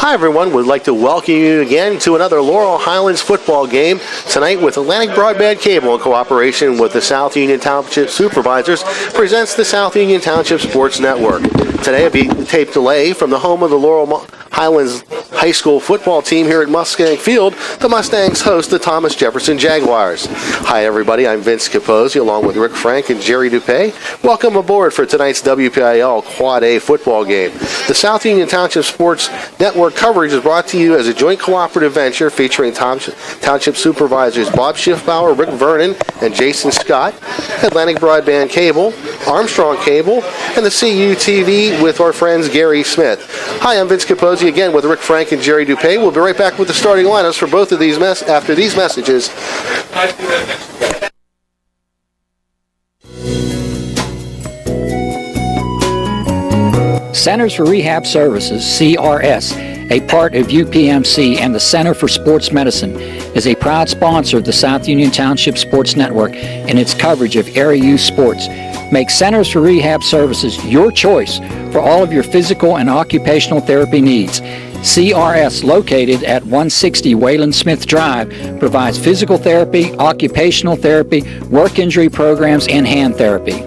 Hi everyone, we'd like to welcome you again to another Laurel Highlands football game tonight with Atlantic Broadband Cable in cooperation with the South Union Township Supervisors presents the South Union Township Sports Network. Today a tape delay from the home of the Laurel Highlands High School football team here at Mustang Field. The Mustangs host the Thomas Jefferson Jaguars. Hi everybody, I'm Vince Capozzi along with Rick Frank and Jerry Dupay. Welcome aboard for tonight's WPIL Quad A football game. The South Union Township Sports Network coverage is brought to you as a joint cooperative venture featuring Township Supervisors Bob Schiffbauer, Rick Vernon, and Jason Scott, Atlantic Broadband Cable, Armstrong Cable, and the CUTV with our friends Gary Smith. Hi, I'm Vince Capozzi again with Rick Frank and Jerry Dupay. We'll be right back with the starting lineups for both of these after these messages. Centers for Rehab Services, CRS, a part of UPMC and the Center for Sports Medicine, is a proud sponsor of the South Union Township Sports Network and its coverage of area youth sports. Make Centers for Rehab Services your choice for all of your physical and occupational therapy needs. CRS, located at 160 Wayland Smith Drive, provides physical therapy, occupational therapy, work injury programs, and hand therapy.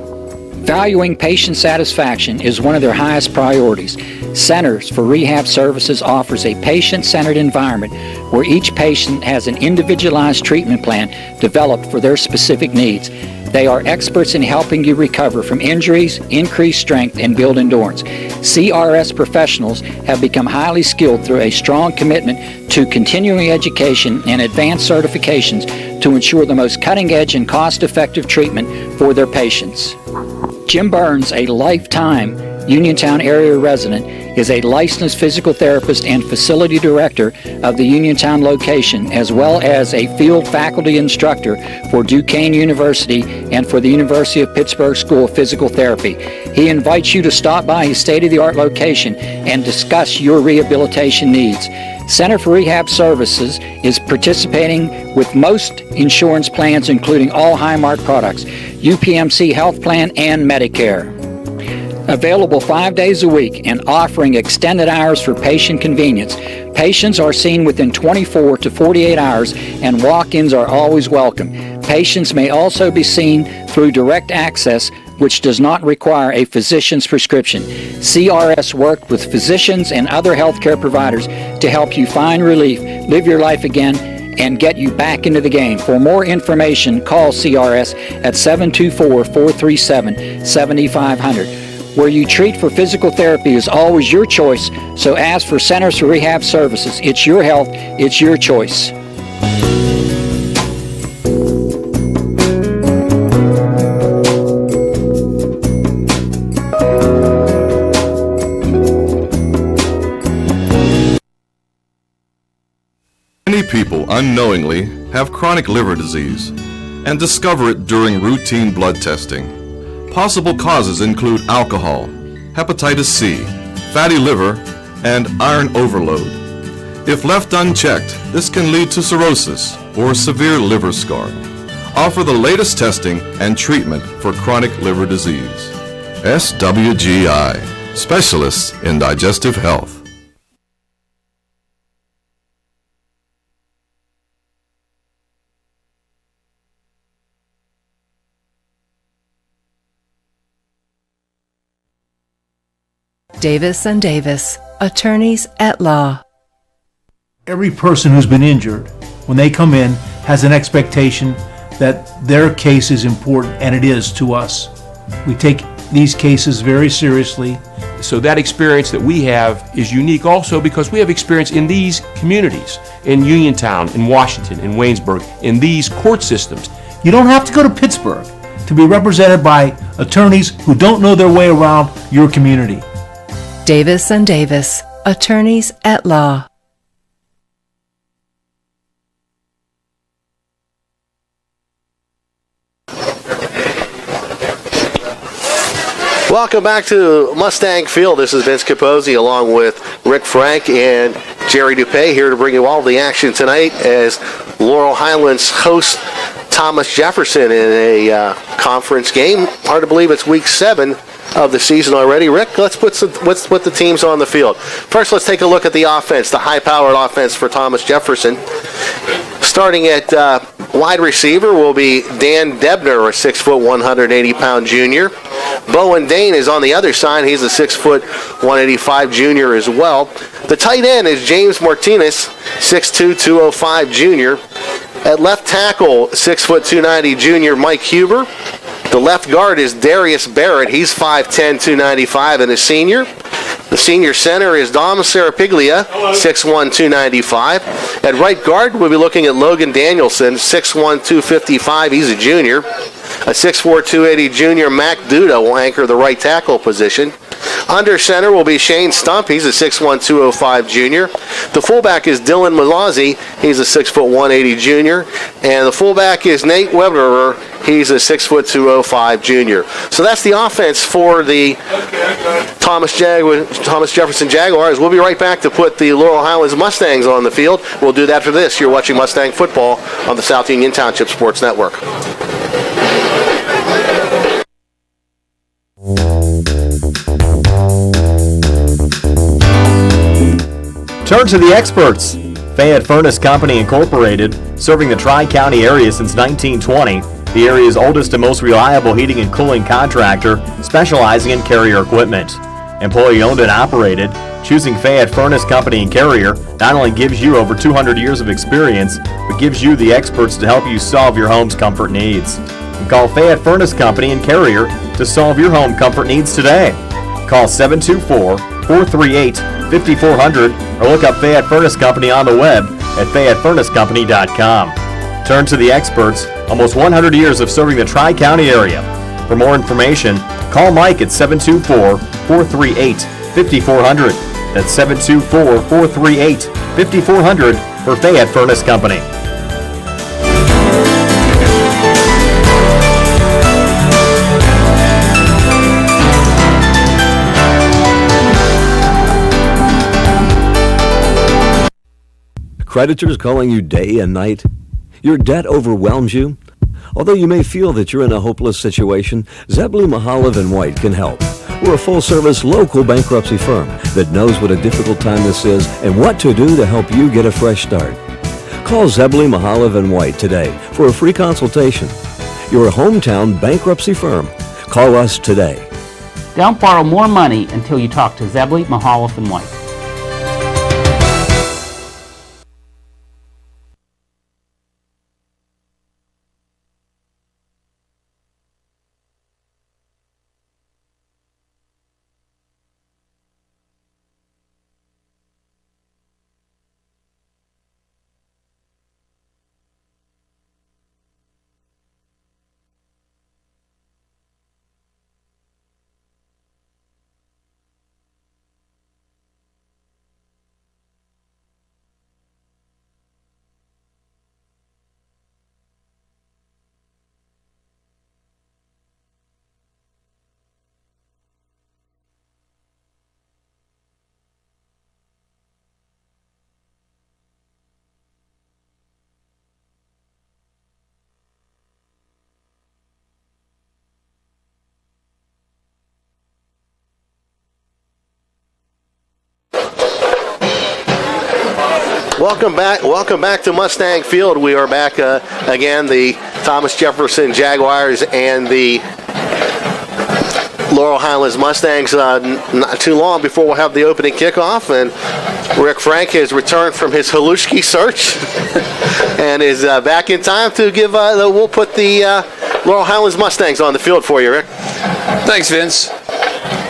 Valuing patient satisfaction is one of their highest priorities. Centers for Rehab Services offers a patient-centered environment where each patient has an individualized treatment plan developed for their specific needs. They are experts in helping you recover from injuries, increase strength, and build endurance. CRS professionals have become highly skilled through a strong commitment to continuing education and advanced certifications to ensure the most cutting-edge and cost-effective treatment for their patients. Jim Burns, a lifetime Uniontown area resident, is a licensed physical therapist and facility director of the Uniontown location, as well as a field faculty instructor for Duquesne University and for the University of Pittsburgh School of Physical Therapy. He invites you to stop by his state-of-the-art location and discuss your rehabilitation needs. Center for Rehab Services is participating with most insurance plans, including all Highmark products, UPMC Health Plan, and Medicare. Available 5 days a week and offering extended hours for patient convenience. Patients are seen within 24 to 48 hours and walk-ins are always welcome. Patients may also be seen through direct access, which does not require a physician's prescription. CRS worked with physicians and other healthcare providers to help you find relief, live your life again, and get you back into the game. For more information, call CRS at 724-437-7500. Where you treat for physical therapy is always your choice, so ask for Centers for Rehab Services. It's your health, it's your choice. Many people unknowingly have chronic liver disease and discover it during routine blood testing. Possible causes include alcohol, hepatitis C, fatty liver, and iron overload. If left unchecked, this can lead to cirrhosis or severe liver scarring. Offer the latest testing and treatment for chronic liver disease. SWGI, Specialists in Digestive Health. Davis & Davis, attorneys at law. Every person who's been injured, when they come in, has an expectation that their case is important, and it is to us. We take these cases very seriously. So that experience that we have is unique also because we have experience in these communities, in Uniontown, in Washington, in Waynesburg, in these court systems. You don't have to go to Pittsburgh to be represented by attorneys who don't know their way around your community. Davis & Davis, attorneys at law. Welcome back to Mustang Field. This is Vince Capozzi along with Rick Frank and Jerry Dupay here to bring you all the action tonight as Laurel Highlands hosts Thomas Jefferson in a conference game. Hard to believe it's week 7 of the season already. Rick, let's put the teams on the field. First, let's take a look at the offense, the high-powered offense for Thomas Jefferson. Starting at wide receiver will be Dan Debner, a 6', 180-pound junior. Bowen Dane is on the other side. He's a 6', 185 junior as well. The tight end is James Martinez, 6'2", 205 junior. At left tackle, 6', 290 junior Mike Huber. The left guard is Darius Barrett. He's 5'10", 295 and a senior. The senior center is Dom Serapiglia, 6'1", 295. At right guard, we'll be looking at Logan Danielson, 6'1", 255. He's a junior. A 6'4", 280 junior Mac Duda will anchor the right tackle position. Under center will be Shane Stump. He's a 6'1", 205 junior. The fullback is Dylan Malazzi. He's a 6', 180 junior. And the fullback is Nate Weberer. He's a 6', 205 junior. So that's the offense for the Thomas Jefferson Jaguars. We'll be right back to put the Laurel Highlands Mustangs on the field. We'll do that after this. You're watching Mustang football on the South Union Township Sports Network. Turn to the experts. Fayette Furnace Company Incorporated, serving the Tri-County area since 1920, the area's oldest and most reliable heating and cooling contractor, specializing in Carrier equipment. Employee owned and operated, choosing Fayette Furnace Company and Carrier not only gives you over 200 years of experience, but gives you the experts to help you solve your home's comfort needs. And call Fayette Furnace Company and Carrier to solve your home comfort needs today. Call 724-438-5400 or look up Fayette Furnace Company on the web at FayetteFurnaceCompany.com. Turn to the experts, almost 100 years of serving the Tri-County area. For more information, call Mike at 724-438-5400. That's 724-438-5400 for Fayette Furnace Company. Creditors calling you day and night? Your debt overwhelms you? Although you may feel that you're in a hopeless situation, Zebley, Mahalev & White can help. We're a full-service local bankruptcy firm that knows what a difficult time this is and what to do to help you get a fresh start. Call Zebley, Mahalev & White today for a free consultation. Your hometown bankruptcy firm. Call us today. Don't borrow more money until you talk to Zebley, Mahalev & White. Welcome back to Mustang Field. We are back again, the Thomas Jefferson Jaguars and the Laurel Highlands Mustangs. Not too long before we'll have the opening kickoff, and Rick Frank has returned from his Halushki search and is back in time to give. We'll put the Laurel Highlands Mustangs on the field for you, Rick. Thanks, Vince.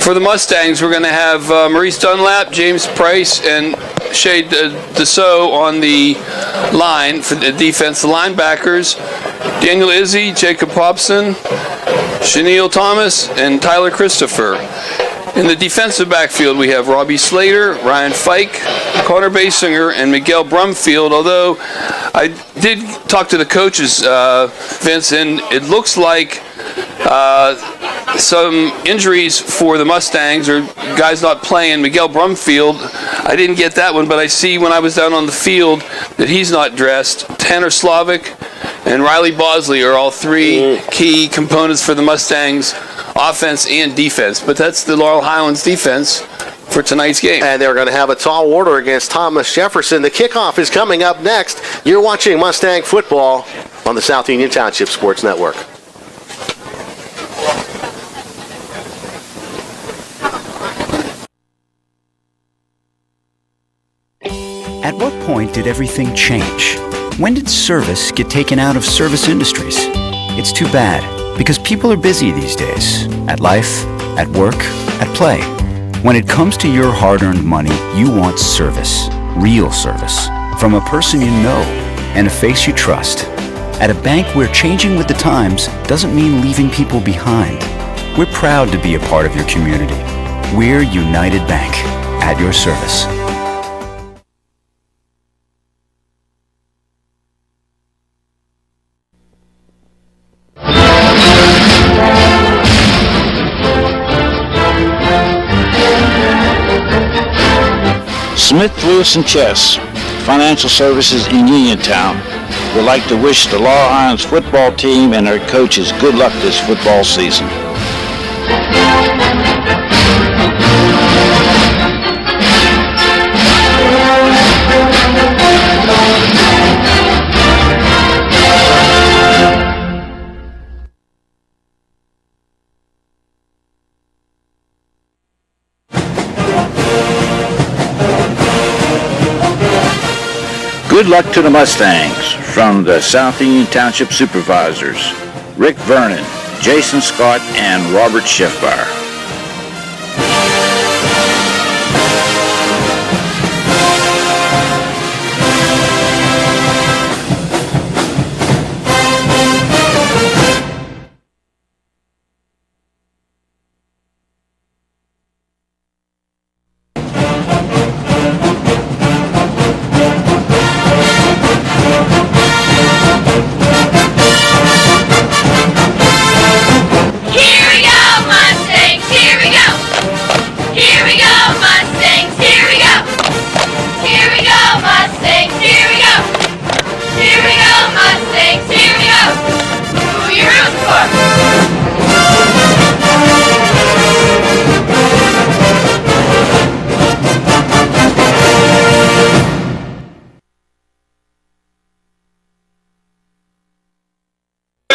For the Mustangs, we're going to have Maurice Dunlap, James Price, and Shay Dussault on the line for the defense. The linebackers, Daniel Izzy, Jacob Hobson, Chenille Thomas, and Tyler Christopher. In the defensive backfield, we have Robbie Slater, Ryan Fike, Connor Basinger, and Miguel Brumfield, although I did talk to the coaches, Vince, and it looks like some injuries for the Mustangs, or guys not playing. Miguel Brumfield, I didn't get that one, but I see when I was down on the field that he's not dressed. Tanner Slavic and Riley Bosley are all three key components for the Mustangs offense and defense. But that's the Laurel Highlands defense for tonight's game. And they're going to have a tall order against Thomas Jefferson. The kickoff is coming up next. You're watching Mustang football on the South Union Township Sports Network. At what point did everything change? When did service get taken out of service industries? It's too bad, because people are busy these days. At life, at work, at play. When it comes to your hard-earned money, you want service. Real service. From a person you know and a face you trust. At a bank where changing with the times doesn't mean leaving people behind. We're proud to be a part of your community. We're United Bank, at your service. Smith, Lewis & Chess, Financial Services in Uniontown, would like to wish the Laurel Highlands football team and their coaches good luck this football season. Good luck to the Mustangs from the South Union Township Supervisors, Rick Vernon, Jason Scott, and Robert Schiffbar.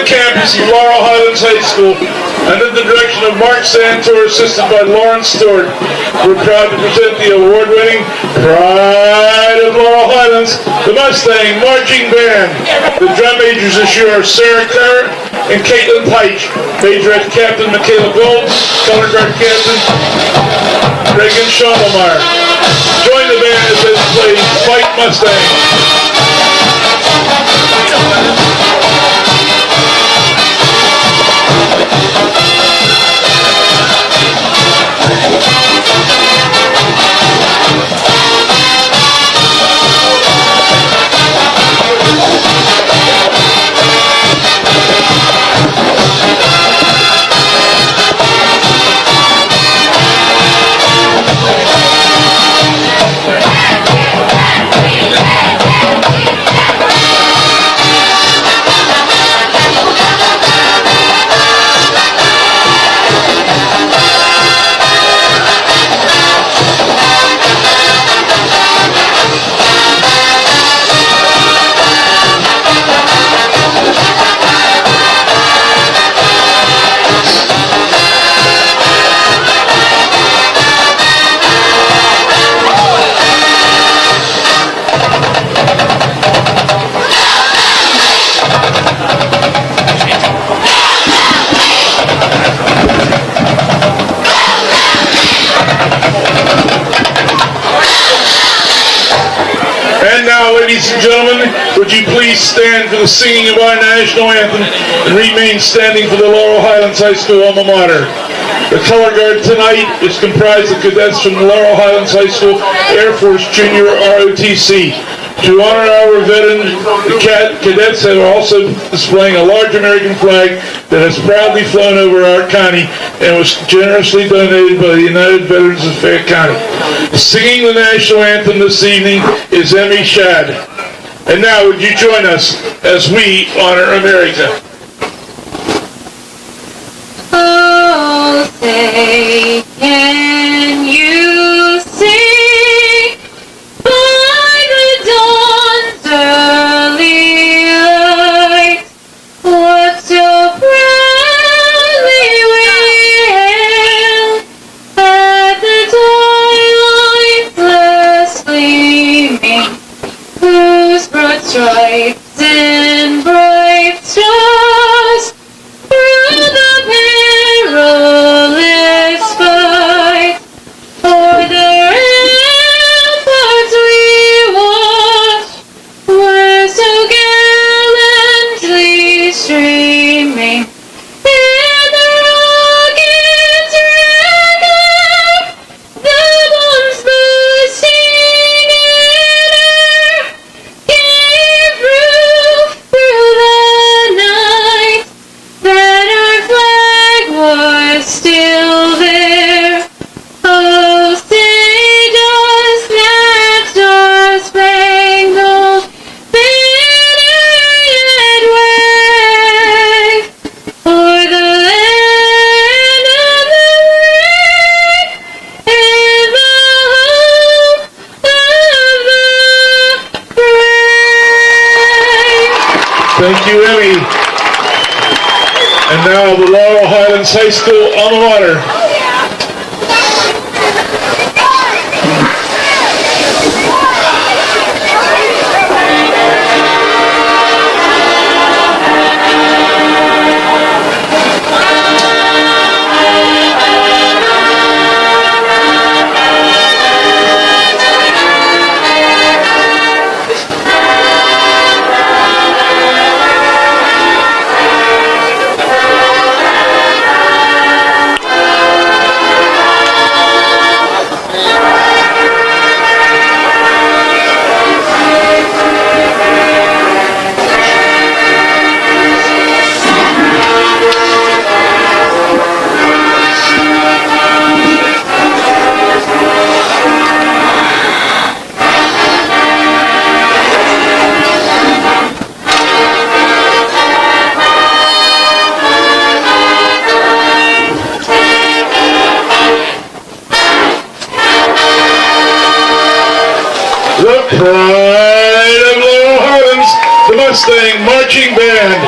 Campus of Laurel Highlands High School, under the direction of Mark Santor, assisted by Lawrence Stewart. We're proud to present the award-winning Pride of Laurel Highlands, the Mustang Marching Band. The drum majors this year are Sarah Kerr and Caitlin Pike. Majorette Captain Michaela Gold, Color Guard Captain Reagan Schonelmeyer. Join the band as they play Fight Mustang. Ladies and gentlemen, would you please stand for the singing of our national anthem and remain standing for the Laurel Highlands High School alma mater. The color guard tonight is comprised of cadets from the Laurel Highlands High School Air Force Junior ROTC. To honor our veterans, the cadets are also displaying a large American flag that has proudly flown over our county and was generously donated by the United Veterans of Fayette County. Singing the national anthem this evening is Emmy Shad. And now would you join us as we honor America? Oh. streaming, and the rockets record, the bombs bursting in air, gave proof through the night that our flag was still there. Oh, say does that star-spangled banner yet wave o'er the land of the brave and the home of the brave? Thank you, Emmy. And now the Laurel Highlands High School alma mater. The pride of Laurel Highlands, the Mustang Marching Band.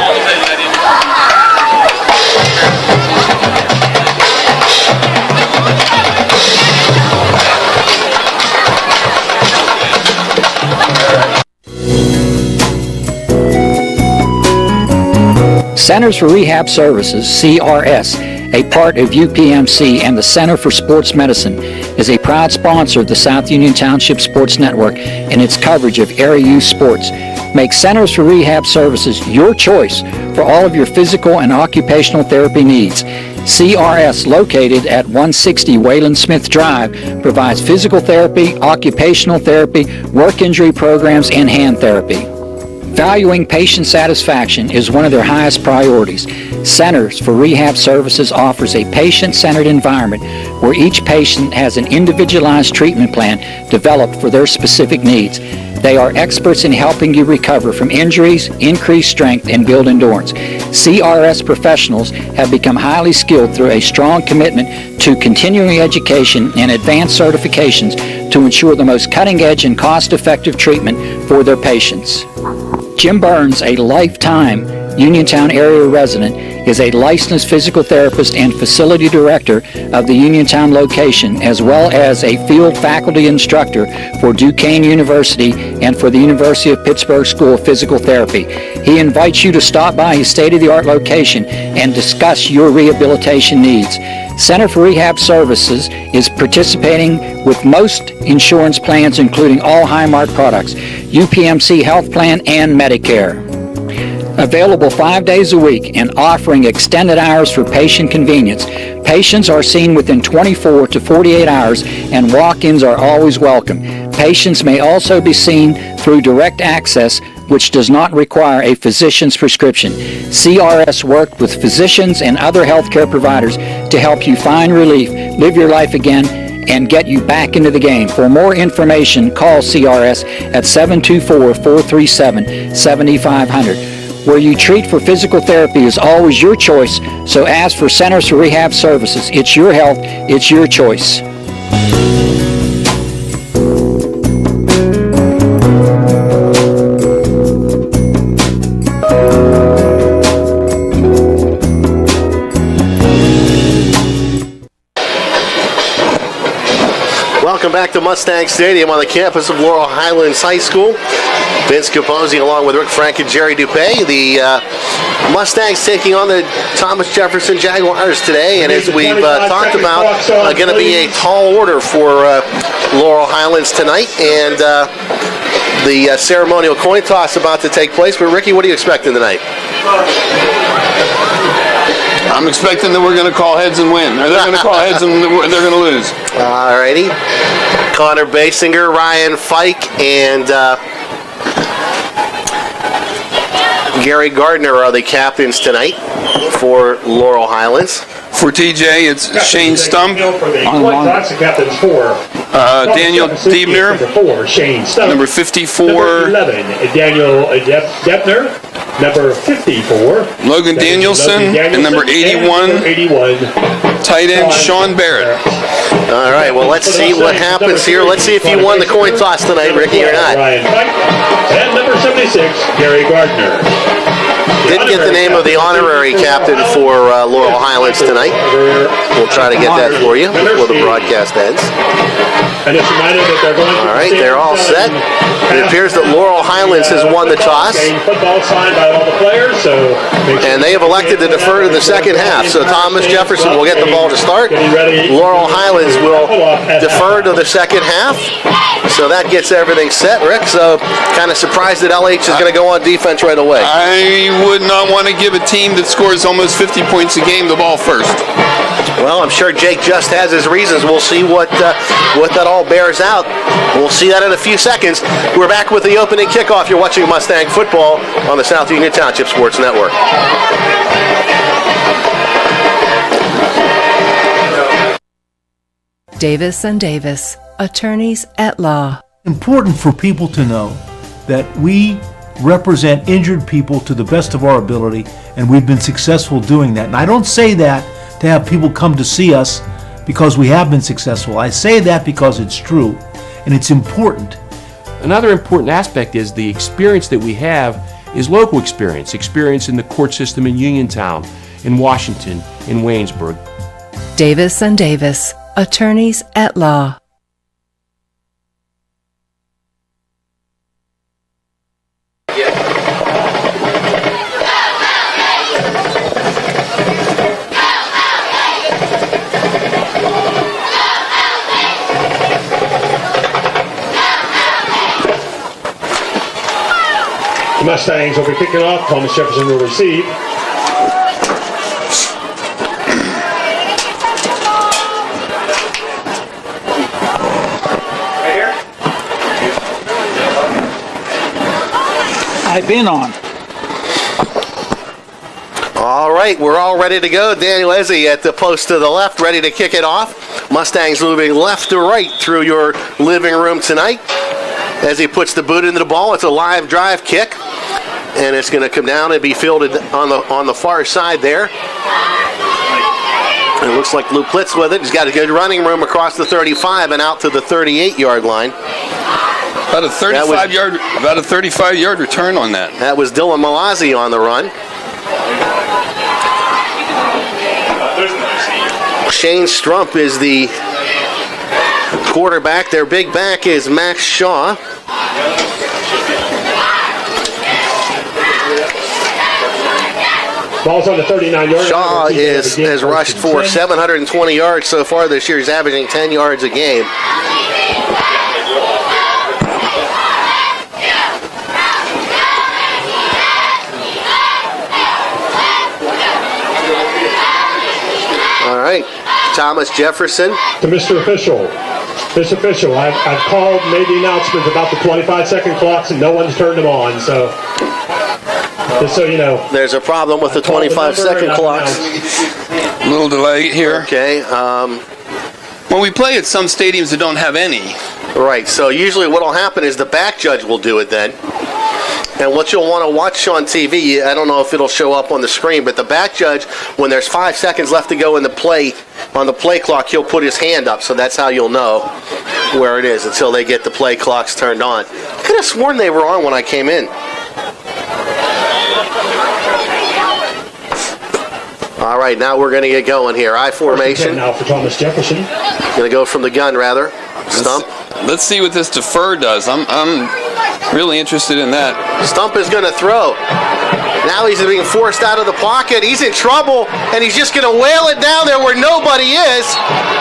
Centers for Rehab Services, CRS, a part of UPMC and the Center for Sports Medicine, is a proud sponsor of the South Union Township Sports Network and its coverage of area youth sports. Make Centers for Rehab Services your choice for all of your physical and occupational therapy needs. CRS, located at 160 Wayland Smith Drive, provides physical therapy, occupational therapy, work injury programs, and hand therapy. Valuing patient satisfaction is one of their highest priorities. Centers for Rehab Services offers a patient-centered environment where each patient has an individualized treatment plan developed for their specific needs. They are experts in helping you recover from injuries, increase strength, and build endurance. CRS professionals have become highly skilled through a strong commitment to continuing education and advanced certifications to ensure the most cutting-edge and cost-effective treatment for their patients. Jim Burns, a lifetime Uniontown area resident, is a licensed physical therapist and facility director of the Uniontown location, as well as a field faculty instructor for Duquesne University and for the University of Pittsburgh School of Physical Therapy. He invites you to stop by his state-of-the-art location and discuss your rehabilitation needs. Center for Rehab Services is participating with most insurance plans, including all Highmark products, UPMC Health Plan, and Medicare. Available 5 days a week and offering extended hours for patient convenience. Patients are seen within 24 to 48 hours and walk-ins are always welcome. Patients may also be seen through direct access, which does not require a physician's prescription. CRS worked with physicians and other healthcare providers to help you find relief, live your life again, and get you back into the game. For more information, call CRS at 724-437-7500. Where you treat for physical therapy is always your choice, so ask for Centers for Rehab Services. It's your health, it's your choice. Welcome back to Mustang Stadium on the campus of Laurel Highlands High School. Vince Capozzi along with Rick Frank and Jerry Dupay. The Mustangs taking on the Thomas Jefferson Jaguars today, and as we've talked about, going to be a tall order for Laurel Highlands tonight, and the ceremonial coin toss about to take place. But Ricky, what are you expecting tonight? I'm expecting that we're going to call heads and win. Or they're going to call heads and they're going to lose. All righty. Connor Basinger, Ryan Fike, and Gary Gardner are the captains tonight for Laurel Highlands. For TJ, it's Shane Stump. That's the captains for. Daniel Diebner. Number 4, Shane Stump. Number 54. Number 11, Daniel Deppner. Number 54. Logan Danielson. And number 81. Tight end Sean Barrett. All right, well, let's see what happens here. Let's see if you won the coin toss tonight, Ricky, or not. Ryan Fike. And number 76, Gary Gardner. Didn't get the name of the honorary captain for Laurel Highlands tonight. We'll try to get that for you before the broadcast ends. All right, they're all set. It appears that Laurel Highlands has won the toss. And they have elected to defer to the second half. So Thomas Jefferson will get the ball to start. Laurel Highlands will defer to the second half. So that gets everything set, Rick. So kind of surprised that LH is going to go on defense right away. I would not want to give a team that scores almost 50 points a game the ball first. Well, I'm sure Jake just has his reasons. We'll see what that all bears out. We'll see that in a few seconds. We're back with the opening kickoff. You're watching Mustang football on the South Union Township Sports Network. Davis and Davis, attorneys at law. Important for people to know that we represent injured people to the best of our ability, and we've been successful doing that. And I don't say that to have people come to see us because we have been successful. I say that because it's true, and it's important. Another important aspect is the experience that we have is local experience in the court system in Uniontown, in Washington, in Waynesburg. Davis and Davis, attorneys at law. The Mustangs will be kicking off. Thomas Jefferson will receive. I've been on. All right, we're all ready to go. Daniel Ezzy at the post to the left, ready to kick it off. Mustangs moving left to right through your living room tonight. As he puts the boot into the ball, it's a live drive kick, and it's going to come down and be fielded on the far side there. It looks like Lou Plitz with it. He's got a good running room across the 35 and out to the 38-yard line. About a 35-yard return on that. That was Dylan Malazzi on the run. Shane Strump is the quarterback. Their big back is Max Shaw. Ball's on the 39-yard. Shaw has rushed for 720 yards so far this year. He's averaging 10 yards a game. All right, Thomas Jefferson. To Mr. Official. Mr. Official, I've called, made the announcements about the 25-second clocks, and no one's turned them on, so just so you know. There's a problem with the 25-second clocks. A little delay here. Okay. Well, we play at some stadiums that don't have any. Right, so usually what will happen is the back judge will do it then. And what you'll want to watch on TV, I don't know if it'll show up on the screen, but the back judge, when there's 5 seconds left to go in the play, on the play clock, he'll put his hand up, so that's how you'll know where it is until they get the play clocks turned on. I could have sworn they were on when I came in. All right, now we're going to get going here. I formation. Now for Thomas Jefferson. Going to go from the gun, rather. Stump. Let's see what this defer does. I'm really interested in that. Stump is going to throw. Now he's being forced out of the pocket. He's in trouble, and he's just going to whale it down there where nobody is.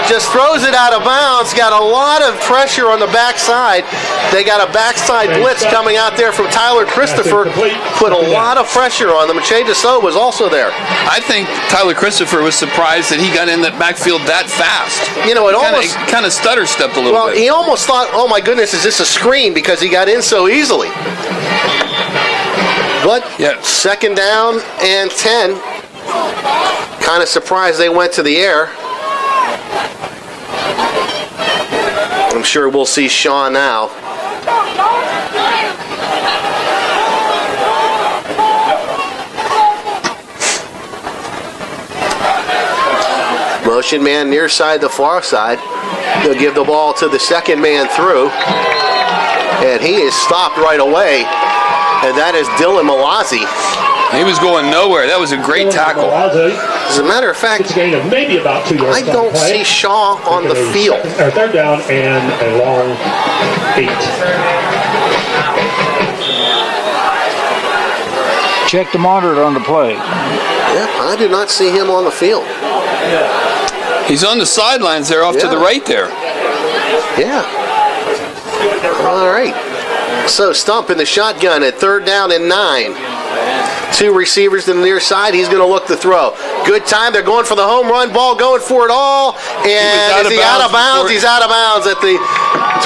Just throws it out of bounds. Got a lot of pressure on the backside. They got a backside blitz coming out there from Tyler Christopher. Put a lot of pressure on them. Shea Deso was also there. I think Tyler Christopher was surprised that he got in that backfield that fast. You know, it almost kind of stutter-stepped a little bit. Well, he almost thought, oh my goodness, is this a screen? Because he got in so easily. But second down and 10. Kind of surprised they went to the air. I'm sure we'll see Sean now. Motion man near side, the far side. They'll give the ball to the second man through. And he is stopped right away. And that is Dylan Malazzi. He was going nowhere. That was a great tackle. As a matter of fact, it's a gain of maybe about 2 yards. I don't see Shaw on the field. Third down and a long 8. Check the monitor on the play. Yep, I do not see him on the field. He's on the sidelines there off to the right there. Yeah. All right. So Stump in the shotgun at third down and 9. 2 receivers to the near side. He's going to look to throw. Good time. They're going for the home run ball, going for it all. And is he out of bounds? He's out of bounds at the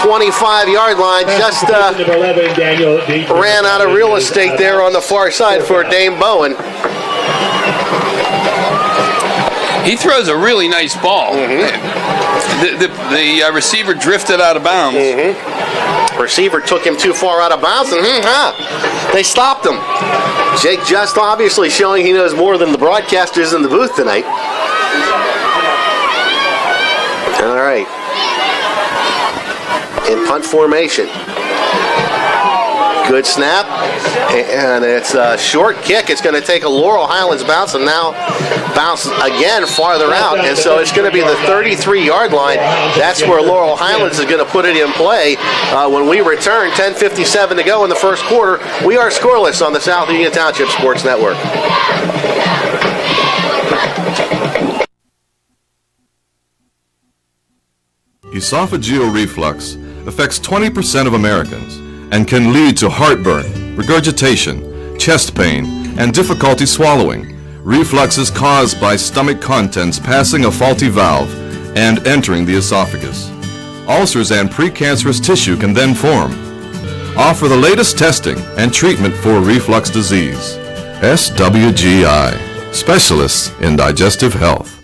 25-yard line. Just ran out of real estate there on the far side for Dame Bowen. He throws a really nice ball. The receiver drifted out of bounds. Receiver took him too far out of bounds, and they stopped him. Jake just obviously showing he knows more than the broadcasters in the booth tonight. All right. In punt formation. Good snap, and it's a short kick. It's going to take a Laurel Highlands bounce, and now bounce again farther out, and so it's going to be the 33-yard line. That's where Laurel Highlands is going to put it in play when we return. 10:57 to go in the first quarter. We are scoreless on the South Union Township Sports Network. Esophageal reflux affects 20% of Americans and can lead to heartburn, regurgitation, chest pain, and difficulty swallowing. Reflux is caused by stomach contents passing a faulty valve and entering the esophagus. Ulcers and precancerous tissue can then form. Offer the latest testing and treatment for reflux disease. SWGI, specialists in digestive health.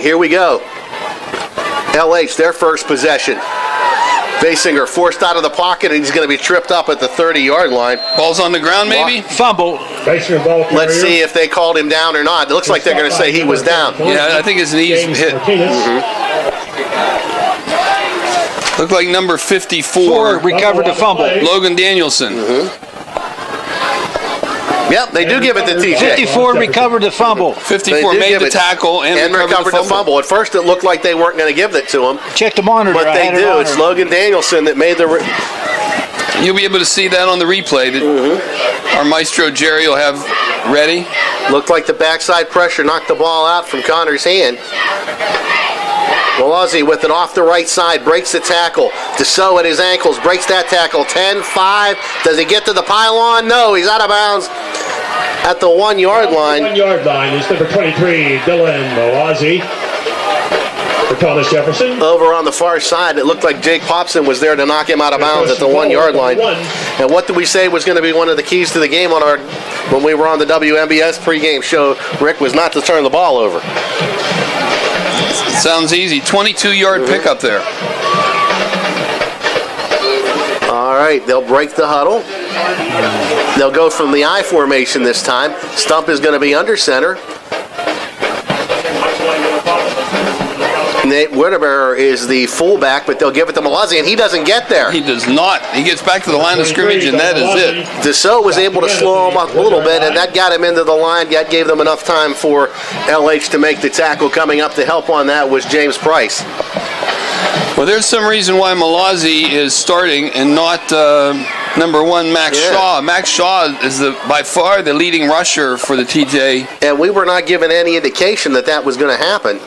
Here we go. LH, their first possession. Basinger forced out of the pocket, and he's going to be tripped up at the 30-yard line. Ball's on the ground, maybe? Fumble. Let's see if they called him down or not. It looks like they're going to say he was down. Yeah, I think his knees hit. Looked like number 54. Recovered the fumble. Logan Danielson. Yep, they do give it to TJ. 54 recovered the fumble. 54 made the tackle and recovered the fumble. At first, it looked like they weren't going to give it to him. Check the monitor. But they do. It's Logan Danielson that made the... You'll be able to see that on the replay that our maestro Jerry will have ready. Looked like the backside pressure knocked the ball out from Connor's hand. Malazzi with it off the right side, breaks the tackle. Deso at his ankles, breaks that tackle. 10-5. Does he get to the pylon? No, he's out of bounds at the 1-yard line. 1-yard line is number 23, Dylan Malazzi. For Thomas Jefferson. Over on the far side, it looked like Jake Popson was there to knock him out of bounds at the 1-yard line. And what did we say was going to be one of the keys to the game when we were on the WMBS pregame show, Rick, was not to turn the ball over. Sounds easy. 22-yard pickup there. All right, they'll break the huddle. They'll go from the I formation this time. Stump is going to be under center. Nate Whittaker is the fullback, but they'll give it to Malazzi, and he doesn't get there. He does not. He gets back to the line of scrimmage, and that is it. Deso was able to slow him up a little bit, and that got him into the line. That gave them enough time for LH to make the tackle. Coming up to help on that was James Price. Well, there's some reason why Malazzi is starting and not number 1, Max Shaw. Max Shaw is by far the leading rusher for the TJ. And we were not given any indication that that was going to happen.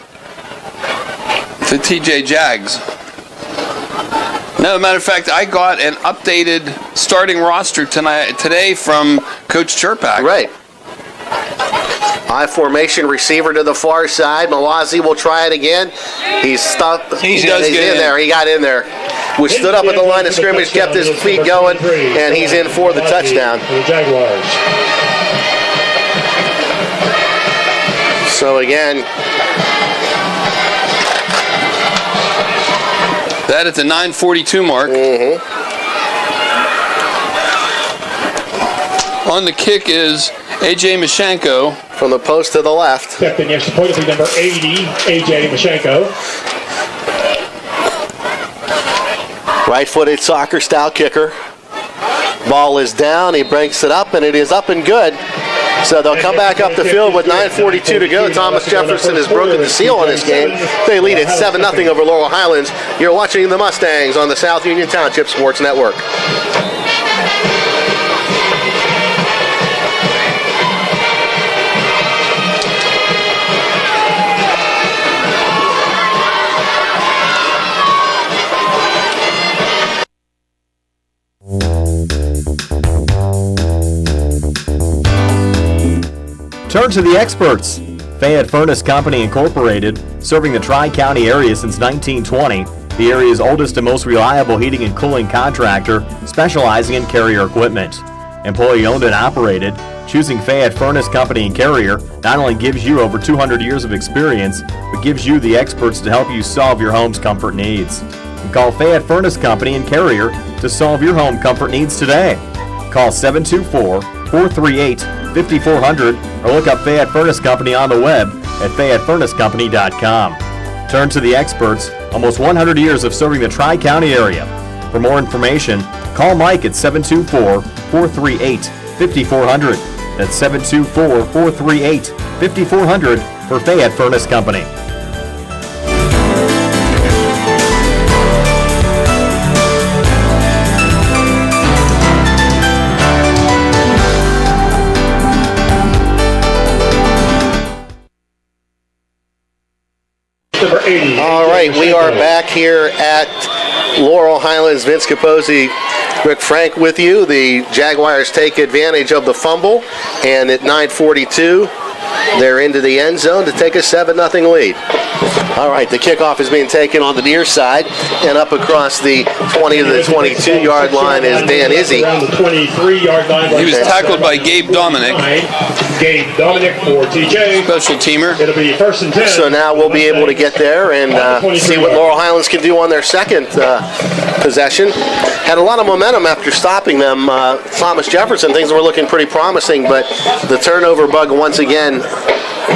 The TJ Jags. No, matter of fact, I got an updated starting roster today from Coach Cherpak. Right. High formation receiver to the far side. Malazzi will try it again. He's stuck. He's in there. He got in there. We stood up at the line of scrimmage, kept his feet going, and he's in for the touchdown. The Jaguars. So again, that at the 9:42 mark. On the kick is A.J. Mashenko. From the post to the left. Captain, yes, point will be number 80, A.J. Mashenko. Right-footed soccer-style kicker. Ball is down. He breaks it up, and it is up and good. So they'll come back up the field with 9:42 to go. Thomas Jefferson has broken the seal on this game. They lead it 7-0 over Laurel Highlands. You're watching the Mustangs on the South Union Township Sports Network. Turn to the experts. Fayette Furnace Company Incorporated, serving the Tri-County area since 1920, the area's oldest and most reliable heating and cooling contractor, specializing in Carrier equipment. Employee owned and operated, choosing Fayette Furnace Company and Carrier not only gives you over 200 years of experience, but gives you the experts to help you solve your home's comfort needs. Call Fayette Furnace Company and Carrier to solve your home comfort needs today. Call 724-438-5400 or look up Fayette Furnace Company on the web at FayetteFurnaceCompany.com. Turn to the experts, almost 100 years of serving the Tri-County area. For more information, call Mike at 724-438-5400. That's 724-438-5400 for Fayette Furnace Company. Number 80. All right, we are back here at Laurel Highlands. Vince Capozzi, Rick Frank with you. The Jaguars take advantage of the fumble, and at 9:42, they're into the end zone to take a 7-0 lead. All right, the kickoff is being taken on the near side, and up across the 20 to the 22-yard line is Dan Izzy. Around the 23-yard line. He was tackled by Gabe Dominic. Gabe Dominic for TJ. Special teamer. It'll be 1st and 10. So now we'll be able to get there and see what Laurel Highlands can do on their second possession. Had a lot of momentum after stopping them. Thomas Jefferson, things were looking pretty promising, but the turnover bug once again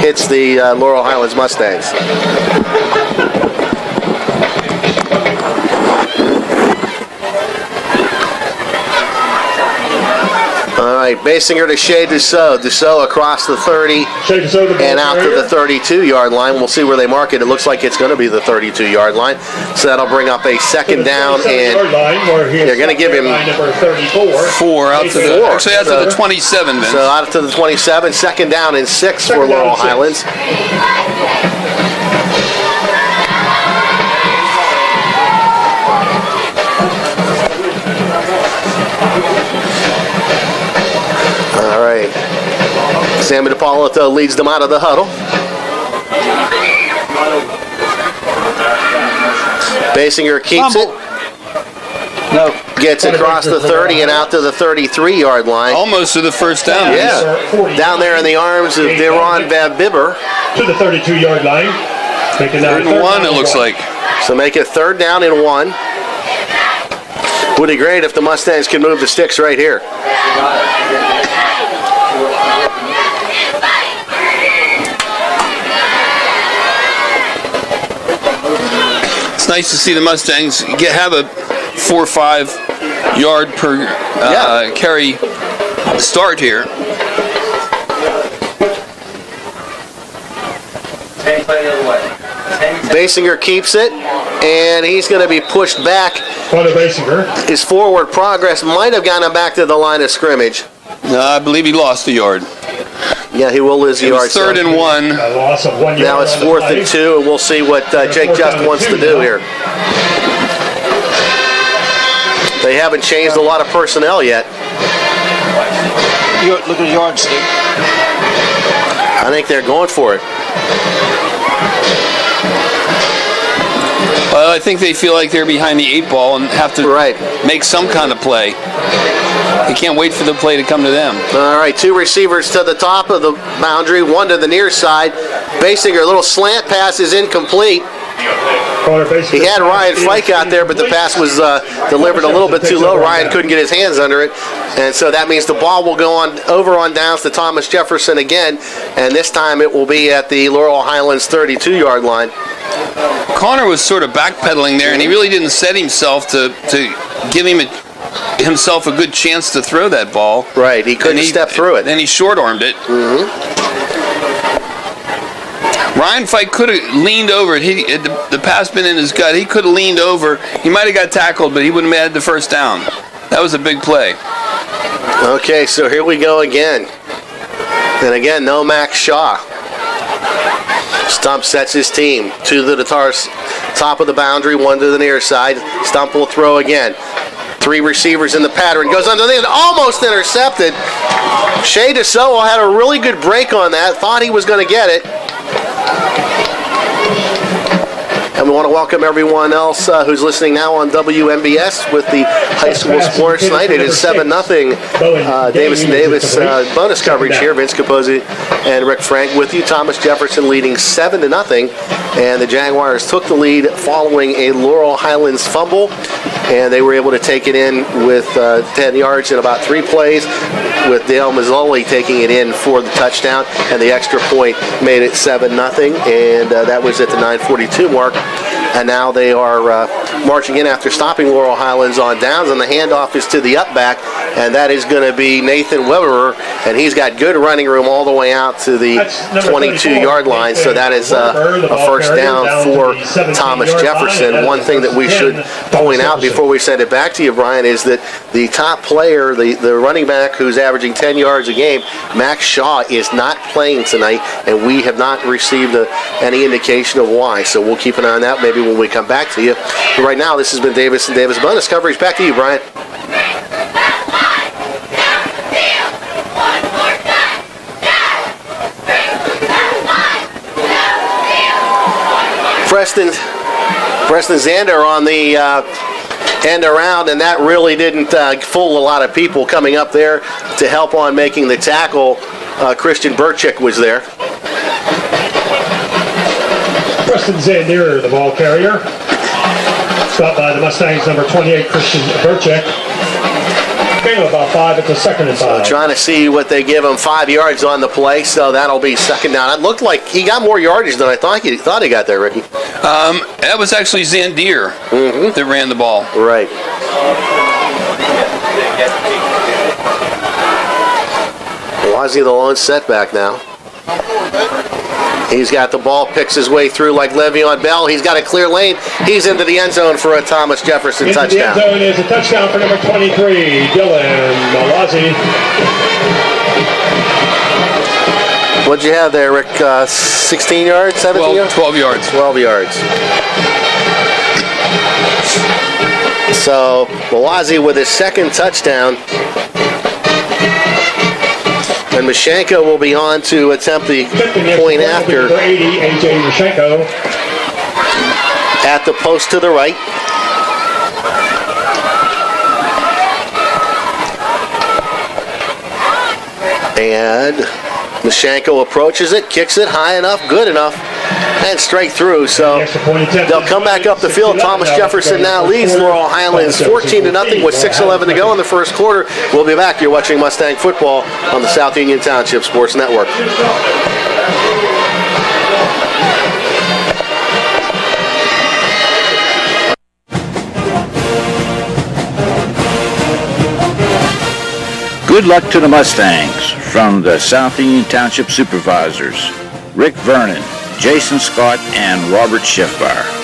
hits the Laurel Highlands Mustangs. All right, Basinger to Shea Deso. Deso across the 30 and out to the 32-yard line. We'll see where they mark it. It looks like it's going to be the 32-yard line. So that'll bring up a second down, and they're going to give him 4 out to the actually out to the 27. Vince. So out to the 27, second down and 6 for Laurel Highlands. All right. Sammy DiPaolo leads them out of the huddle. Basinger keeps it. No. Gets across the 30 and out to the 33-yard line. Almost to the first down. Yeah. Down there in the arms of Deron Van Bibber. To the 32-yard line. Third and 1, it looks like. So make it 3rd down and 1. Would be great if the Mustangs could move the sticks right here. nice to see the Mustangs have a 4 or 5 yard per carry start here. Basinger keeps it, and he's going to be pushed back. His forward progress might have gotten him back to the line of scrimmage. No, I believe he lost a yard. Yeah, he will lose the yard. It's 3rd and 1. Now it's 4th and 2, and we'll see what Jake Just wants to do here. They haven't changed a lot of personnel yet. Look at the yardstick. I think they're going for it. Well, I think they feel like they're behind the 8 ball and have to make some kind of play. They can't wait for the play to come to them. All right, 2 receivers to the top of the boundary, 1 to the near side. Basinger, a little slant pass is incomplete. He had Ryan Fike out there, but the pass was delivered a little bit too low. Ryan couldn't get his hands under it, and so that means the ball will go on downs to Thomas Jefferson again, and this time it will be at the Laurel Highlands 32-yard line. Connor was sort of backpedaling there, and he really didn't set himself to give himself a good chance to throw that ball. Right, he couldn't step through it. Then he short-armed it. Ryan Fike could have leaned over. The pass been in his gut. He could have leaned over. He might have got tackled, but he wouldn't have had the first down. That was a big play. Okay, so here we go again. And again, no Max Shaw. Stump sets his team. 2 to the top of the boundary, 1 to the near side. Stump will throw again. 3 receivers in the pattern. Goes underneath, almost intercepted. Shea DeSoto had a really good break on that. Thought he was going to get it. And we want to welcome everyone else who's listening now on WMBS with the high school sports night. It is 7-0. Davis and Davis bonus coverage here. Vince Capozzi and Rick Frank with you. Thomas Jefferson leading 7-0. And the Jaguars took the lead following a Laurel Highlands fumble. And they were able to take it in with 10 yards in about 3 plays, with Dale Mazzoli taking it in for the touchdown, and the extra point made it 7-0, and that was at the 9:42 mark. And now they are marching in after stopping Laurel Highlands on downs, and the handoff is to the up back, and that is going to be Nathan Weberer, and he's got good running room all the way out to the 22-yard line, so that is a first down for Thomas Jefferson. One thing that we should point out before we send it back to you, Brian, is that the top player, the running back who's averaging 10 yards a game, Max Shaw, is not playing tonight, and we have not received any indication of why, so we'll keep an eye on that maybe when we come back to you. But right now, this has been Davis and Davis bonus coverage. Back to you, Brian. Preston Zander on the end around, and that really didn't fool a lot of people coming up there to help on making the tackle. Christian Burchick was there. Preston Zander, the ball carrier. Stopped by the Mustangs, number 28, Christian Burchick. Gain of about 5. It's a 2nd and 5. Trying to see what they give him. 5 yards on the play, so that'll be 2nd down. It looked like he got more yardage than I thought he got there, Ricky. That was actually Zander that ran the ball. Right. Wazzy the lone setback now. He's got the ball, picks his way through like Le'Veon Bell. He's got a clear lane. He's into the end zone for a Thomas Jefferson touchdown. The end zone is a touchdown for number 23, Dylan Malazi. What'd you have there, Rick? 16 yards, 17 yards? 12 yards. 12 yards. So, Malazi with his 2nd touchdown. And Mashenko will be on to attempt the point after. Number 80, A.J. Mashenko. At the post to the right. And Mashenko approaches it, kicks it high enough, good enough, and straight through. So they'll come back up the field. Thomas Jefferson now leads Laurel Highlands 14-0 with 6:11 to go in the first quarter. We'll be back. You're watching Mustang Football on the South Union Township Sports Network. Good luck to the Mustangs from the South Union Township Supervisors, Rick Vernon, Jason Scott, and Robert Schiffbar.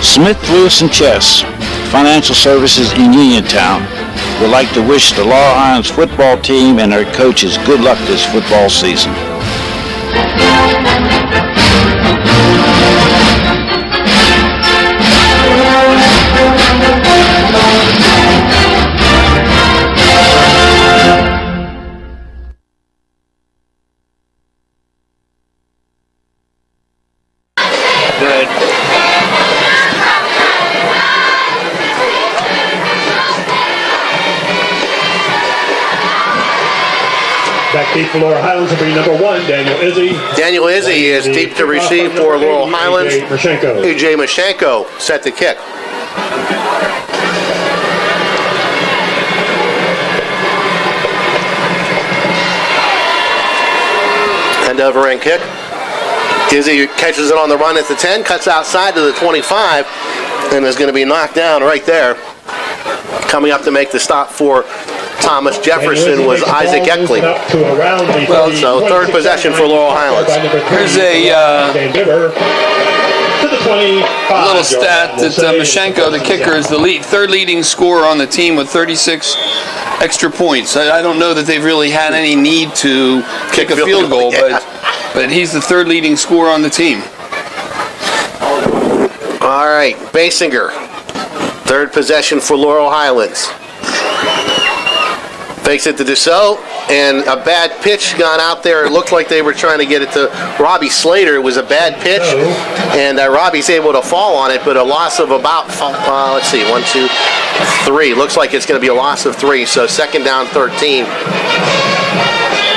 Smith, Lewis & Chess, Financial Services in Uniontown, would like to wish the Laurel Highlands football team and their coaches good luck this football season. Back deep for Laurel Highlands will be number 1, Daniel Izzy. Daniel Izzy is deep to receive for Laurel Highlands. AJ Mashenko set to kick. End over end kick. Izzy catches it on the run at the 10, cuts outside to the 25, and is going to be knocked down right there. Coming up to make the stop for Thomas Jefferson was Isaac Eckley. Well, so third possession for Laurel Highlands. Here's a little stat that Mashenko, the kicker, is the third leading scorer on the team with 36 extra points. I don't know that they've really had any need to kick a field goal, but he's the third leading scorer on the team. All right, Basinger, third possession for Laurel Highlands. Fakes it to Dussault, and a bad pitch gone out there. It looked like they were trying to get it to Robbie Slater. It was a bad pitch, and Robbie's able to fall on it, but a loss of about, let's see, 1, 2, 3. Looks like it's going to be a loss of 3, so second down 13.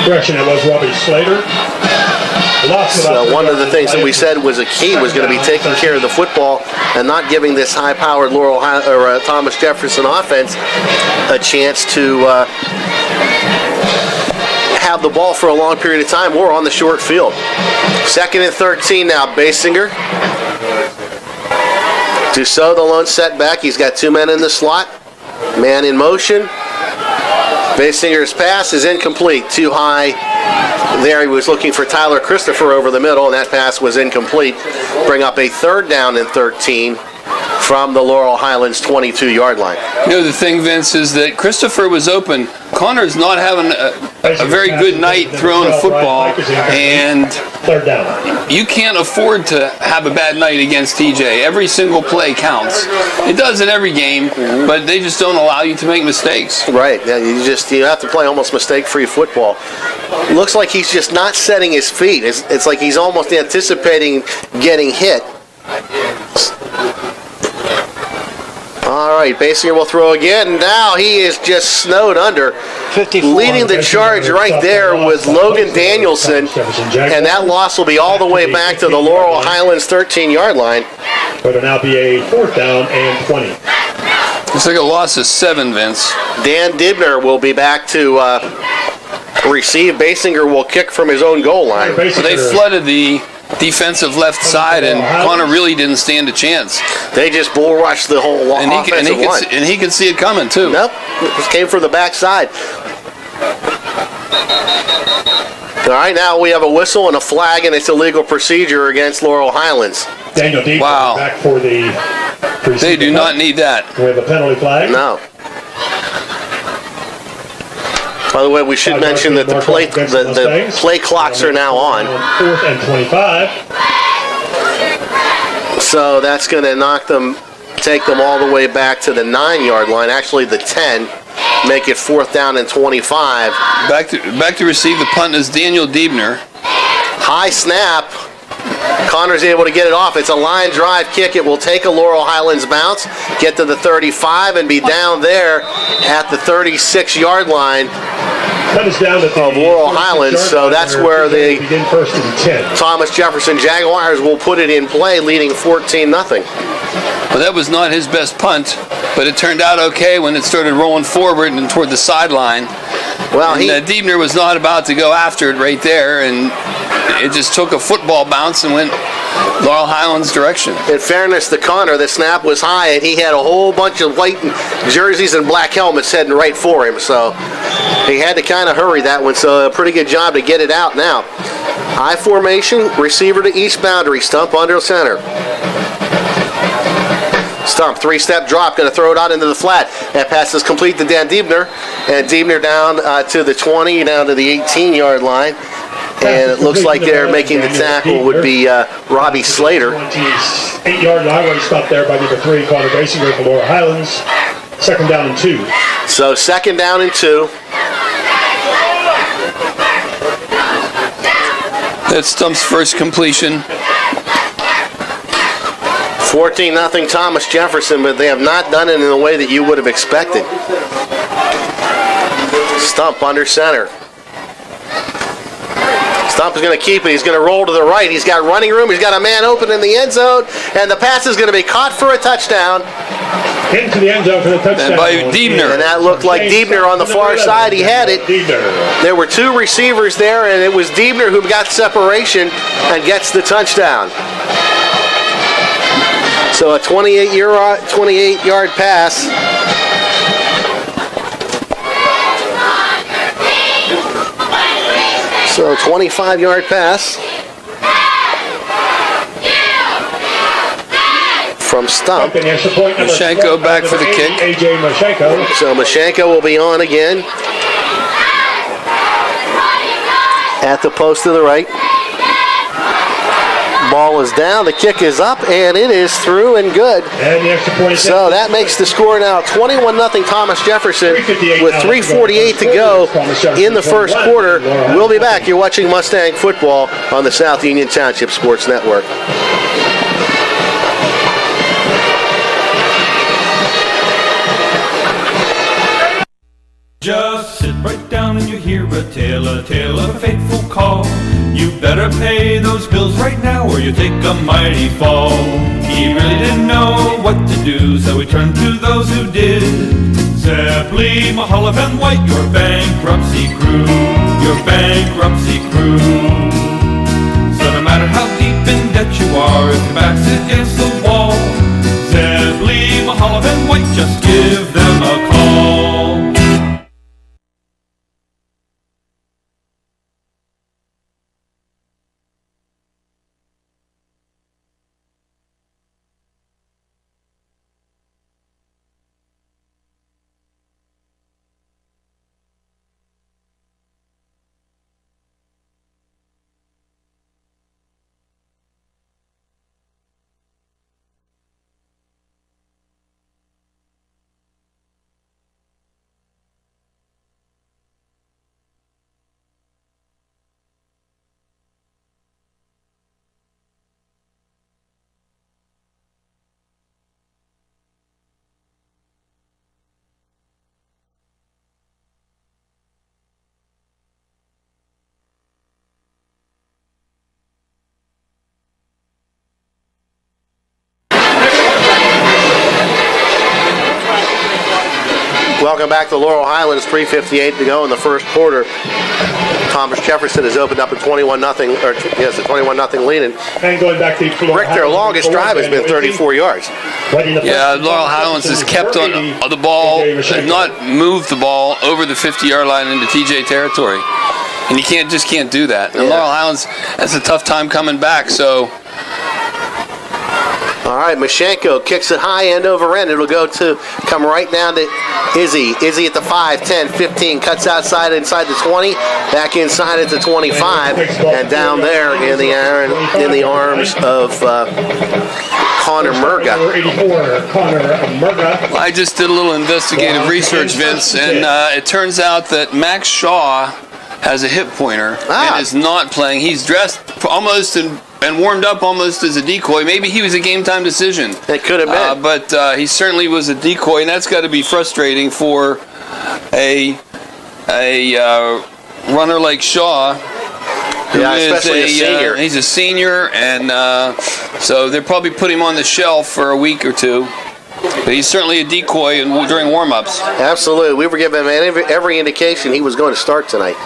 Correction, it was Robbie Slater. So one of the things that we said was a key was going to be taking care of the football and not giving this high-powered Thomas Jefferson offense a chance to have the ball for a long period of time or on the short field. Second and 13 now, Basinger. Dussault, the lone setback. He's got 2 men in the slot. Man in motion. Basinger's pass is incomplete. Too high. There he was looking for Tyler Christopher over the middle, and that pass was incomplete. Bring up a third down and 13 from the Laurel Highlands 22-yard line. You know, the thing, Vince, is that Christopher was open. Connor's not having a very good night throwing a football, and you can't afford to have a bad night against TJ. Every single play counts. It does in every game, but they just don't allow you to make mistakes. Right. Yeah, you have to play almost mistake-free football. Looks like he's just not setting his feet. It's like he's almost anticipating getting hit. All right, Basinger will throw again. Now he is just snowed under. Leading the charge right there with Logan Danielson, and that loss will be all the way back to the Laurel Highlands 13-yard line. It'll now be a fourth down and 20. It's like a loss of 7, Vince. Dan Dibner will be back to receive. Basinger will kick from his own goal line. They flooded the defensive left side, and Connor really didn't stand a chance. They just bull rushed the whole offensive line. And he could see it coming, too. Nope. It came from the backside. All right, now we have a whistle and a flag, and it's a legal procedure against Laurel Highlands. Daniel Deep back for the... They do not need that. With a penalty flag. No. By the way, we should mention that the play clocks are now on. 4th and 25. So that's going to take them all the way back to the 9-yard line. Actually, the 10. Make it 4th down and 25. Back to receive the punt is Daniel Diebner. High snap. Connor's able to get it off. It's a line drive kick. It will take a Laurel Highlands bounce, get to the 35, and be down there at the 36-yard line That is down at the of Laurel Highlands, so that's where the begin first and 10. Thomas Jefferson Jaguars will put it in play, leading 14-0. Well, that was not his best punt, but it turned out okay when it started rolling forward and toward the sideline. Well, Diebner was not about to go after it right there, and it just took a football bounce and went Laurel Highlands' direction. In fairness to Connor, the snap was high, and he had a whole bunch of white jerseys and black helmets heading right for him, so he had to kind of hurry that one, so a pretty good job to get it out now. I formation, receiver to east boundary, Stump under center. Stump, three-step drop, going to throw it out into the flat. That pass is complete to Dan Diebner, and Diebner down to the 20, down to the 18-yard line. And it looks like they're making the tackle would be Robbie Slater. 8-yard line, one stop there by number 3, Connor Basinger for Laurel Highlands. Second down and 2. So second down and 2. That's Stump's first completion. 14-0 Thomas Jefferson, but they have not done it in the way that you would have expected. Stump under center. Stump is going to keep it. He's going to roll to the right. He's got running room. He's got a man open in the end zone, and the pass is going to be caught for a touchdown. Into the end zone for the touchdown. And by Diebner. And that looked like Diebner on the far side. He had it. There were 2 receivers there, and it was Diebner who got separation and gets the touchdown. So a 28-yard pass. So 25-yard pass from Stump. Mashenko back for the kick. AJ Mashenko. So Mashenko will be on again at the post to the right. Ball is down, the kick is up, and it is through and good. And the extra point. So that makes the score now 21-0 Thomas Jefferson with 3:48 to go in the first quarter. We'll be back. You're watching Mustang football on the South Union Township Sports Network. Just sit right down and you hear a tale of a fateful call. You better pay those bills right now or you take a mighty fall. He really didn't know what to do, so he turned to those who did. Zeppeli, Mahalev, and White, your bankruptcy crew, your bankruptcy crew. So no matter how deep in debt you are, if your back's against the wall, Zeppeli, Mahalev, and White, just give them a call. Welcome back to Laurel Highlands, 3:58 to go in the first quarter. Thomas Jefferson has opened up a 21-0, or yes, a 21-0 lead. And going back to Rick, their longest drive has been 34 yards. Yeah, Laurel Highlands has kept on the ball, has not moved the ball over the 50-yard line into TJ territory. And you can't do that. And Laurel Highlands has a tough time coming back, so. All right, Mashenko kicks it high end over end. It'll come right down to Izzy. Izzy at the 5, 10, 15, cuts outside inside the 20, back inside at the 25, and down there in the arms of Connor Murga. I just did a little investigative research, Vince, and it turns out that Max Shaw has a hip pointer and is not playing. He's dressed almost and warmed up almost as a decoy. Maybe he was a game time decision. It could have been. But he certainly was a decoy, and that's got to be frustrating for a a runner like Shaw, who is especially a senior. He's a senior, and so they'll probably put him on the shelf for a week or two. But he's certainly a decoy during warm-ups. Absolutely. We were giving him every indication he was going to start tonight.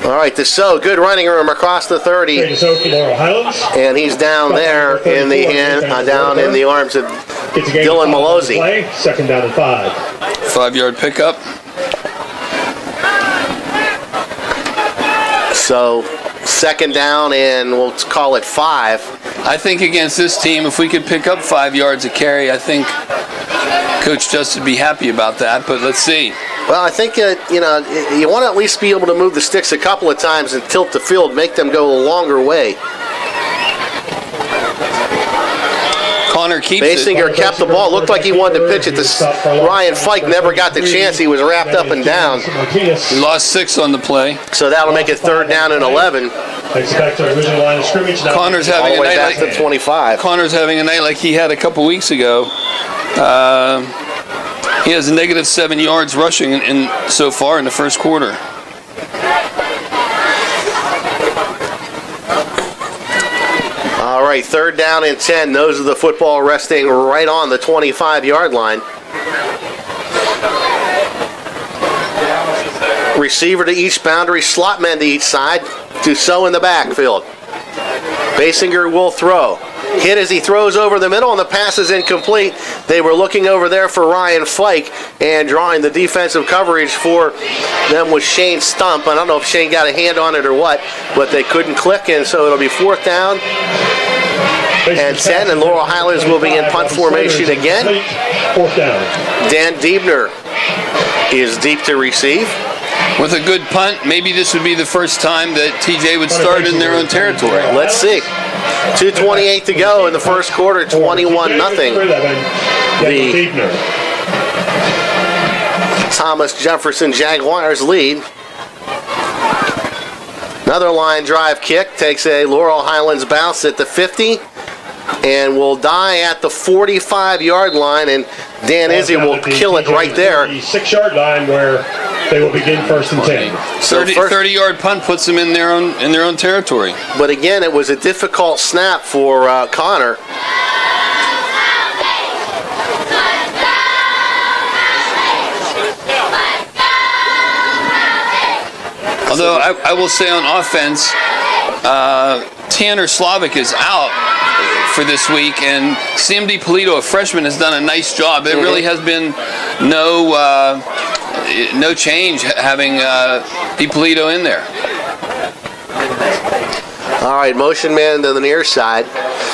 All right, DeSoe, good running room across the 30. DeSoe from Laurel Highlands. And he's down there in the arms of Dylan Malozzi. Second down and 5. 5-yard pickup. So, second down and we'll call it 5. I think against this team, if we could pick up 5 yards a carry, I think Coach Justin would be happy about that, but let's see. Well, I think, you want to at least be able to move the sticks a couple of times and tilt the field, make them go a longer way. Connor keeps Basinger kept the ball. Looked like he wanted to pitch it to Ryan Fike. Never got the chance. He was wrapped up and down. He lost 6 on the play. So that'll make it third down and 11. Connor's having a night like to 25. Connor's having a night like he had a couple weeks ago. He has negative 7 yards rushing so far in the first quarter. All right, third down and 10. Those are the football resting right on the 25-yard line. Receiver to each boundary, slot men to each side. DeSoe in the backfield. Basinger will throw. Hit as he throws over the middle, and the pass is incomplete. They were looking over there for Ryan Fike, and drawing the defensive coverage for them was Shane Stump. I don't know if Shane got a hand on it or what, but they couldn't click, and so it'll be fourth down and 10, and Laurel Highlands will be in punt formation again. Fourth down. Dan Diebner is deep to receive. With a good punt, maybe this would be the first time that TJ would start in their own territory. Let's see. 2:28 to go in the first quarter, 21-0. The Thomas Jefferson Jaguars lead. Another line drive kick takes a Laurel Highlands bounce at the 50 and will die at the 45-yard line, and Dan Izzy will kill it right there. The 6-yard line where they will begin first and 10. 30-yard punt puts them in their own territory. But again, it was a difficult snap for Connor. Although I will say on offense, Tanner Slavic is out for this week, and CMD Polito, a freshman, has done a nice job. There really has been no change having DiPolito in there. All right, motion man to the near side.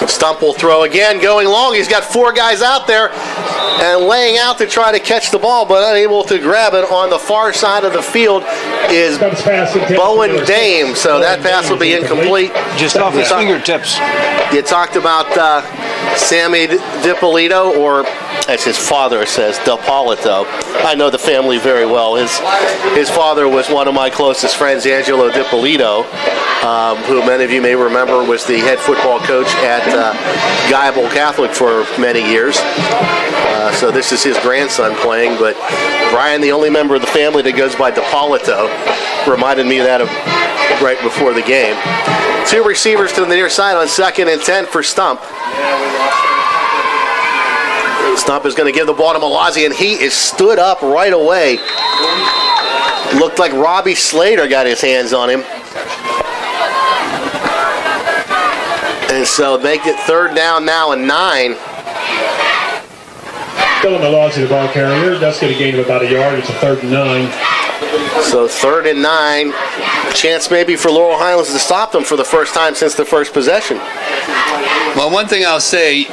Stump will throw again, going long. He's got 4 guys out there and laying out to try to catch the ball, but unable to grab it. On the far side of the field is Bowen Dame, so that pass will be incomplete. Just off his fingertips. You talked about Sammy DiPolito, or as his father says, DiPolito. I know the family very well. His father was one of my closest friends, Angelo DiPolito, who many of you may remember was the head football coach at Guyable Catholic for many years. So this is his grandson playing, but Brian, the only member of the family that goes by DiPolito, reminded me of that right before the game. 2 receivers to the near side on second and 10 for Stump. Stump is going to give the ball to Malazzi, and he is stood up right away. Looked like Robbie Slater got his hands on him. And so make it third down now and 9. Dylan Malazzi, the ball carrier. That's going to gain him about a yard. It's a third and 9. So third and 9. Chance maybe for Laurel Highlands to stop them for the first time since the first possession. Well, one thing I'll say,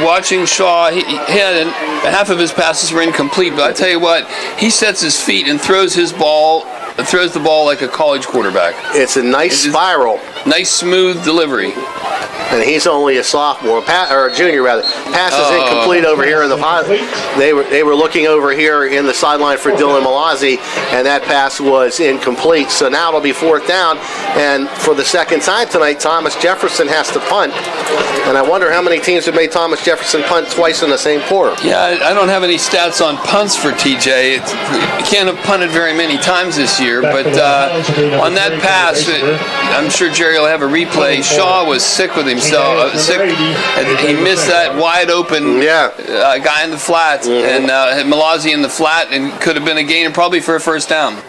watching Shaw, he had half of his passes were incomplete, but I tell you what, he sets his feet and throws the ball like a college quarterback. It's a nice spiral. Nice, smooth delivery. And he's only a sophomore, or a junior rather. Pass is incomplete over here in the they were looking over here in the sideline for Dylan Malazzi, and that pass was incomplete. So now it'll be 4th down, and for the second time tonight, Thomas Jefferson has to punt. And I wonder how many teams have made Thomas Jefferson punt twice in the same quarter. Yeah, I don't have any stats on punts for TJ. He can't have punted very many times this year, but on that pass, I'm sure Jerry will have a replay. Shaw was sick with himself. He missed that wide open guy in the flat, and had Malazzi in the flat, and could have been a gainer probably for a first down.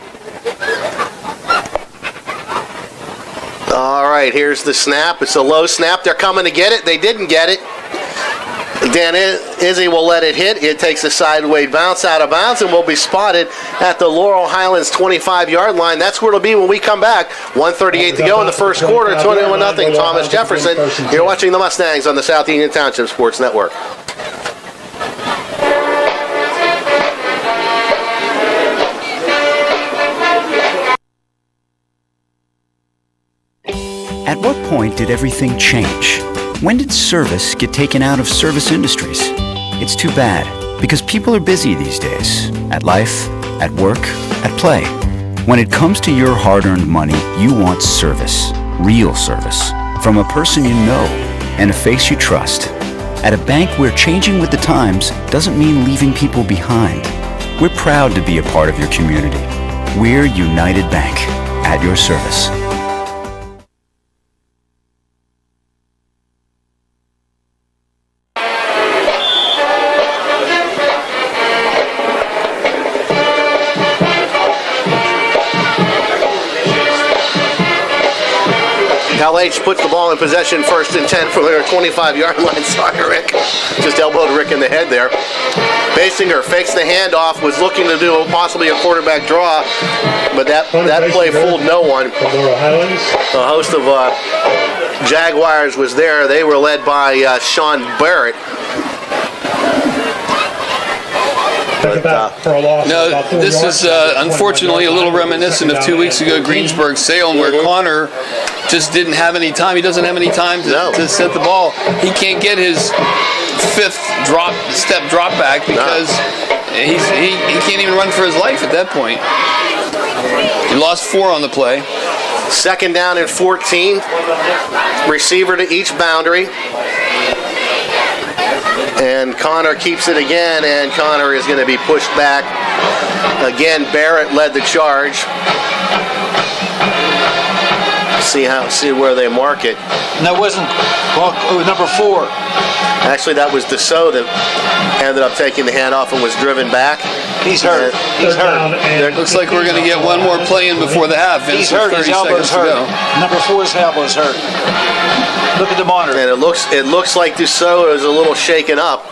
All right, here's the snap. It's a low snap. They're coming to get it. They didn't get it. Dan Izzy will let it hit. It takes a sideways bounce out of bounds and will be spotted at the Laurel Highlands 25-yard line. That's where it'll be when we come back. 1:38 to go in the first quarter. 21-0. Thomas Jefferson. You're watching the Mustangs on the South Union Township Sports Network. At what point did everything change? When did service get taken out of service industries? It's too bad, because people are busy these days. At life, at work, at play. When it comes to your hard-earned money, you want service. Real service. From a person you know and a face you trust. At a bank where changing with the times doesn't mean leaving people behind. We're proud to be a part of your community. We're United Bank, at your service. LH puts the ball in possession, 1st and 10 from their 25-yard line. Sorry, Rick. Just elbowed Rick in the head there. Basinger fakes the handoff, was looking to do possibly a quarterback draw, but that play fooled no one. The host of Jaguars was there. They were led by Sean Barrett. No, this is unfortunately a little reminiscent of 2 weeks ago, Greensburg-Salem, where Connor just didn't have any time. He doesn't have any time to set the ball. He can't get his 5th step drop back because he can't even run for his life at that point. He lost 4 on the play. 2nd down and 14. Receiver to each boundary. And Connor keeps it again, and Connor is going to be pushed back. Again, Barrett led the charge. See where they mark it. And that wasn't number 4. Actually, that was Deso that ended up taking the handoff and was driven back. He's hurt. He's hurt. Looks like we're going to get one more play in before the half. He's hurt. His elbow's hurt. Number 4's elbow is hurt. Look at the monitor. And it looks like Deso is a little shaken up,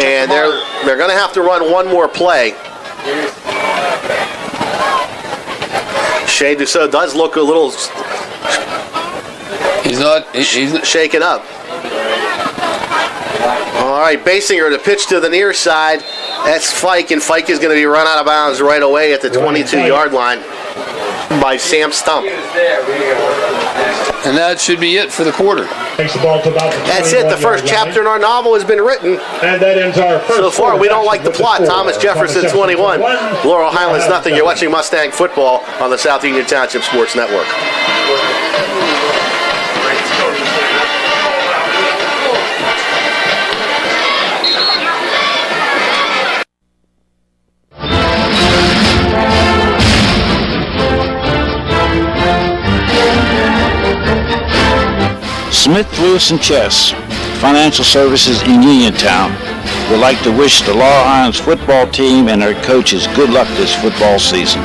and they're going to have to run one more play. Shea Deso does look a little. He's shaken up. All right, Basinger to pitch to the near side. That's Fike, and Fike is going to be run out of bounds right away at the 22-yard line by Sam Stump. And that should be it for the quarter. Takes the ball to about the That's it. The first chapter in our novel has been written. And that ends our first. So far, we don't like the plot. Thomas Jefferson 21. Laurel Highlands nothing. You're watching Mustang football on the South Union Township Sports Network. Smith, Lewis & Chess, Financial Services in Uniontown, would like to wish the Laurel Highlands football team and their coaches good luck this football season.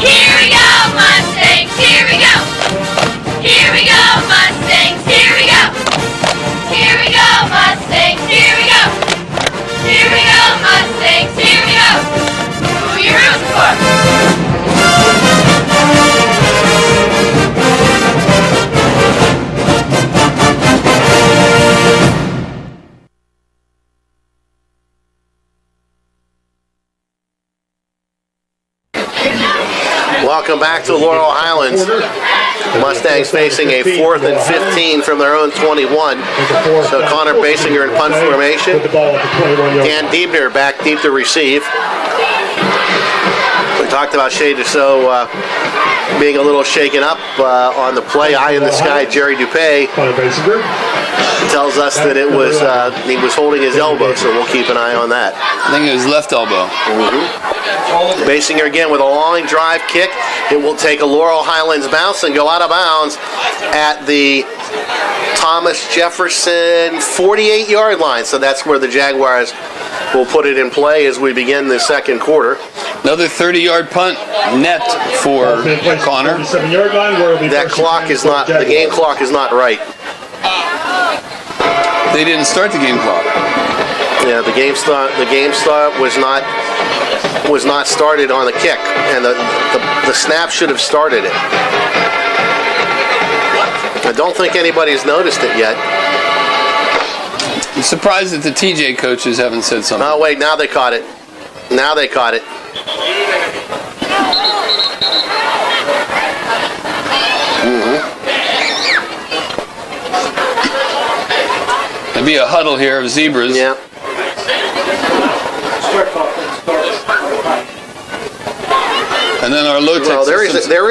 Here we go, Welcome back to Laurel Highlands. Mustangs facing a 4th and 15 from their own 21. So Connor Basinger in punt formation. Dan Diebner back deep to receive. We talked about Shea DeSoe being a little shaken up on the play. Eye in the sky, Jerry Dupay tells us that it was he was holding his elbow, so we'll keep an eye on that. I think it was left elbow. Basinger again with a long drive kick. It will take a Laurel Highlands bounce and go out of bounds at the Thomas Jefferson 48-yard line. So that's where the Jaguars will put it in play as we begin the second quarter. Another 30-yard punt net for Connor. That clock is not, the game clock is not right. They didn't start the game clock. Yeah, the game start was not started on the kick, and the snap should have started it. I don't think anybody's noticed it yet. I'm surprised that the TJ coaches haven't said something. Oh wait, now they caught it. Now they caught it. There'll be a huddle here of zebras. Yeah. And then our low-tech well, there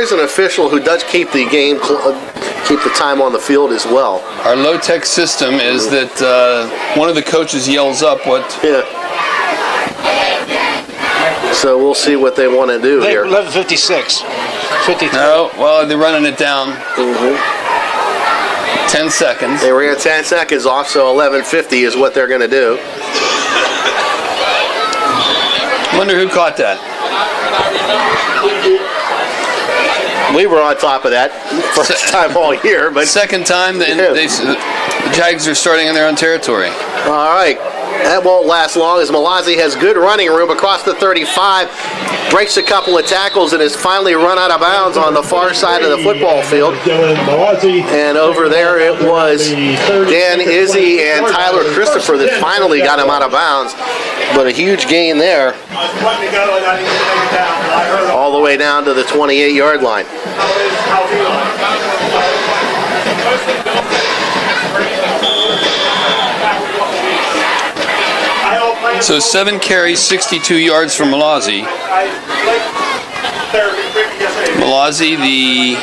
is an official who does keep the game, keep the time on the field as well. Our low-tech system is that one of the coaches yells up what. Yeah. So we'll see what they want to do here. 11:56. 53. No, well, they're running it down. 10 seconds. They ran 10 seconds off, so 11:50 is what they're going to do. Wonder who caught that. We were on top of that first time all year, but second time the Jags are starting in their own territory. All right. That won't last long as Malazzi has good running room across the 35, breaks a couple of tackles, and is finally run out of bounds on the far side of the football field. And over there it was Dan Izzy and Tyler Christopher that finally got him out of bounds. But a huge gain there. All the way down to the 28-yard line. So 7 carries, 62 yards for Malazzi. Malazzi, the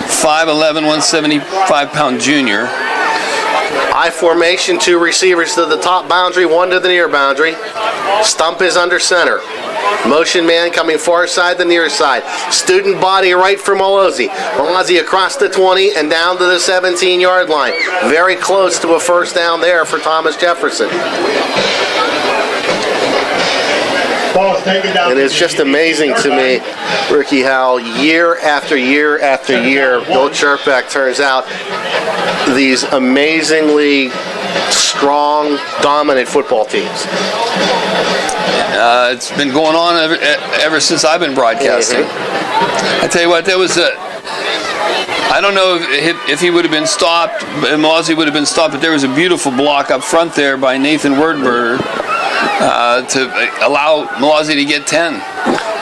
5'11", 175-pound junior. I formation, 2 receivers to the top boundary, 1 to the near boundary. Stump is under center. Motion man coming far side, the near side. Student body right for Malazzi. Malazzi across the 20 and down to the 17-yard line. Very close to a first down there for Thomas Jefferson. And it's just amazing to me, Ricky, how year after year after year, Bill Chirkbeck turns out these amazingly strong, dominant football teams. It's been going on ever since I've been broadcasting. I tell you what, there was I don't know if he would have been stopped, Malazzi would have been stopped, but there was a beautiful block up front there by Nathan Wordberger to allow Malazzi to get 10.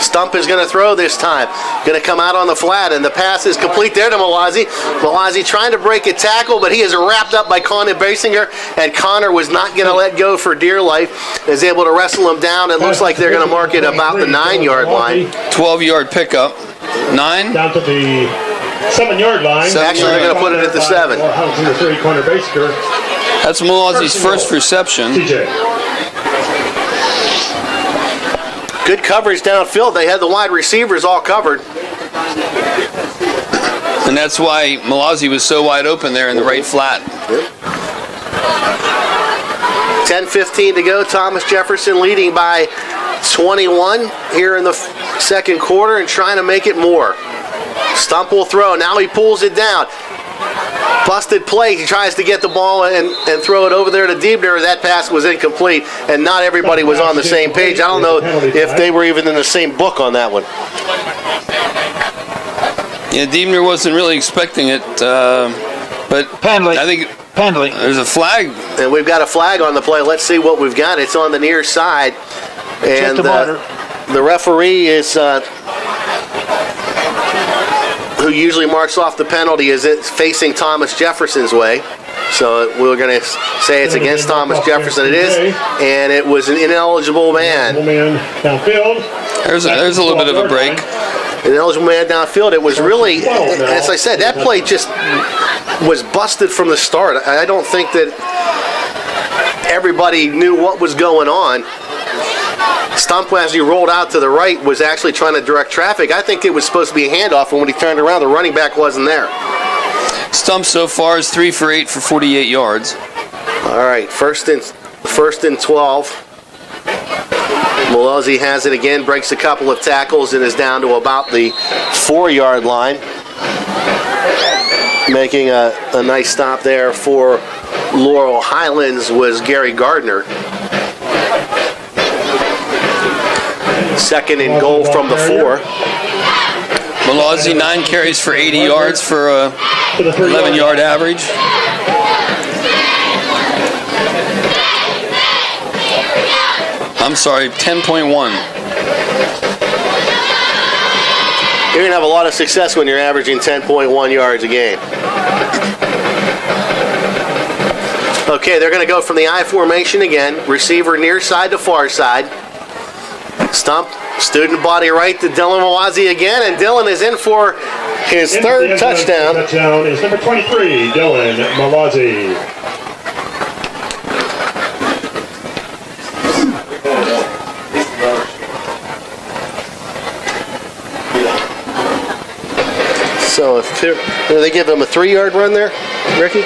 Stump is going to throw this time. Going to come out on the flat, and the pass is complete there to Malazzi. Malazzi trying to break a tackle, but he is wrapped up by Connor Basinger, and Connor was not going to let go for dear life. Is able to wrestle him down. It looks like they're going to mark it about the 9-yard line. 12-yard pickup. 9? Down to the 7-yard line. Actually, they're going to put it at the 7. That's Malazzi's first reception. Good coverage downfield. They had the wide receivers all covered. And that's why Malazzi was so wide open there in the right flat. 10:15 to go. Thomas Jefferson leading by 21 here in the second quarter and trying to make it more. Stump will throw. Now he pulls it down. Busted play. He tries to get the ball and throw it over there to Diebner. That pass was incomplete, and not everybody was on the same page. I don't know if they were even in the same book on that one. Yeah, Diebner wasn't really expecting it, but Penalty. I think Penalty. There's a flag. And we've got a flag on the play. Let's see what we've got. It's on the near side. And the referee is who usually marks off the penalty, is it facing Thomas Jefferson's way. So we're going to say it's against Thomas Jefferson. It is, and it was an ineligible man. Downfield. There's a little bit of a break. An ineligible man downfield. It was really, as I said, that play just was busted from the start. I don't think that everybody knew what was going on. Stump, as he rolled out to the right, was actually trying to direct traffic. I think it was supposed to be a handoff, and when he turned around, the running back wasn't there. Stump so far is 3 for 8 for 48 yards. All right, first and 12. Malozzi has it again, breaks a couple of tackles, and is down to about the 4-yard line. Making a nice stop there for Laurel Highlands was Gary Gardner. Second and goal from the 4. Malozzi, 9 carries for 80 yards for a 11-yard average. I'm sorry, 10.1. You're going to have a lot of success when you're averaging 10.1 yards a game. Okay, they're going to go from the I formation again. Receiver near side to far side. Stump, student body right to Dylan Malozzi again, and Dylan is in for his third touchdown. Touchdown is number 23, Dylan Malozzi. So if they give him a 3-yard run there, Ricky?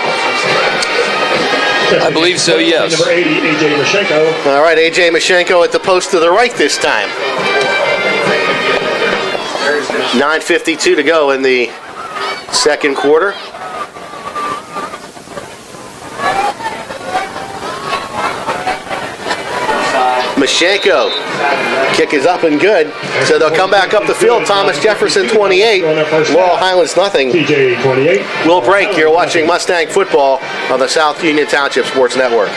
I believe so, yes. Number 80, A.J. Mashenko. All right, A.J. Mashenko at the post to the right this time. 9:52 to go in the second quarter. Mashenko. Kick is up and good. So they'll come back up the field. Thomas Jefferson 28. Laurel Highlands nothing. TJ 28. We'll break. You're watching Mustang football on the South Union Township Sports Network.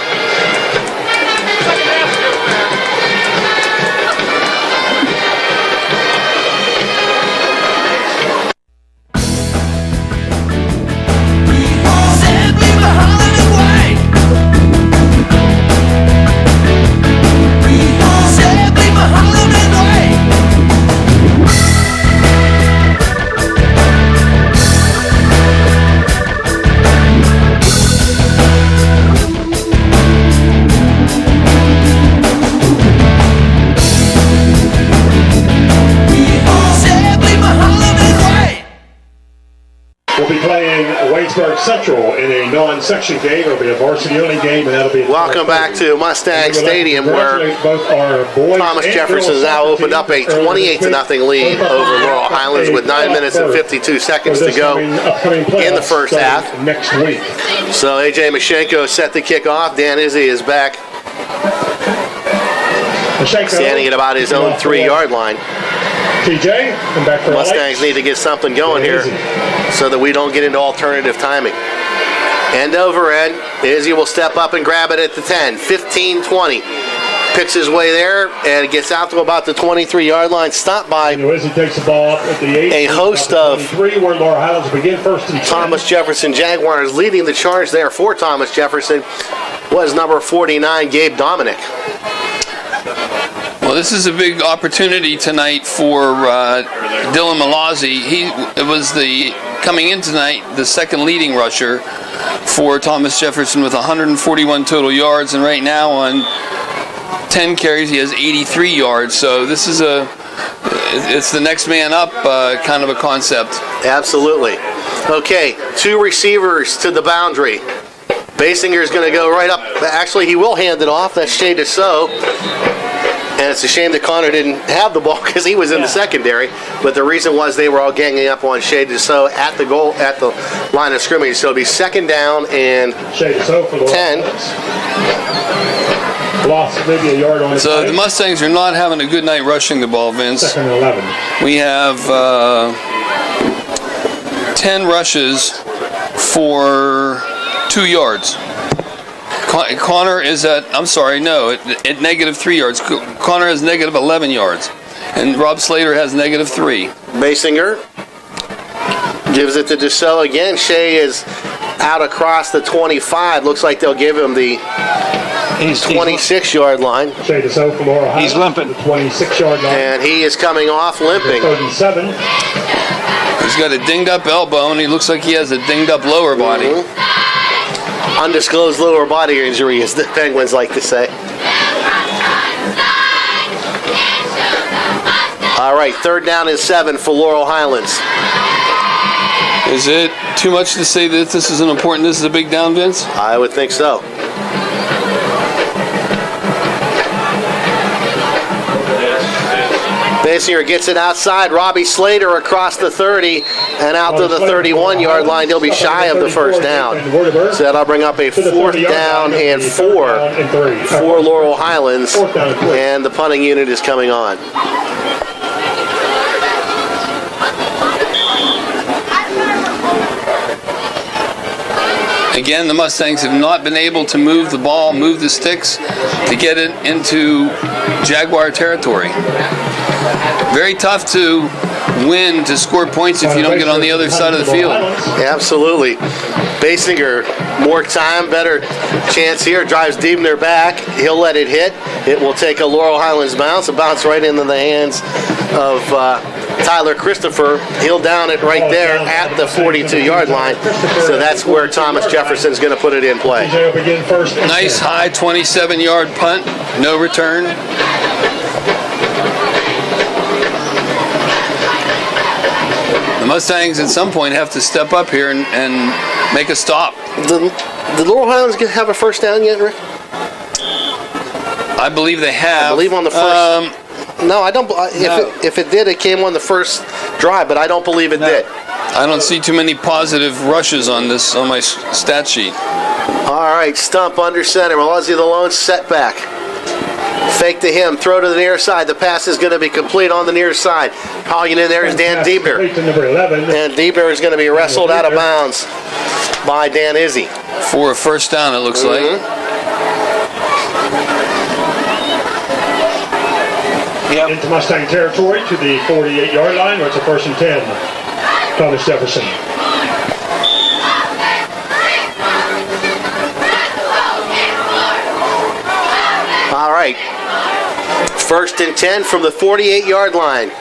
Central in a non-section game. It'll be a varsity-only game, and that'll be. Welcome back to Mustang Stadium, where Thomas Jefferson has now opened up a 28-0 lead over Laurel Highlands with 9 minutes and 52 seconds to go in the first half. Next week. So A.J. Mashenko set to kick off. Dan Izzy is back, standing at about his own 3-yard line. TJ, come back for Mustangs need to get something going here so that we don't get into alternative timing. End over end. Izzy will step up and grab it at the 10. 15-20. Picks his way there and gets out to about the 23-yard line. Stopped by Izzy takes the ball at the 8. A host of where Laurel Highlands begin first and 10. Thomas Jefferson Jaguars. Leading the charge there for Thomas Jefferson was number 49, Gabe Dominic. Well, this is a big opportunity tonight for Dylan Malozzi. It was coming in tonight, the second leading rusher for Thomas Jefferson with 141 total yards, and right now on 10 carries he has 83 yards. So this is it's the next man up kind of a concept. Absolutely. Okay, 2 receivers to the boundary. Basinger's going to go right up. Actually, he will hand it off. That's Shea DeSoe. And it's a shame that Connor didn't have the ball because he was in the secondary. But the reason was they were all ganging up on Shea DeSoe at the line of scrimmage. So it'll be second down and 10. Lost maybe a yard on So the Mustangs are not having a good night rushing the ball, Vince. Second and 11. We have 10 rushes for 2 yards. Connor is at negative 3 yards. Connor has negative 11 yards. And Rob Slater has negative 3. Basinger Gives it to Dussault again. Shea is out across the 25. Looks like they'll give him the 26-yard line. Shea Dussault from Laurel Highlands. He's limping. The 26-yard line. And he is coming off limping. 37. He's got a dinged up elbow, and he looks like he has a dinged up lower body. Undisclosed lower body injury, as the Penguins like to say. All right, 3rd down and 7 for Laurel Highlands. Is it too much to say that this is a big down, Vince? I would think so. Basinger gets it outside. Robbie Slater across the 30 and out to the 31-yard line. He'll be shy of the first down. So that'll bring up a 4th down and 4 for Laurel Highlands. And the punting unit is coming on. Again, the Mustangs have not been able to move the ball, move the sticks to get it into Jaguar territory. Very tough to win, to score points if you don't get on the other side of the field. Absolutely. Basinger, more time, better chance here. Drives Diebner back. He'll let it hit. It will take a Laurel Highlands bounce. A bounce right into the hands of Tyler Christopher. He'll down it right there at the 42-yard line. So that's where Thomas Jefferson's going to put it in play. Nice high 27-yard punt. No return. The Mustangs at some point have to step up here and make a stop. Did Laurel Highlands have a first down yet, Rick? I believe they have. I believe on the first. No, I don't. If it did, it came on the first drive, but I don't believe it did. I don't see too many positive rushes on my stat sheet. All right, Stump under center. Malazzi the lone setback. Fake to him, throw to the near side. The pass is going to be complete on the near side. Hogging in there is Dan Diebner. And Diebner is going to be wrestled out of bounds by Dan Izzy. For a first down, it looks like. Into Mustang territory to the 48-yard line, where it's a 1st and 10. Thomas Jefferson. All right. 1st and 10 from the 48-yard line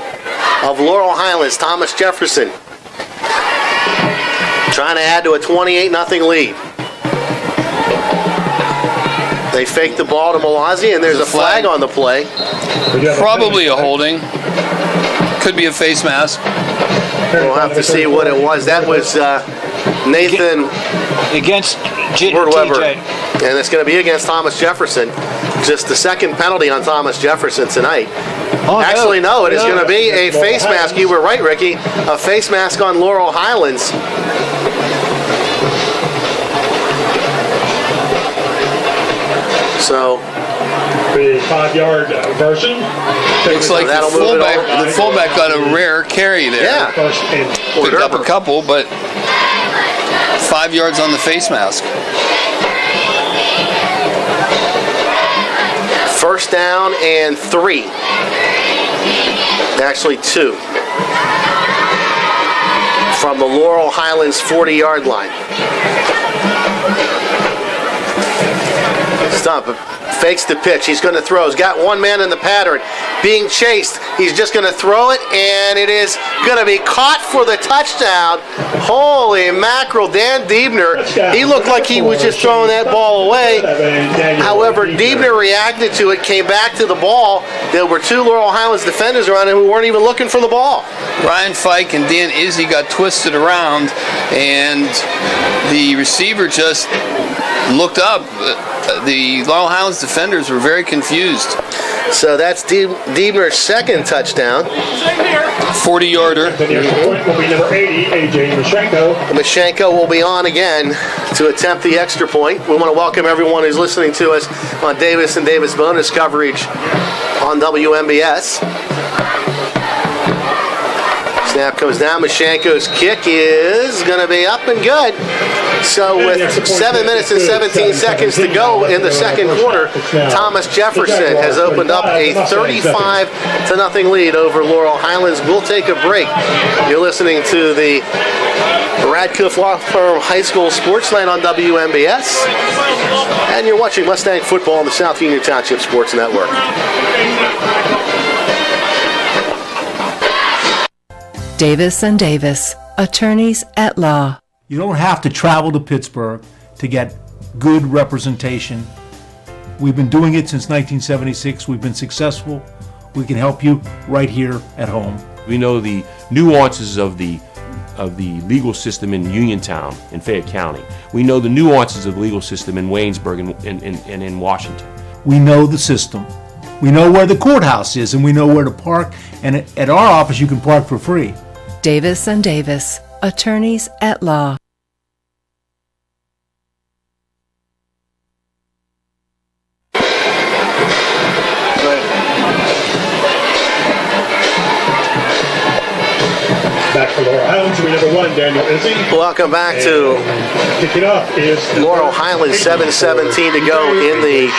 of Laurel Highlands. Thomas Jefferson trying to add to a 28-0 lead. They fake the ball to Malazzi, and there's a flag on the play. Probably a holding. Could be a face mask. We'll have to see what it was. That was Nathan against Weber. And it's going to be against Thomas Jefferson. Just the second penalty on Thomas Jefferson tonight. Actually, no, it is going to be a face mask. You were right, Ricky. A face mask on Laurel Highlands. So, the 5-yard version. Looks like the fullback got a rare carry there. Yeah. Picked up a couple, but 5 yards on the face mask. 1st down and 3. Actually 2. From the Laurel Highlands 40-yard line. Stump fakes the pitch. He's going to throw. He's got one man in the pattern. Being chased. He's just going to throw it, and it is going to be caught for the touchdown. Holy mackerel. Dan Diebner, he looked like he was just throwing that ball away. However, Diebner reacted to it, came back to the ball. There were 2 Laurel Highlands defenders around him who weren't even looking for the ball. Ryan Fike and Dan Izzy got twisted around, and the receiver just looked up. The Laurel Highlands defenders were very confused. So that's Diebner's second touchdown. 40-yarder. The nearest point will be number 80, A.J. Mashenko. Mashenko will be on again to attempt the extra point. We want to welcome everyone who's listening to us on Davis and Davis bonus coverage on WMBS. Snap comes down. Mashenko's kick is going to be up and good. So with 7 minutes and 17 seconds to go in the second quarter, Thomas Jefferson has opened up a 35-0 lead over Laurel Highlands. We'll take a break. You're listening to the Radcliffe Law Firm High School Sports Night on WMBS, and you're watching Mustang football on the South Union Township Sports Network. Davis and Davis, attorneys at law. You don't have to travel to Pittsburgh to get good representation. We've been doing it since 1976. We've been successful. We can help you right here at home. We know the nuances of the legal system in Uniontown in Fayette County. We know the nuances of the legal system in Waynesburg and in Washington. We know the system. We know where the courthouse is, and we know where to park. And at our office, you can park for free. Davis and Davis, attorneys at law. Back for Laurel Highlands, we number 1, Daniel Izzy. Welcome back to kicking off is Laurel Highlands, 7:17 to go in the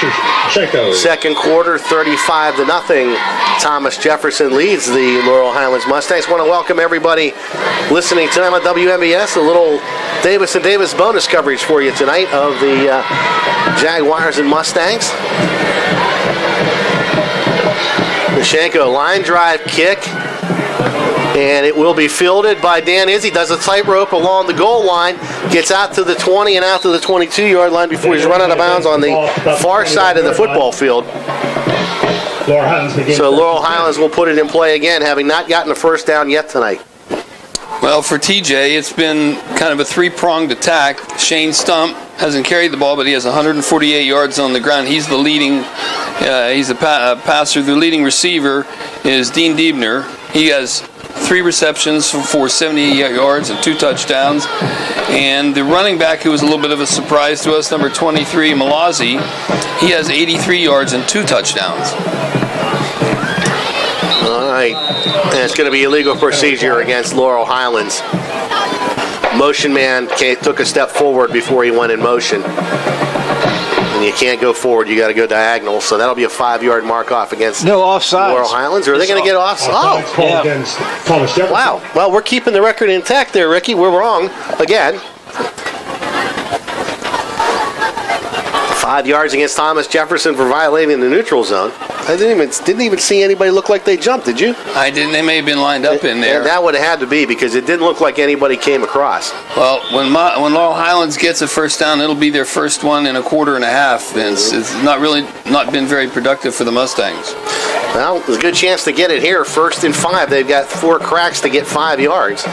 second quarter, 35-0. Thomas Jefferson leads the Laurel Highlands Mustangs. Want to welcome everybody listening tonight on WMBS. A little Davis and Davis bonus coverage for you tonight of the Jaguars and Mustangs. Mashenko, line drive kick. And it will be fielded by Dan Izzy. Does a tightrope along the goal line. Gets out to the 20 and out to the 22-yard line before he's run out of bounds on the far side of the football field. So Laurel Highlands will put it in play again, having not gotten a first down yet tonight. Well, for TJ, it's been kind of a three-pronged attack. Shane Stump hasn't carried the ball, but he has 148 yards on the ground. He's the leading, he's a passer. The leading receiver is Dean Diebner. He has 3 receptions for 78 yards and 2 touchdowns. And the running back, who was a little bit of a surprise to us, number 23, Malazzi, he has 83 yards and 2 touchdowns. All right. And it's going to be illegal procedure against Laurel Highlands. Motion man took a step forward before he went in motion. And you can't go forward, you got to go diagonal. So that'll be a 5-yard mark off against Laurel Highlands. Or are they going to get off? Oh, yeah. Wow. Well, we're keeping the record intact there, Ricky. We're wrong again. 5 yards against Thomas Jefferson for violating the neutral zone. I didn't even see anybody look like they jumped, did you? I didn't. They may have been lined up in there. And that would have had to be because it didn't look like anybody came across. Well, when Laurel Highlands gets a first down, it'll be their first one in a quarter and a half. It's not been very productive for the Mustangs. Well, there's a good chance to get it here. 1st and 5. They've got 4 cracks to get 5 yards.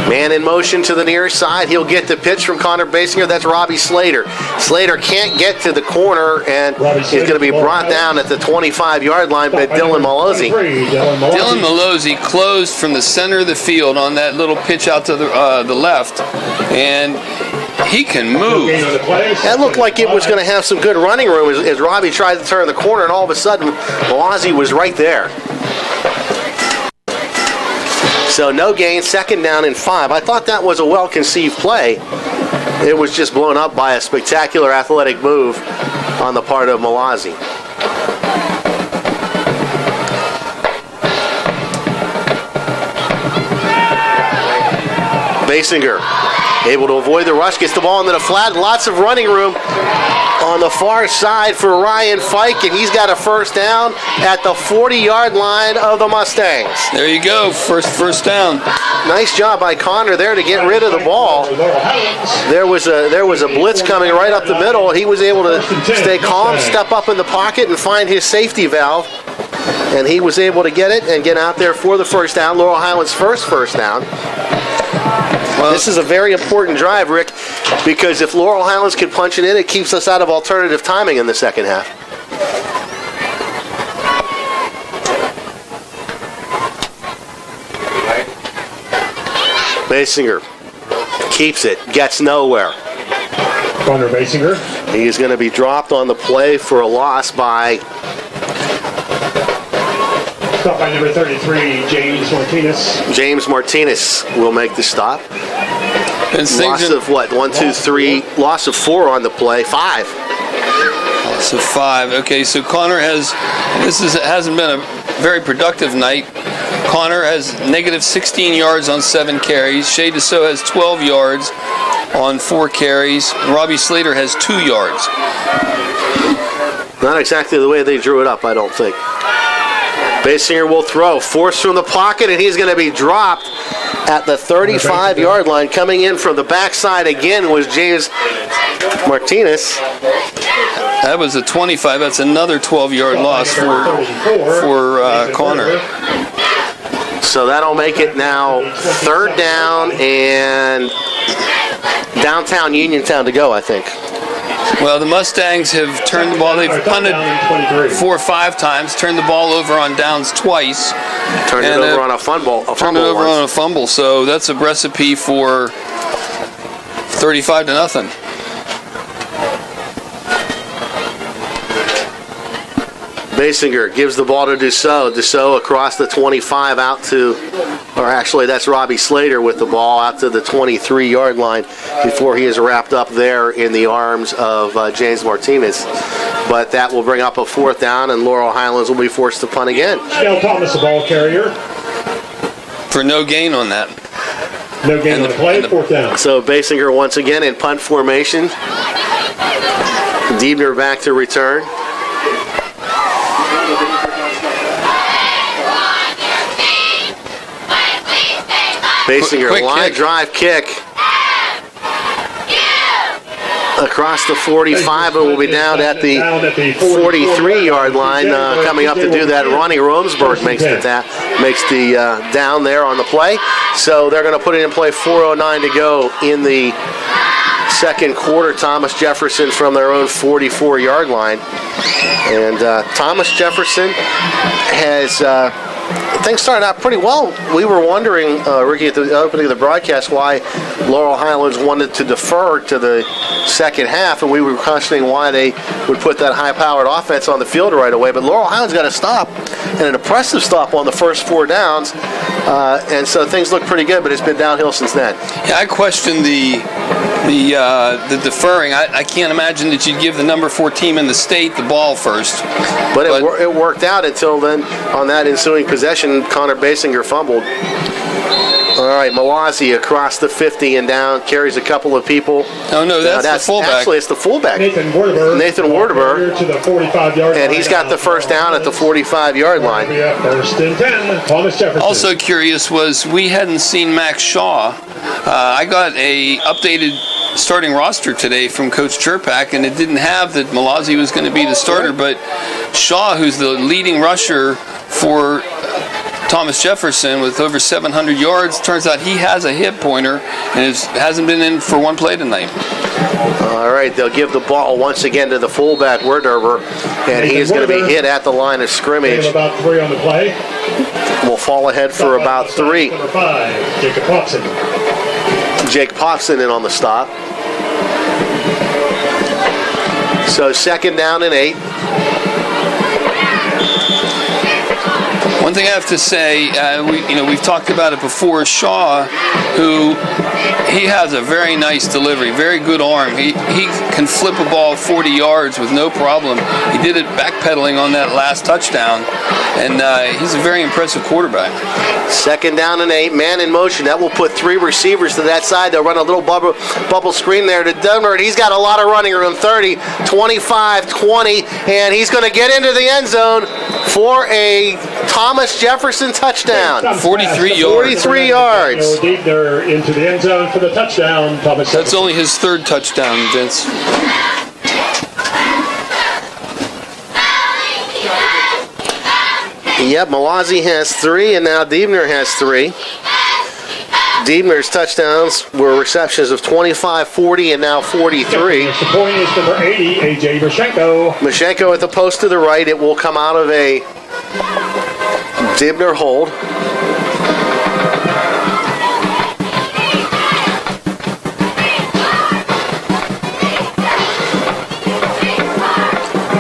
Man in motion to the near side. He'll get the pitch from Connor Basinger. That's Robbie Slater. Slater can't get to the corner, and he's going to be brought down at the 25-yard line by Dylan Malozzi. Dylan Malozzi closed from the center of the field on that little pitch out to the left, and he can move. That looked like it was going to have some good running room as Robbie tried to turn the corner, and all of a sudden, Malozzi was right there. So no gain, 2nd down and 5. I thought that was a well-conceived play. It was just blown up by a spectacular athletic move on the part of Malazzi. Basinger able to avoid the rush, gets the ball into the flat. Lots of running room on the far side for Ryan Fike, and he's got a first down at the 40-yard line of the Mustangs. There you go, first down. Nice job by Connor there to get rid of the ball. There was a blitz coming right up the middle. He was able to stay calm, step up in the pocket, and find his safety valve. And he was able to get it and get out there for the first down. Laurel Highlands' first down. Well, this is a very important drive, Rick, because if Laurel Highlands can punch it in, it keeps us out of alternative timing in the second half. Basinger keeps it, gets nowhere. Connor Basinger. He's going to be dropped on the play for a loss by... Stop by number 33, James Martinez. James Martinez will make the stop. Loss of what? 1, 2, 3. Loss of 4 on the play. 5. Loss of 5. Okay, so Connor hasn't been a very productive night. Connor has negative 16 yards on 7 carries. Shea DeSoe has 12 yards on 4 carries. Robbie Slater has 2 yards. Not exactly the way they drew it up, I don't think. Basinger will throw. Forced from the pocket, and he's going to be dropped at the 35-yard line. Coming in from the backside again was James Martinez. That was a 25. That's another 12-yard loss for Connor. So that'll make it now 3rd down and downtown Uniontown to go, I think. Well, the Mustangs have turned the ball. They've punted 4 or 5 times, turned the ball over on downs twice. Turned it over on a fumble. Turned it over on a fumble. So that's a recipe for 35-0. Basinger gives the ball to DeSoe. DeSoe across the 25 out to, or actually that's Robbie Slater with the ball out to the 23-yard line before he is wrapped up there in the arms of James Martinez. But that will bring up a 4th down, and Laurel Highlands will be forced to punt again. Dale Thomas, the ball carrier. For no gain on that. No gain on the play, 4th down. So Basinger once again in punt formation. Diebner back to return. Basinger, line drive kick across the 45, and will be down at the 43-yard line. Coming up to do that, Ronnie Romsberg makes the down there on the play. So they're going to put it in play. 4:09 to go in the second quarter. Thomas Jefferson from their own 44-yard line, and Thomas Jefferson has. Things started out pretty well. We were wondering, Ricky, at the opening of the broadcast, why Laurel Highlands wanted to defer to the second half, and we were questioning why they would put that high-powered offense on the field right away. But Laurel Highlands got a stop, and an impressive stop on the first 4 downs, and so things look pretty good, but it's been downhill since then. Yeah, I question the deferring. I can't imagine that you'd give the number 4 team in the state the ball first. But it worked out until then. On that ensuing possession, Connor Basinger fumbled. All right, Malazi across the 50 and down, carries a couple of people. Oh, no, that's the fullback. Actually, it's the fullback. Nathan Warderberg. To the 45-yard and he's got the first down at the 45-yard line. 1st and 10, Thomas Jefferson. Also curious was we hadn't seen Max Shaw. I got a updated starting roster today from Coach Chirpak, and it didn't have that Malazi was going to be the starter, but Shaw, who's the leading rusher for Thomas Jefferson with over 700 yards, turns out he has a hip pointer and hasn't been in for 1 play tonight. All right, they'll give the ball once again to the fullback, Werderber, and he is going to be hit at the line of scrimmage. About 3 on the play. Will fall ahead for about 3. Number 5, Jacob Popson. Jake Popson in on the stop. So 2nd down and 8. One thing I have to say, we've talked about it before. Shaw, who he has a very nice delivery, very good arm. He can flip a ball 40 yards with no problem. He did it backpedaling on that last touchdown, and he's a very impressive quarterback. 2nd down and 8, man in motion. That will put 3 receivers to that side. They'll run a little bubble screen there to Denver, and he's got a lot of running room. 30, 25, 20, and he's going to get into the end zone for a Thomas Jefferson touchdown. 43 yards. 43 yards. They're into the end zone for the touchdown. Thomas. That's only his 3rd touchdown, Vince. Yep, Malazi has 3, and now Diebner has 3. Diebner's touchdowns were receptions of 25, 40, and now 43. The point is number 80, A.J. Mashenko. Mashenko at the post to the right. It will come out of a Diebner hold.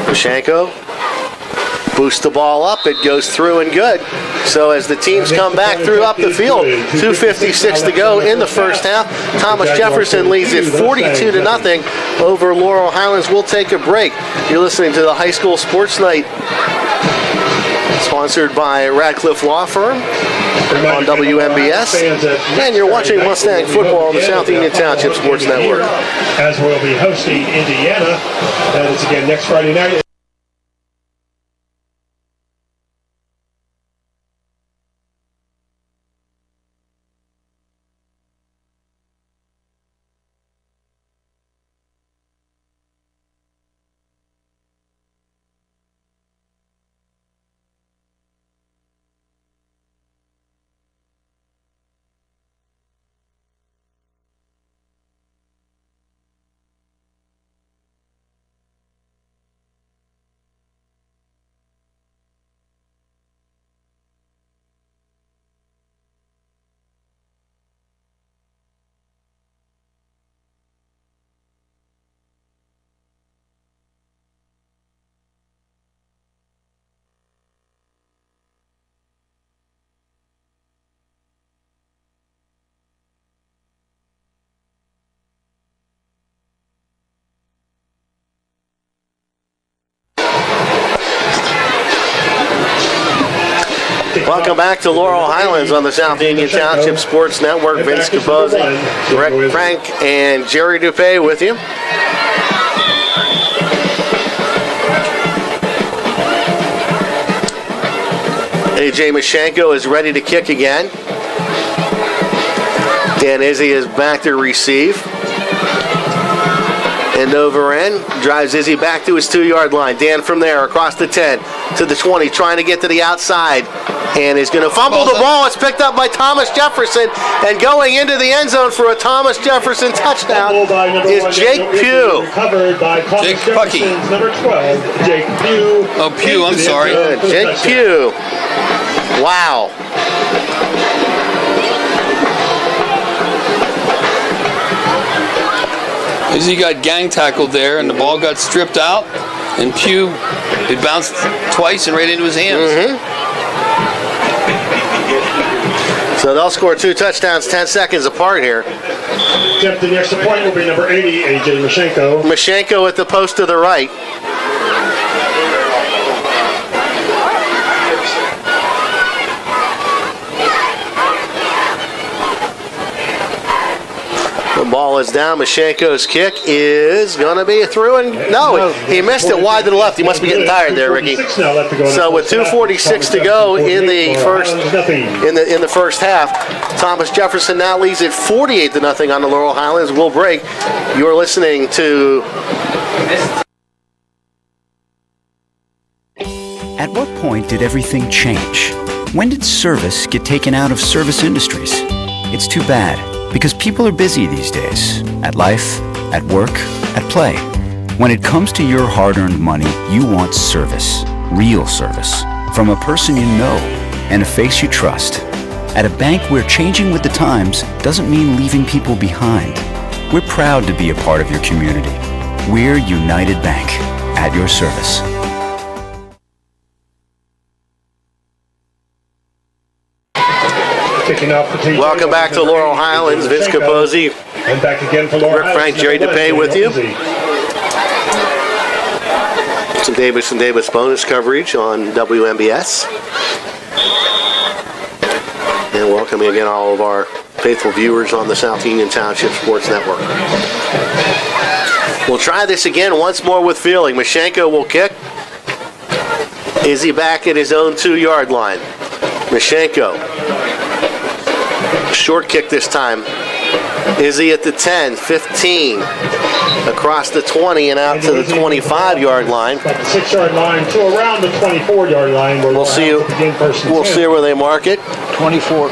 Mashenko Boost the ball up, it goes through and good. So as the teams come back through up the field, 2:56 to go in the first half. Thomas Jefferson leads it 42-0 over Laurel Highlands. We'll take a break. You're listening to the High School Sports Night, sponsored by Radcliffe Law Firm on WMBS, and you're watching Mustang football on the South Union Township Sports Network. As we'll be hosting Indiana, that is again next Friday night. Welcome back to Laurel Highlands on the South Union Township Sports Network. Vince Capozzi, Greg Frank, and Jerry Dupay with you. AJ Mashenko is ready to kick again. Dan Izzy is back to receive. End over end, drives Izzy back to his 2-yard line. Dan from there across the 10 to the 20, trying to get to the outside, and is going to fumble the ball. It's picked up by Thomas Jefferson, and going into the end zone for a Thomas Jefferson touchdown is Jake Pugh. Recovered by Jake Pucky. Number 12, Jake Pugh. Oh, Pugh, I'm sorry. Jake Pugh. Wow. Izzy got gang tackled there, and the ball got stripped out, and Pugh, it bounced twice and right into his hands. So they'll score 2 touchdowns 10 seconds apart here. Attempting the extra point will be number 80, AJ Mashenko. Mashenko at the post to the right. The ball is down. Mashenko's kick is going to be through, and no, he missed it wide to the left. He must be getting tired there, Ricky. So with 2:46 to go in the first half, Thomas Jefferson now leads it 48-0 on the Laurel Highlands. We'll break. You're listening to. At what point did everything change? When did service get taken out of service industries? It's too bad, because people are busy these days. At life, at work, at play. When it comes to your hard-earned money, you want service. Real service. From a person you know and a face you trust. At a bank where changing with the times doesn't mean leaving people behind. We're proud to be a part of your community. We're United Bank, at your service. Welcome back to Laurel Highlands. Vince Capozzi, and back again for Laurel Rick Frank, Jerry Dupay with you. Some Davis and Davis bonus coverage on WMBS. And welcoming again all of our faithful viewers on the South Union Township Sports Network. We'll try this again once more with feeling. Mashenko will kick. Izzy back at his own 2-yard line. Mashenko. Short kick this time. Izzy at the 10, 15, across the 20 and out to the 25-yard line. 6-yard line to around the 24-yard line. We'll see where they mark it. 24.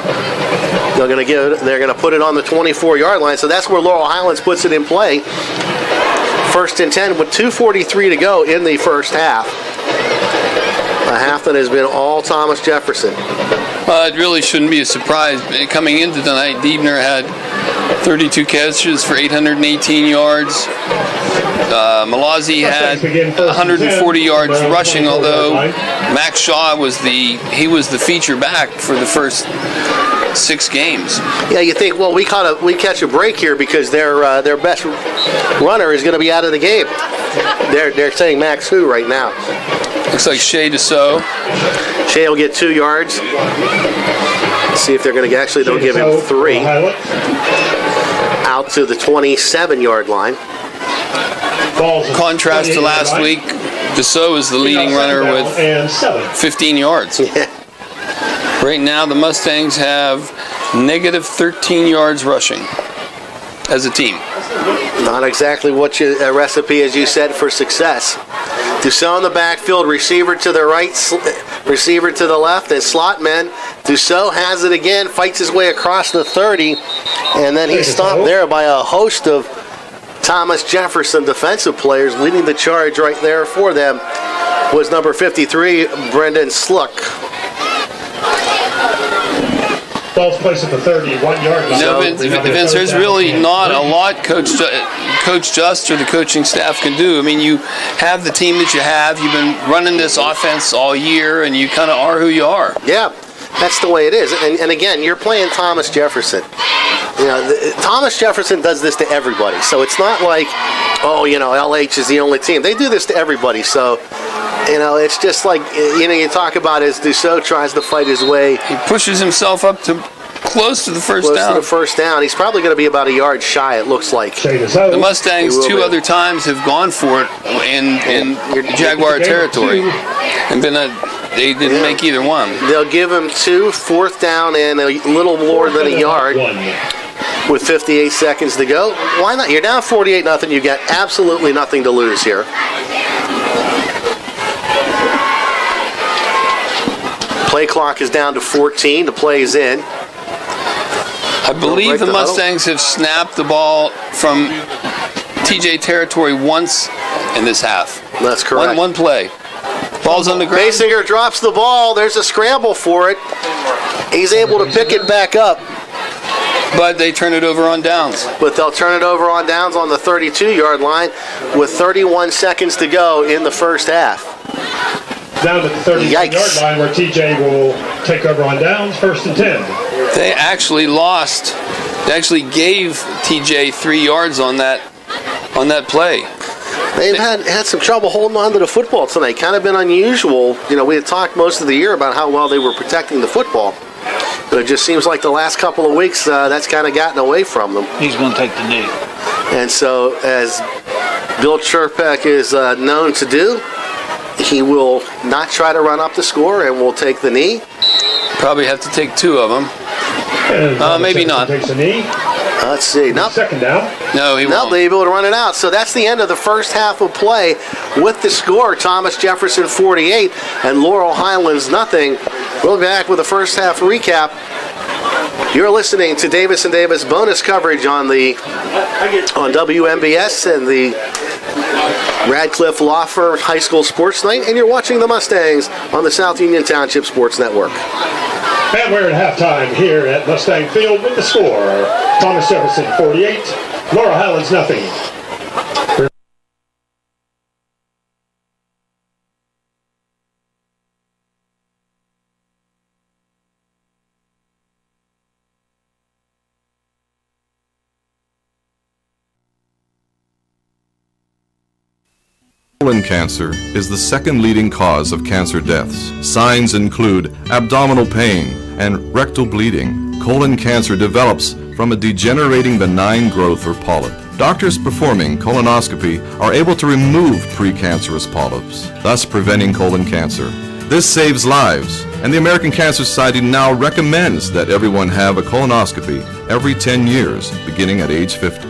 They're going to put it on the 24-yard line, so that's where Laurel Highlands puts it in play. 1st and 10 with 2:43 to go in the first half. A half that has been all Thomas Jefferson. It really shouldn't be a surprise. Coming into tonight, Diebner had 32 catches for 818 yards. Malazzi had 140 yards rushing, although Max Shaw was the feature back for the first 6 games. Yeah, you think, well, we catch a break here because their best runner is going to be out of the game. They're saying Max who right now? Looks like Shea Deso. Shea will get 2 yards. Let's see if they're going to they'll give him 3. Out to the 27-yard line. Contrast to last week, Deso is the leading runner with 15 yards. Right now, the Mustangs have negative 13 yards rushing as a team. Not exactly what a recipe, as you said, for success. Deso in the backfield, receiver to the right, receiver to the left, and slot men. Deso has it again, fights his way across the 30, and then he's stopped there by a host of Thomas Jefferson defensive players. Leading the charge right there for them was number 53, Brendan Sluck. Ball's placed at the 31-yard line. No, Vince, there's really not a lot Coach Just or the coaching staff can do. I mean, you have the team that you have. You've been running this offense all year, and you kind of are who you are. Yeah, that's the way it is. And again, you're playing Thomas Jefferson. You know, Thomas Jefferson does this to everybody. So it's not like, LH is the only team. They do this to everybody. So, it's just like, you talk about as Deso tries to fight his way. He pushes himself up to close to the first down. Close to the first down. He's probably going to be about a yard shy, it looks like. The Mustangs 2 other times have gone for it in Jaguar territory. And they didn't make either one. They'll give him 2, 4th down and a little more than a yard. With 58 seconds to go. Why not? You're down 48-0. You got absolutely nothing to lose here. Play clock is down to 14. The play is in. I believe the Mustangs have snapped the ball from TJ territory once in this half. That's correct. One play. Ball's on the ground. Basinger drops the ball. There's a scramble for it. He's able to pick it back up. But they turn it over on downs. But they'll turn it over on downs on the 32-yard line with 31 seconds to go in the first half. Down to the 30-yard line where TJ will take over on downs, 1st and 10. They actually lost. They actually gave TJ 3 yards on that play. They've had some trouble holding on to the football tonight. Kind of been unusual. We had talked most of the year about how well they were protecting the football. But it just seems like the last couple of weeks, that's kind of gotten away from them. He's going to take the knee. And so, as Bill Chirpek is known to do, he will not try to run up the score and will take the knee. Probably have to take 2 of them. Maybe not. Takes a knee. Let's see. Nope. 2nd down. No, he won't. They'll be able to run it out. So that's the end of the first half of play with the score. Thomas Jefferson 48 and Laurel Highlands nothing. We'll be back with the first half recap. You're listening to Davis & Davis bonus coverage on WMBS and the Radcliffe Law Firm High School Sports Night, and you're watching the Mustangs on the South Union Township Sports Network. And we're at halftime here at Mustang Field with the score. Thomas Jefferson 48, Laurel Highlands nothing. Colon cancer is the 2nd leading cause of cancer deaths. Signs include abdominal pain and rectal bleeding. Colon cancer develops from a degenerating benign growth or polyp. Doctors performing colonoscopy are able to remove precancerous polyps, thus preventing colon cancer. This saves lives, and the American Cancer Society now recommends that everyone have a colonoscopy every 10 years, beginning at age 50.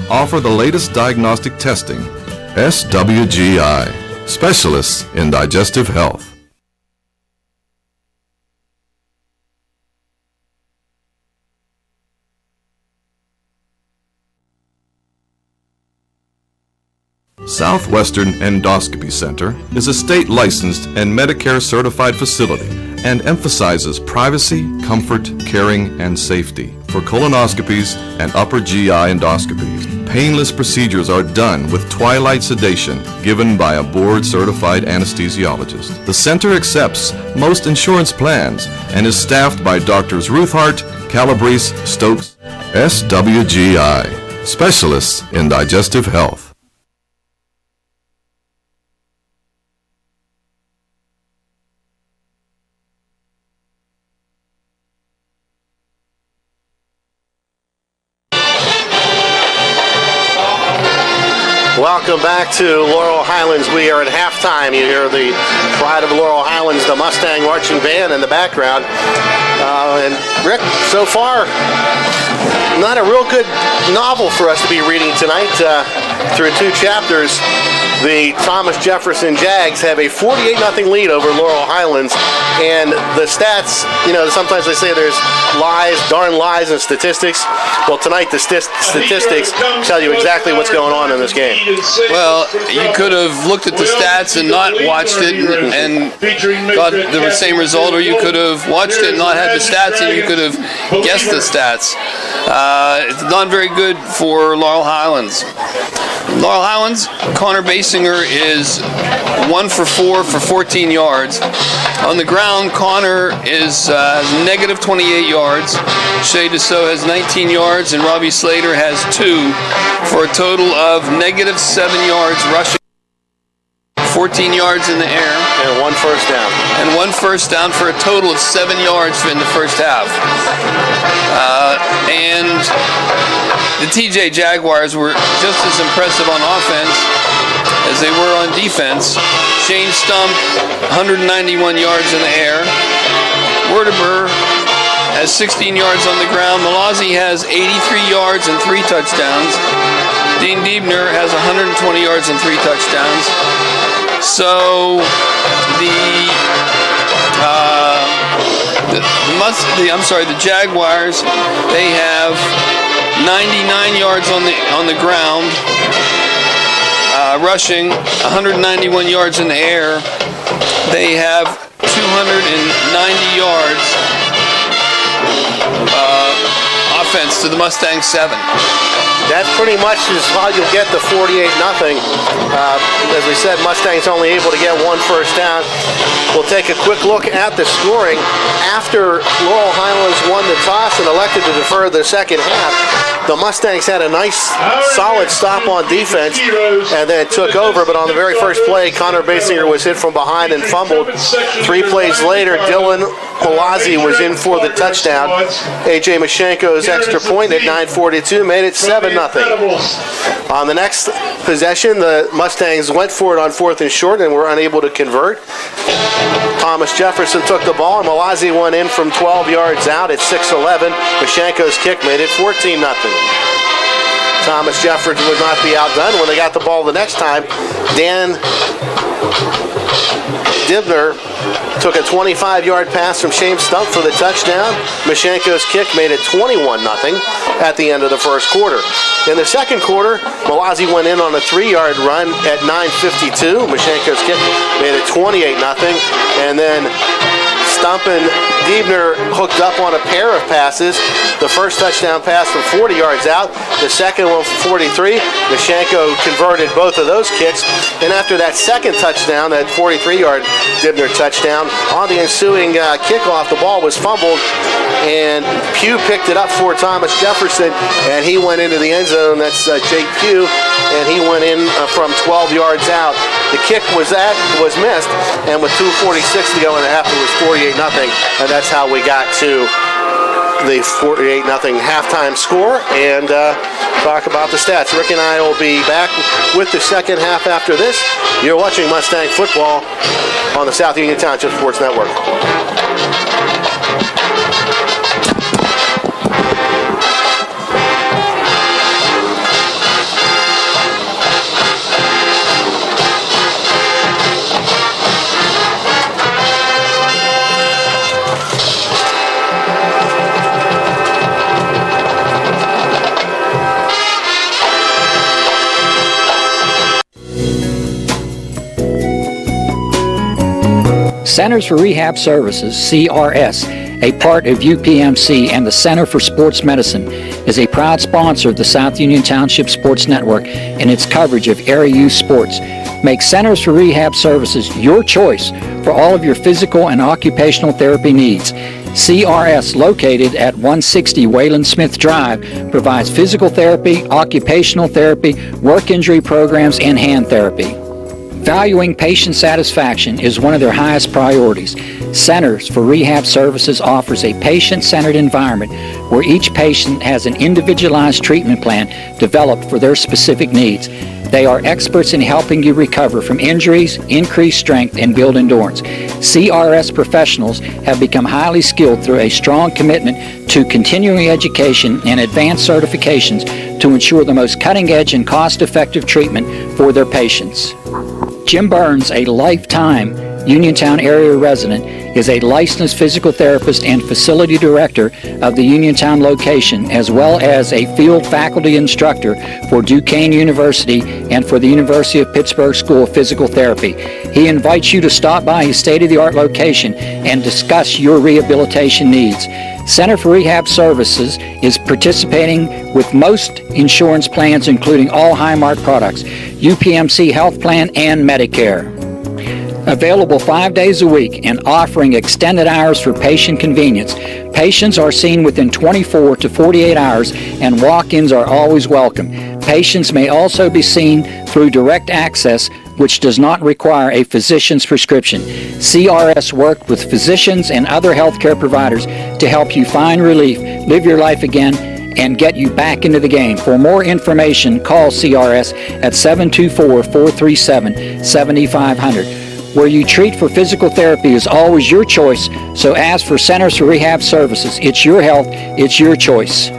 Offer the latest diagnostic testing. SWGI, specialists in digestive health. Southwestern Endoscopy Center is a state-licensed and Medicare-certified facility and emphasizes privacy, comfort, caring, and safety for colonoscopies and upper GI endoscopies. painless procedures are done with twilight sedation given by a board-certified anesthesiologist. The center accepts most insurance plans and is staffed by Doctors Ruthhart, Calabrese, Stokes, SWGI, specialists in digestive health. Welcome back to Laurel Highlands. We are at halftime. You hear the pride of Laurel Highlands, the Mustang marching band in the background. And Rick, so far, not a real good novel for us to be reading tonight. Through 2 chapters, the Thomas Jefferson Jags have a 48-0 lead over Laurel Highlands. And the stats, sometimes they say there's lies, darn lies in statistics. Well, tonight the statistics tell you exactly what's going on in this game. Well, you could have looked at the stats and not watched it and got the same result, or you could have watched it and not had the stats and you could have guessed the stats. It's not very good for Laurel Highlands. Laurel Highlands, Connor Basinger is 1 for 4 for 14 yards. On the ground, Connor is negative 28 yards. Shay Deso has 19 yards, and Robbie Slater has 2 for a total of negative 7 yards rushing, 14 yards in the air. And 1 first down. And 1 first down for a total of 7 yards in the first half. And the TJ Jaguars were just as impressive on offense as they were on defense. Shane Stump, 191 yards in the air. Werdeber has 16 yards on the ground. Malazzi has 83 yards and 3 touchdowns. Dean Diebner has 120 yards and 3 touchdowns. So the Jaguars, they have 99 yards on the ground, rushing, 191 yards in the air. They have 290 yards offense to the Mustang 7. That pretty much is how you'll get the 48-0. As we said, Mustangs only able to get 1 first down. We'll take a quick look at the scoring. After Laurel Highlands won the toss and elected to defer the second half, the Mustangs had a nice, solid stop on defense and then took over. But on the very first play, Connor Basinger was hit from behind and fumbled. 3 plays later, Dylan Malazzi was in for the touchdown. A.J. Mashenko's extra point at 9:42 made it 7-0. On the next possession, the Mustangs went for it on 4th and short and were unable to convert. Thomas Jefferson took the ball, and Malazzi went in from 12 yards out at 6-11. Mashenko's kick made it 14-0. Thomas Jefferson would not be outdone when they got the ball the next time. Dan Dibner took a 25-yard pass from Shane Stump for the touchdown. Mashenko's kick made it 21-0 at the end of the first quarter. In the second quarter, Malazzi went in on a 3-yard run at 9:52. Mashenko's kick made it 28-0. And then Stump and Diebner hooked up on a pair of passes. The first touchdown pass from 40 yards out. The second one from 43. Mashenko converted both of those kicks. And after that second touchdown, that 43-yard Diebner touchdown, on the ensuing kickoff, the ball was fumbled. And Pugh picked it up for Thomas Jefferson, and he went into the end zone. That's Jake Pugh, and he went in from 12 yards out. The kick was missed, and with 2:46 to go in the half, it was 48-0, and that's how we got to the 48-0 halftime score. And talk about the stats. Rick and I will be back with the second half after this. You're watching Mustang football on the South Union Township Sports Network. Centers for Rehab Services, CRS, a part of UPMC and the Center for Sports Medicine, is a proud sponsor of the South Union Township Sports Network and its coverage of area youth sports. Make Centers for Rehab Services your choice for all of your physical and occupational therapy needs. CRS, located at 160 Wayland Smith Drive, provides physical therapy, occupational therapy, work injury programs, and hand therapy. Valuing patient satisfaction is one of their highest priorities. Centers for Rehab Services offers a patient-centered environment where each patient has an individualized treatment plan developed for their specific needs. They are experts in helping you recover from injuries, increase strength, and build endurance. CRS professionals have become highly skilled through a strong commitment to continuing education and advanced certifications to ensure the most cutting-edge and cost-effective treatment for their patients. Jim Burns, a lifetime Uniontown area resident, is a licensed physical therapist and facility director of the Uniontown location, as well as a field faculty instructor for Duquesne University and for the University of Pittsburgh School of Physical Therapy. He invites you to stop by his state-of-the-art location and discuss your rehabilitation needs. Center for Rehab Services is participating with most insurance plans, including all Highmark products, UPMC Health Plan, and Medicare. Available 5 days a week and offering extended hours for patient convenience. Patients are seen within 24 to 48 hours and walk-ins are always welcome. Patients may also be seen through direct access, which does not require a physician's prescription. CRS worked with physicians and other healthcare providers to help you find relief, live your life again, and get you back into the game. For more information, call CRS at 724-437-7500. Where you treat for physical therapy is always your choice, so ask for Centers for Rehab Services. It's your health, it's your choice.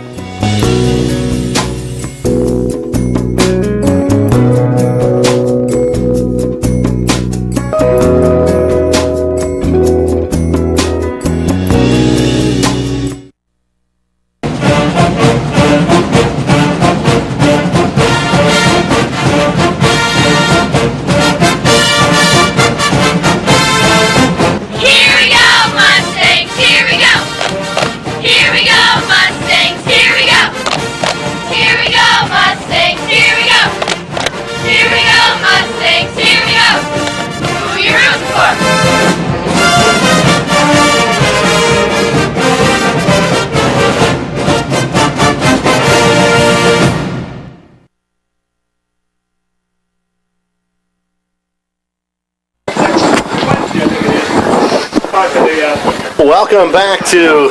Welcome back to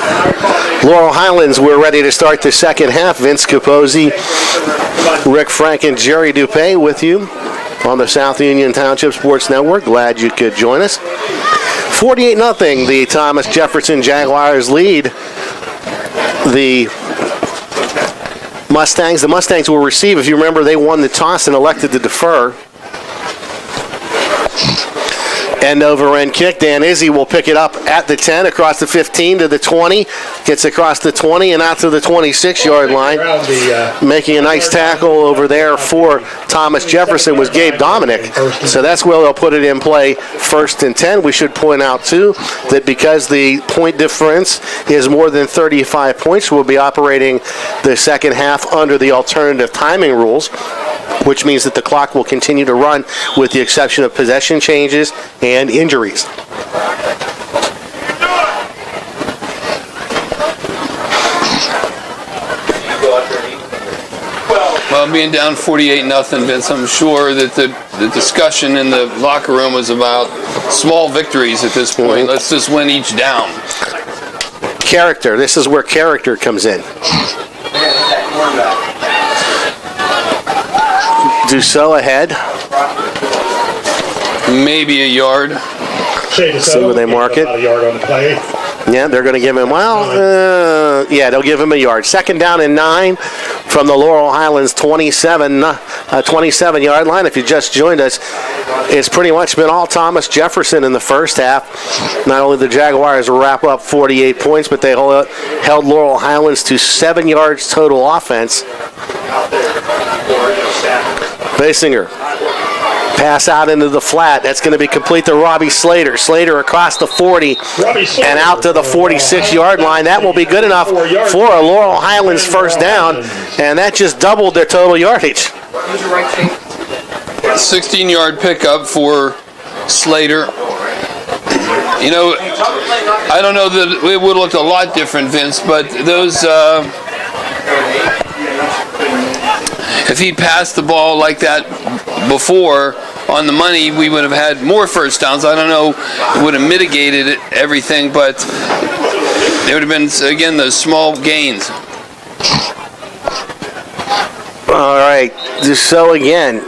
Laurel Highlands. We're ready to start the second half. Vince Capozzi, Rick Frank, and Jerry Dupay with you on the South Union Township Sports Network. Glad you could join us. 48-0, the Thomas Jefferson Jaguars lead the Mustangs. The Mustangs will receive, if you remember, they won the toss and elected to defer. End over end kick. Dan Izzy will pick it up at the 10, across the 15 to the 20. Gets across the 20 and out to the 26-yard line. Making a nice tackle over there for Thomas Jefferson was Gabe Dominic. So that's where they'll put it in play, 1st and 10. We should point out, too, that because the point difference is more than 35 points, we'll be operating the second half under the alternative timing rules, which means that the clock will continue to run with the exception of possession changes and injuries. Well, being down 48-0, Vince, I'm sure that the discussion in the locker room was about small victories at this point. Mm-hmm. Let's just win each down. Character. This is where character comes in. Dussault ahead. Maybe a yard. See where they mark it. A yard on the play. Yeah, they're going to give him, they'll give him a yard. 2nd down and 9 from the Laurel Highlands 27-yard line. If you just joined us, it's pretty much been all Thomas Jefferson in the first half. Not only the Jaguars wrap up 48 points, but they held Laurel Highlands to 7 yards total offense. Basinger Pass out into the flat. That's going to be complete to Robbie Slater. Slater across the 40 and out to the 46-yard line. That will be good enough for a Laurel Highlands first down, and that just doubled their total yardage. 16-yard pickup for Slater. You know, I don't know that it would have looked a lot different, Vince, but those, if he'd passed the ball like that before on the money, we would have had more first downs. I don't know, it would have mitigated everything, but there would have been, again, those small gains. All right, so again,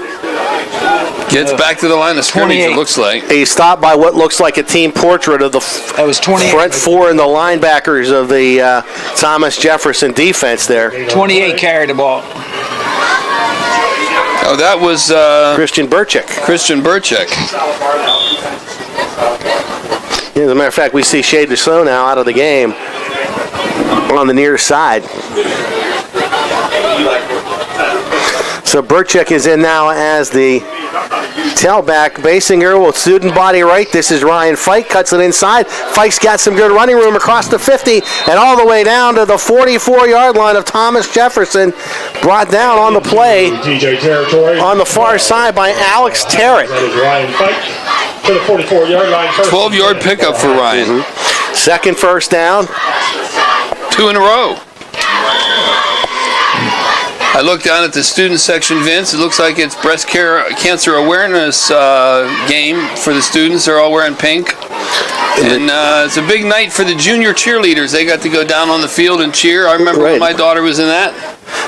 gets back to the line of scrimmage, it looks like. He stopped by what looks like a team portrait of the front four and the linebackers of the Thomas Jefferson defense there. 28 carried the ball. Oh, that was Christian Burchick. Yeah, as a matter of fact, we see Shea Dussault now out of the game on the near side. So Burchick is in now as the tailback. Basinger with student body right. This is Ryan Fike, cuts it inside. Fike's got some good running room across the 50 and all the way down to the 44-yard line of Thomas Jefferson. Brought down on the play on the far side by Alex Terrett. That is Ryan Fike to the 44-yard line. 12-yard pickup for Ryan. Second first down. 2 in a row. I looked down at the student section, Vince. It looks like it's breast cancer awareness game for the students. They're all wearing pink. And it's a big night for the junior cheerleaders. They got to go down on the field and cheer. I remember when my daughter was in that.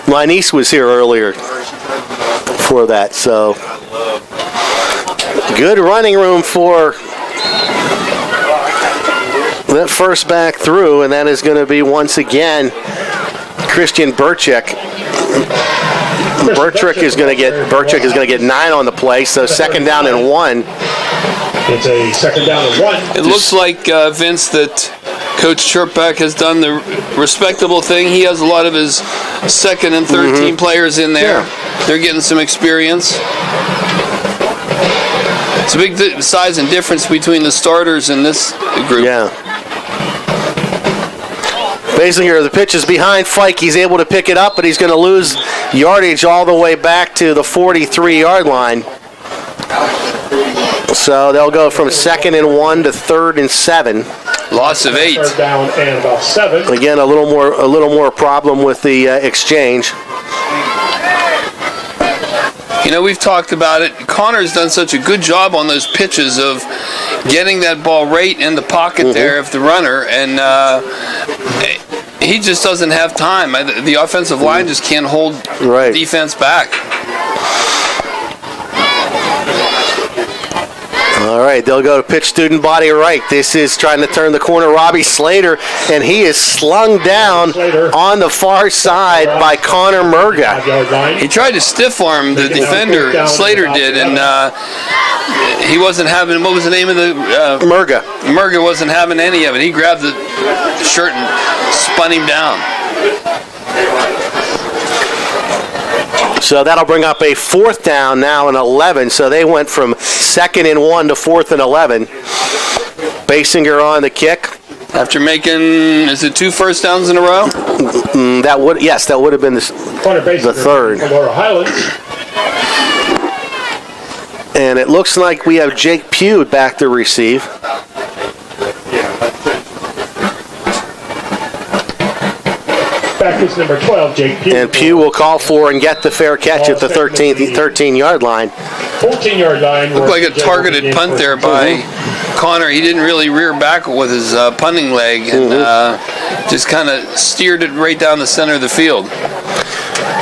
My niece was here earlier for that. So good running room for that first back through, and that is going to be once again Christian Burchick. Burchick is going to get 9 on the play, so second down and 1. It's a second down and 1. It looks like, Vince, that Coach Chirpback has done the respectable thing. He has a lot of his second and third team players in there. Yeah. They're getting some experience. It's a big size and difference between the starters in this group. Yeah. Basinger, the pitch is behind Fike. He's able to pick it up, but he's going to lose yardage all the way back to the 43-yard line. So they'll go from second and 1 to third and 7. Loss of 8. Third down and about 7. Again, a little more problem with the exchange. You know, we've talked about it. Connor's done such a good job on those pitches of getting that ball right in the pocket there of the runner, and he just doesn't have time. The offensive line just can't hold defense back. All right, they'll go to pitch student body right. This is trying to turn the corner, Robbie Slater, and he is slung down on the far side by Connor Murga. He tried to stiff arm the defender, Slater did, and he wasn't having, what was the name of the? Murga. Murga wasn't having any of it. He grabbed the shirt and spun him down. So that'll bring up a fourth down now and 11. So they went from second and 1 to fourth and 11. Basinger on the kick. After making, is it 2 first downs in a row? That would have been the third. Laurel Highlands. And it looks like we have Jake Pugh back to receive. Back is number 12, Jake Pugh. And Pugh will call for and get the fair catch at the 13-yard line. 14-yard line. Looked like a targeted punt there by Connor. He didn't really rear back with his punting leg and just kind of steered it right down the center of the field.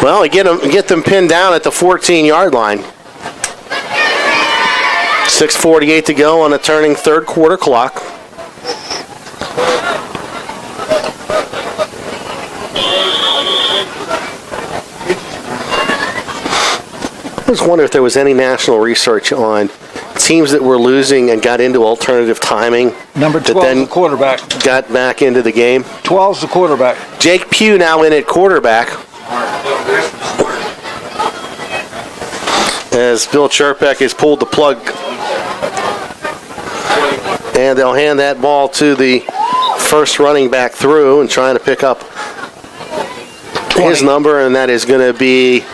Well, get them pinned down at the 14-yard line. 6:48 to go on a turning third quarter clock. I just wonder if there was any national research on teams that were losing and got into alternative timing. Number 12 is the quarterback. Got back into the game. 12 is the quarterback. Jake Pugh now in at quarterback. as Bill Cherpek has pulled the plug. And they'll hand that ball to the first running back through and trying to pick up his number, and that is going to be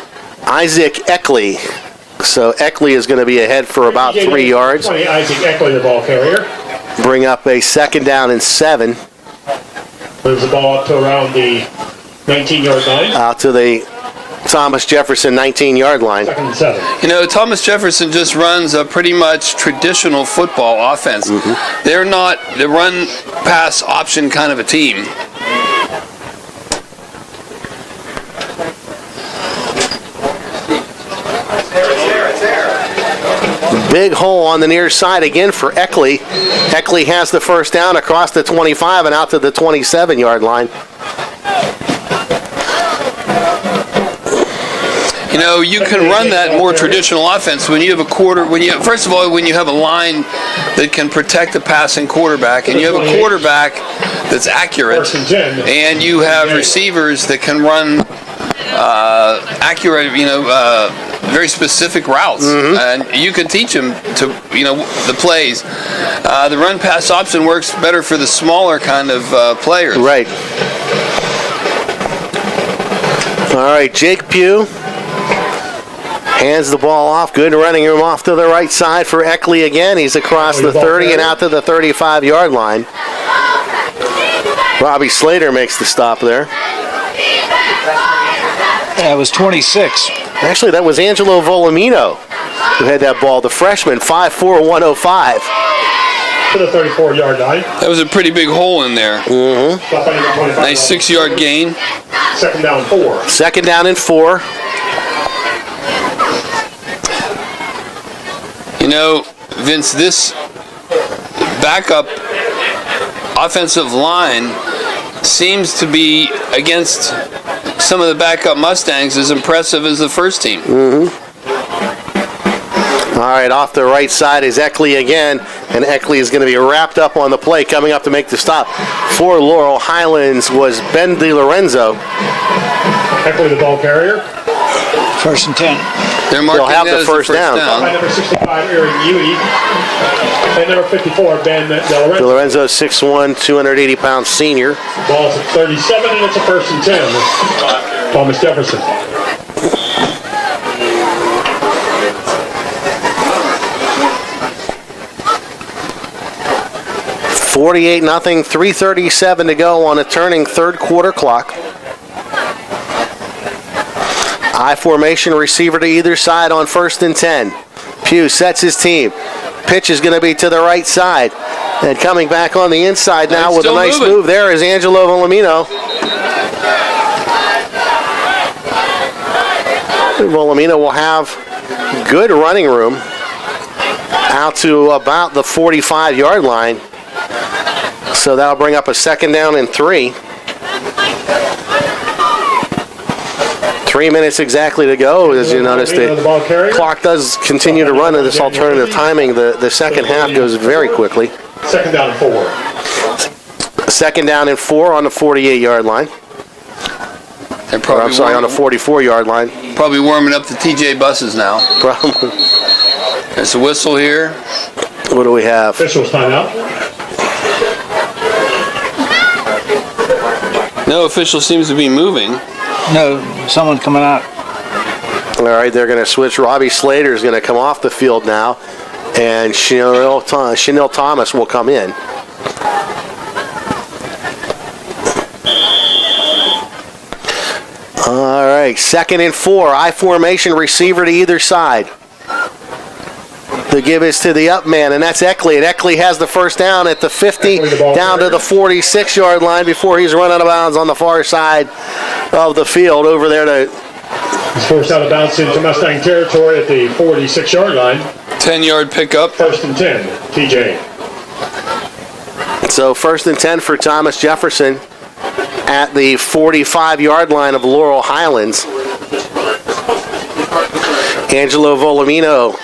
Isaac Eckley. So Eckley is going to be ahead for about 3 yards. Isaac Eckley, the ball carrier. Bring up a 2nd down and 7. Moves the ball up to around the 19-yard line. Out to the Thomas Jefferson 19-yard line. 2nd and 7. You know, Thomas Jefferson just runs a pretty much traditional football offense. They're not the run-pass option kind of a team. Big hole on the near side again for Eckley. Eckley has the first down across the 25 and out to the 27-yard line. You know, you can run that more traditional offense when you have a first of all, when you have a line that can protect the passing quarterback, and you have a quarterback that's accurate, and you have receivers that can run accurate, very specific routes, and you can teach them to, the plays. The run-pass option works better for the smaller kind of players. Right. All right, Jake Pugh hands the ball off. Good running room off to the right side for Eckley again. He's across the 30 and out to the 35-yard line. Robbie Slater makes the stop there. That was 26. Actually, that was Angelo Volumino who had that ball, the freshman, 5'4", 105. To the 34-yard line. That was a pretty big hole in there. Nice 6-yard gain. 2nd down, 4. 2nd down and 4. You know, Vince, this backup offensive line seems to be, against some of the backup Mustangs, as impressive as the first team. All right, off the right side is Eckley again, and Eckley is going to be wrapped up on the play. Coming up to make the stop for Laurel Highlands was Ben DiLorenzo. Eckley, the ball carrier. 1st and 10. They'll have the first down. By number 65, Aaron Ewey. And number 54, Ben DiLorenzo. DiLorenzo, 6'1", 280-pound senior. Ball's at 37, and it's a 1st and 10. Thomas Jefferson. $48-0, 3:37 to go on a turning third quarter clock. I formation, receiver to either side on 1st and 10. Pugh sets his team. Pitch is going to be to the right side. And coming back on the inside now with a nice move there is Angelo Volumino. Volumino will have good running room out to about the 45-yard line. So that'll bring up a 2nd down and 3. 3 minutes exactly to go. As you notice, the clock does continue to run in this alternative timing. The second half goes very quickly. 2nd down and 4. 2nd down and 4 on the 48-yard line. On the 44-yard line. Probably warming up the TJ buses now. Probably. There's a whistle here. What do we have? Officials timeout. No official seems to be moving. No, someone's coming out. All right, they're going to switch. Robbie Slater is going to come off the field now, and Chanel Thomas will come in. All right, 2nd and 4. I formation, receiver to either side. The give is to the up man, and that's Eckley. And Eckley has the first down at the 50, down to the 46-yard line before he's run out of bounds on the far side of the field over there to... He's forced out of bounds into Mustang territory at the 46-yard line. 10-yard pickup. 1st and 10, TJ. So 1st and 10 for Thomas Jefferson at the 45-yard line of Laurel Highlands. Angelo Volumino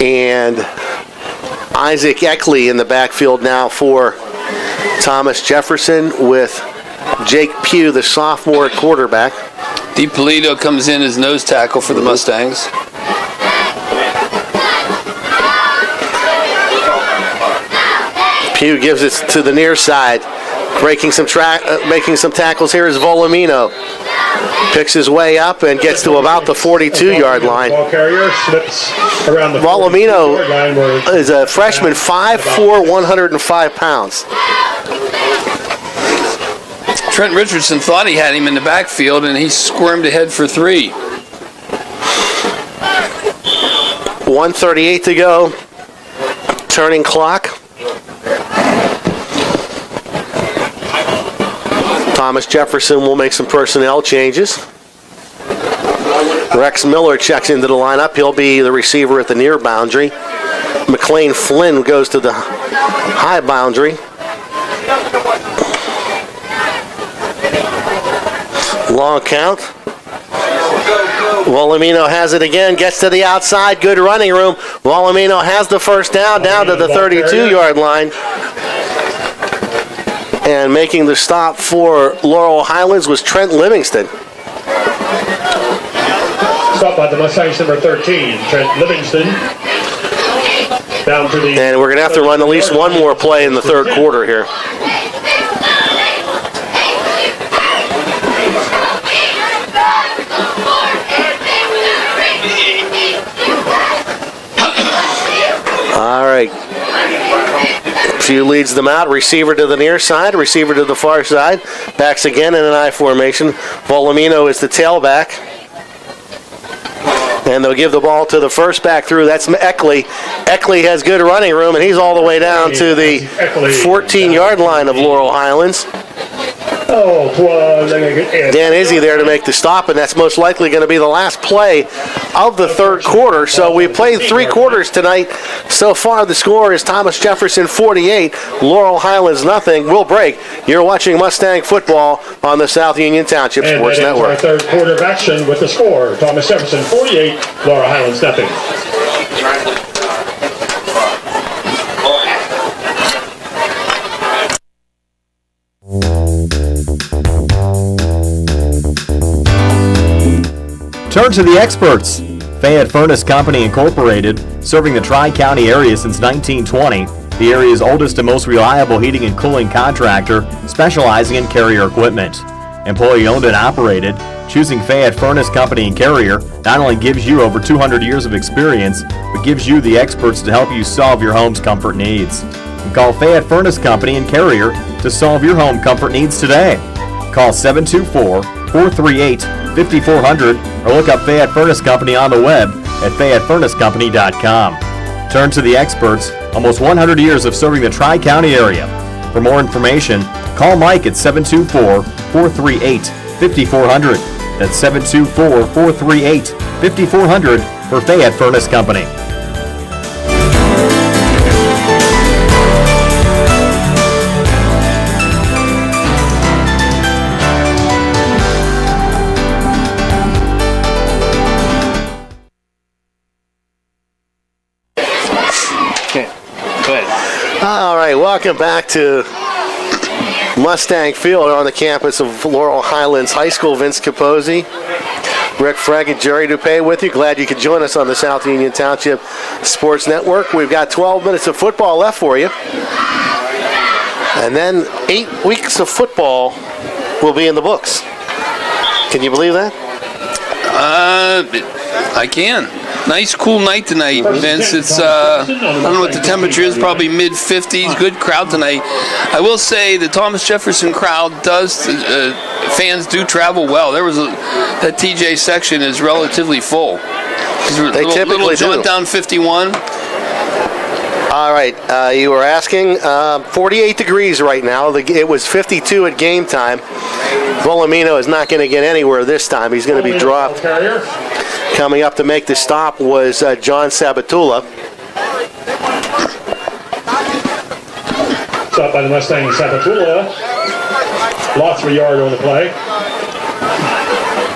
and Isaac Eckley in the backfield now for Thomas Jefferson, with Jake Pugh, the sophomore quarterback. DiPolito comes in as nose tackle for the Mustangs. Pugh gives it to the near side. Making some tackles here is Volumino. Picks his way up and gets to about the 42-yard line. Ball carrier slips around the Volumino 42-yard line where is a freshman, 5'4", 105 pounds. Trent Richardson thought he had him in the backfield, and he squirmed ahead for 3. 1:38 to go. Turning clock. Thomas Jefferson will make some personnel changes. Rex Miller checks into the lineup. He'll be the receiver at the near boundary. McLean Flynn goes to the high boundary. Long count. Volumino has it again, gets to the outside, good running room. Volumino has the first down to the 32-yard line. And making the stop for Laurel Highlands was Trent Livingston. Stop by the Mustangs, number 13, Trent Livingston. Down to the... And we're going to have to run at least one more play in the third quarter here. All right. Pugh leads them out. Receiver to the near side, receiver to the far side. Backs again in an I formation. Volumino is the tailback. And they'll give the ball to the first back through. That's Eckley. Eckley has good running room, and he's all the way down to the 14-yard line of Laurel Highlands. Dan Izzy there to make the stop, and that's most likely going to be the last play of the third quarter. So we played 3 quarters tonight. So far, the score is Thomas Jefferson 48, Laurel Highlands nothing. We'll break. You're watching Mustang football on the South Union Township Sports Network. Our third quarter of action with the score: Thomas Jefferson 48, Laurel Highlands nothing. Turn to the experts. Fayette Furnace Company Incorporated, serving the Tri-County area since 1920, the area's oldest and most reliable heating and cooling contractor, specializing in Carrier equipment. Employee owned and operated, choosing Fayette Furnace Company and Carrier not only gives you over 200 years of experience, but gives you the experts to help you solve your home's comfort needs. Call Fayette Furnace Company and Carrier to solve your home comfort needs today. Call 724-438-5400 or look up Fayette Furnace Company on the web at FayetteFurnaceCompany.com. Turn to the experts, almost 100 years of serving the Tri-County area. For more information, call Mike at 724-438-5400. That's 724-438-5400 for Fayette Furnace Company. All right, welcome back to Mustang Field on the campus of Laurel Highlands High School. Vince Capozzi, Rick Fregg, and Jerry Dupay with you. Glad you could join us on the South Union Township Sports Network. We've got 12 minutes of football left for you. And then 8 weeks of football will be in the books. Can you believe that? I can. Nice, cool night tonight, Vince. It's, I don't know what the temperature is, probably mid-50s. Good crowd tonight. I will say the Thomas Jefferson crowd does, fans do travel well. That TJ section is relatively full. They typically do. Down 51. All right, you were asking, 48 degrees right now. It was 52 at game time. Volumino is not going to get anywhere this time. He's going to be dropped. Coming up to make the stop was John Sabatula. Stop by the Mustang Sabatula. Lost 3 yard on the play.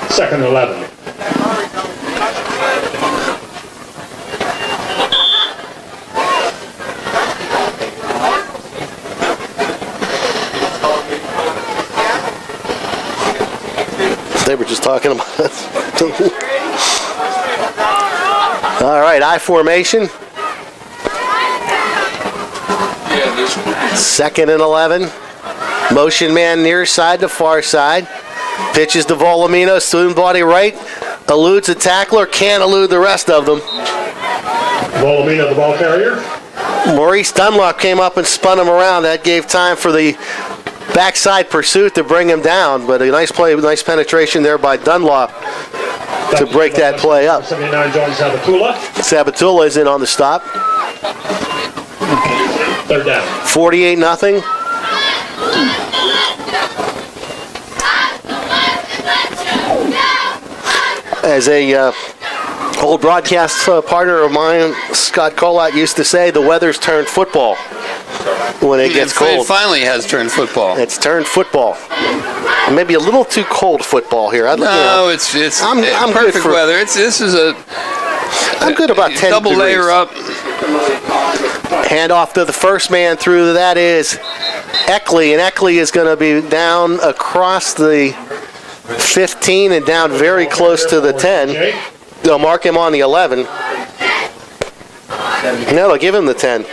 2nd and 11. They were just talking about it. All right, I formation. 2nd and 11. Motion man near side to far side. Pitches to Volumino, swing body right. Eludes a tackler, can't elude the rest of them. Volumino, the ball carrier. Maurice Dunlop came up and spun him around. That gave time for the backside pursuit to bring him down, but a nice play, nice penetration there by Dunlop to break that play up. 79 John Sabatula. Sabatula is in on the stop. 3rd down. 48-0. As a old broadcast partner of mine, Scott Colott, used to say, the weather's turned football when it gets cold. It finally has turned football. It's turned football. Maybe a little too cold football here. It's I'm perfect good for weather. I'm good about 10 double degrees. layer up. Hand off to the first man through. That is Eckley, and Eckley is going to be down across the 15 and down very close to the 10. They'll mark him on the 11. No, they'll give him the 10.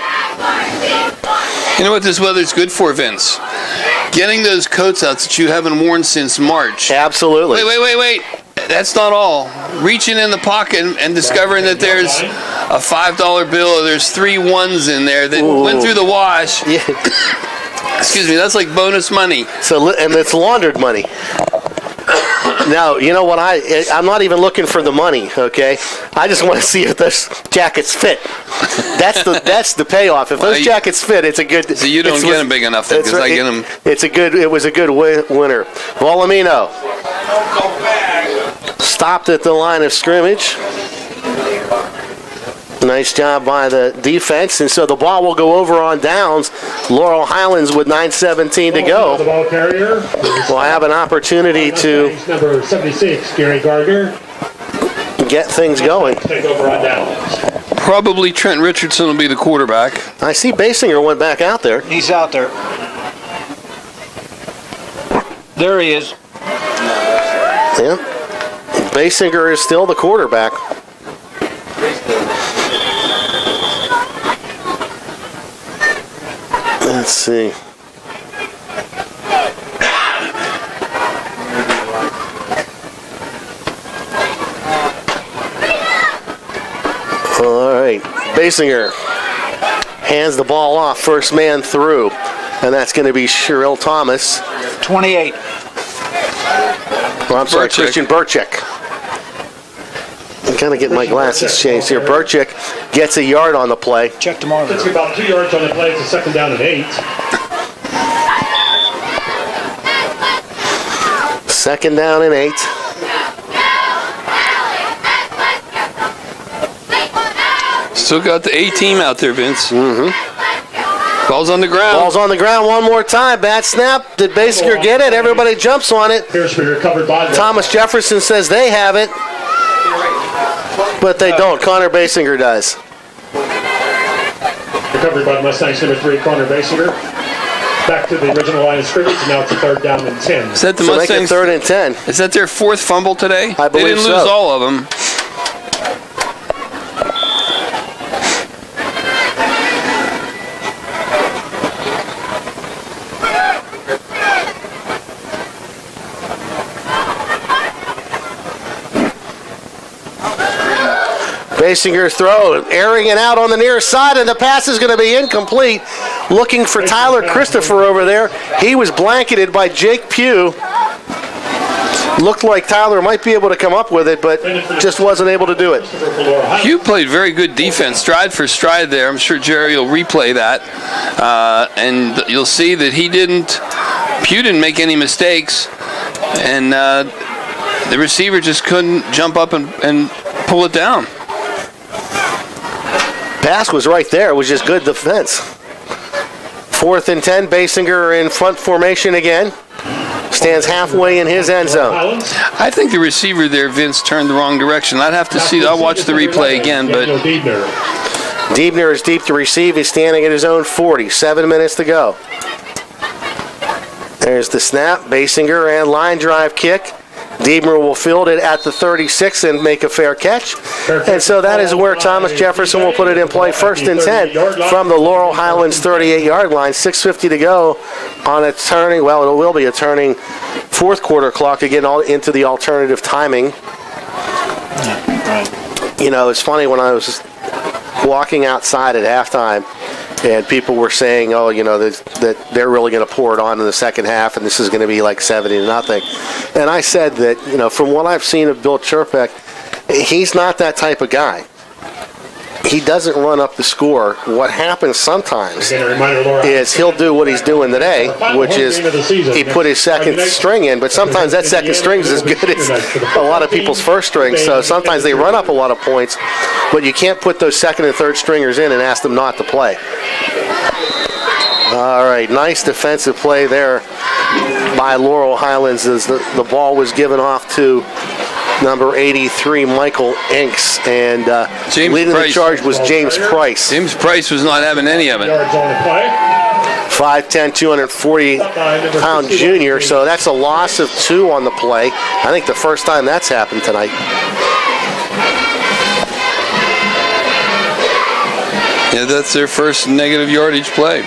You know what this weather's good for, Vince? Getting those coats out that you haven't worn since March. Absolutely. Wait. That's not all. Reaching in the pocket and discovering that there's a $5 bill or there's 3 ones in there that went through the wash. Yeah. Excuse me, that's like bonus money. And it's laundered money. Now, you know what? I'm not even looking for the money, okay? I just want to see if those jackets fit. That's the payoff. If those jackets fit, it's a good. So you don't get them big enough because I get them. It was a good winner. Volumino stopped at the line of scrimmage. Nice job by the defense, and so the ball will go over on downs. Laurel Highlands with 9:17 to go. The ball carrier. We'll have an opportunity to number 76, Gary Gardner. Get things going. Take over on downs. Probably Trent Richardson will be the quarterback. I see Basinger went back out there. He's out there. There he is. Yeah. Basinger is still the quarterback. Let's see. All right. Basinger hands the ball off, first man through, and that's going to be Sherrill Thomas. 28. Well, I'm sorry, Christian Burchick. I'm kind of getting my glasses changed here. Burchick gets a yard on the play. Check tomorrow. It's about 2 yards on the play. It's a 2nd down and 8. 2nd down and 8. Still got the A team out there, Vince. Mm-hmm. Ball's on the ground. Ball's on the ground one more time. Bat snap. Did Basinger get it? Everybody jumps on it. Thomas Jefferson says they have it, but they don't. Connor Basinger does. Recovered by the Mustangs, number 3, Connor Basinger. Back to the original line of scrimmage. Now it's a 3rd down and 10. Is that the So Mustangs? make it 3rd and 10. Is that their 4th fumble today? I believe They didn't so. lose all of them. Basinger's throw, airing it out on the near side, and the pass is going to be incomplete. Looking for Tyler Christopher over there. He was blanketed by Jake Pugh. Looked like Tyler might be able to come up with it, but just wasn't able to do it. Pugh played very good defense, stride for stride there. I'm sure Jerry will replay that. And you'll see that Pugh didn't make any mistakes. And the receiver just couldn't jump up and pull it down. Pass was right there. It was just good defense. 4th and 10. Basinger in front formation again. Stands halfway in his end zone. I think the receiver there, Vince, turned the wrong direction. I'd have to see. I'll watch the replay again, but Diebner is deep to receive. He's standing at his own 40. 7 minutes to go. There's the snap. Basinger and line drive kick. Deemer will field it at the 36 and make a fair catch. And so that is where Thomas Jefferson will put it in play, 1st and 10 from the Laurel Highlands 38-yard line. 6:50 to go on a turning, well, it will be a turning fourth quarter clock to get all into the alternative timing. You know, it's funny when I was walking outside at halftime and people were saying, oh, you know, that they're really going to pour it on in the second half and this is going to be like 70-0. And I said that, you know, from what I've seen of Bill Chirpek, he's not that type of guy. He doesn't run up the score. What happens sometimes is he'll do what he's doing today, which is he put his second string in, but sometimes that second string is as good as a lot of people's first string, so sometimes they run up a lot of points, but you can't put those second and third stringers in and ask them not to play. All right, nice defensive play there by Laurel Highlands as the ball was given off to number 83, Michael Inks, and leading the charge was James Price. James Price was not having any of it. 5'10", 240-pound junior, so that's a loss of 2 on the play. I think the first time that's happened tonight. Yeah, that's their first negative yardage play.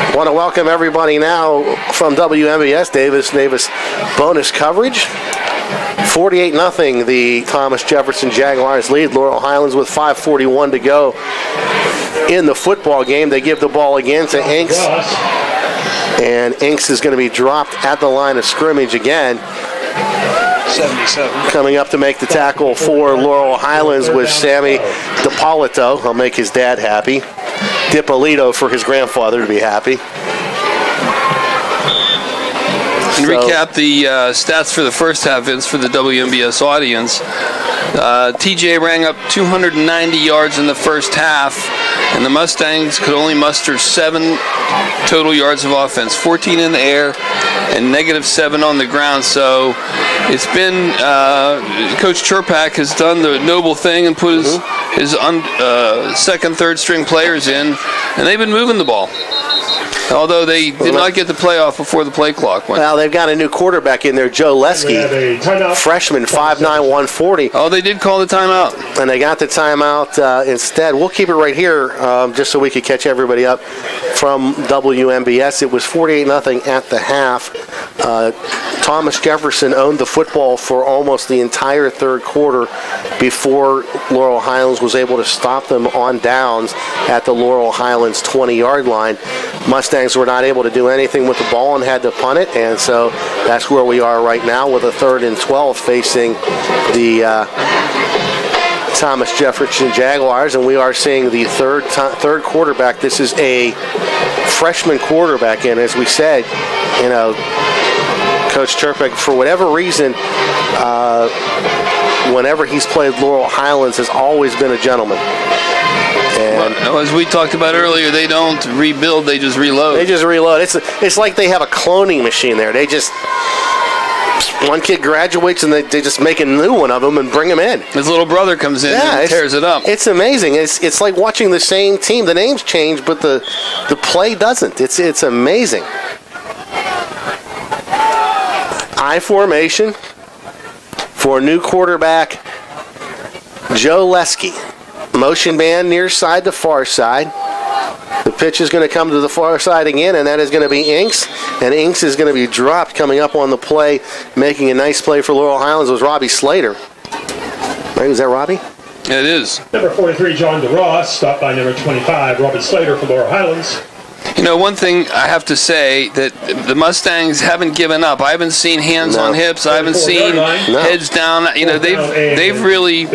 I want to welcome everybody now from WMBS Davis bonus coverage. 48-0, the Thomas Jefferson Jaguars lead. Laurel Highlands with 5:41 to go in the football game. They give the ball again to Inks, and Inks is going to be dropped at the line of scrimmage again. 77. Coming up to make the tackle for Laurel Highlands was Sammy DiPolito. I'll make his dad happy. DiPolito for his grandfather to be happy. And recap the stats for the first half, Vince, for the WMBS audience. TJ rang up 290 yards in the first half, and the Mustangs could only muster 7 total yards of offense, 14 in the air and -7 on the ground. So it's been Coach Chirpak has done the noble thing and put his second, third string players in, and they've been moving the ball. Although they did not get the playoff before the play clock went. Well, they've got a new quarterback in there, Joe Lesky, freshman, 5'9", 140. Oh, they did call the timeout. And they got the timeout instead. We'll keep it right here just so we could catch everybody up from WMBS. It was 48-0 at the half. Thomas Jefferson owned the football for almost the entire third quarter before Laurel Highlands was able to stop them on downs at the Laurel Highlands 20-yard line. Mustangs were not able to do anything with the ball and had to punt it, and so that's where we are right now with a 3rd and 12 facing the Thomas Jefferson Jaguars, and we are seeing the third quarterback. This is a freshman quarterback, and as we said, you know, Coach Chirpek, for whatever reason, whenever he's played Laurel Highlands, has always been a gentleman. And well, as we talked about earlier, they don't rebuild, they just reload. They just reload. It's like they have a cloning machine there. They just, one kid graduates and they just make a new one of them and bring him in. His little brother comes in and tears it up. It's amazing. It's like watching the same team. The names change, but the play doesn't. It's amazing. I formation for new quarterback Joe Lesky. Motion man near side to far side. The pitch is going to come to the far side again, and that is going to be Inks. And Inks is going to be dropped coming up on the play, making a nice play for Laurel Highlands was Robbie Slater. Right, was that Robbie? It is. Number 43, John DeRoss, stopped by number 25, Robbie Slater for Laurel Highlands. You know, one thing I have to say, that the Mustangs haven't given up. I haven't seen hands on hips. I haven't seen heads down. You know, they've really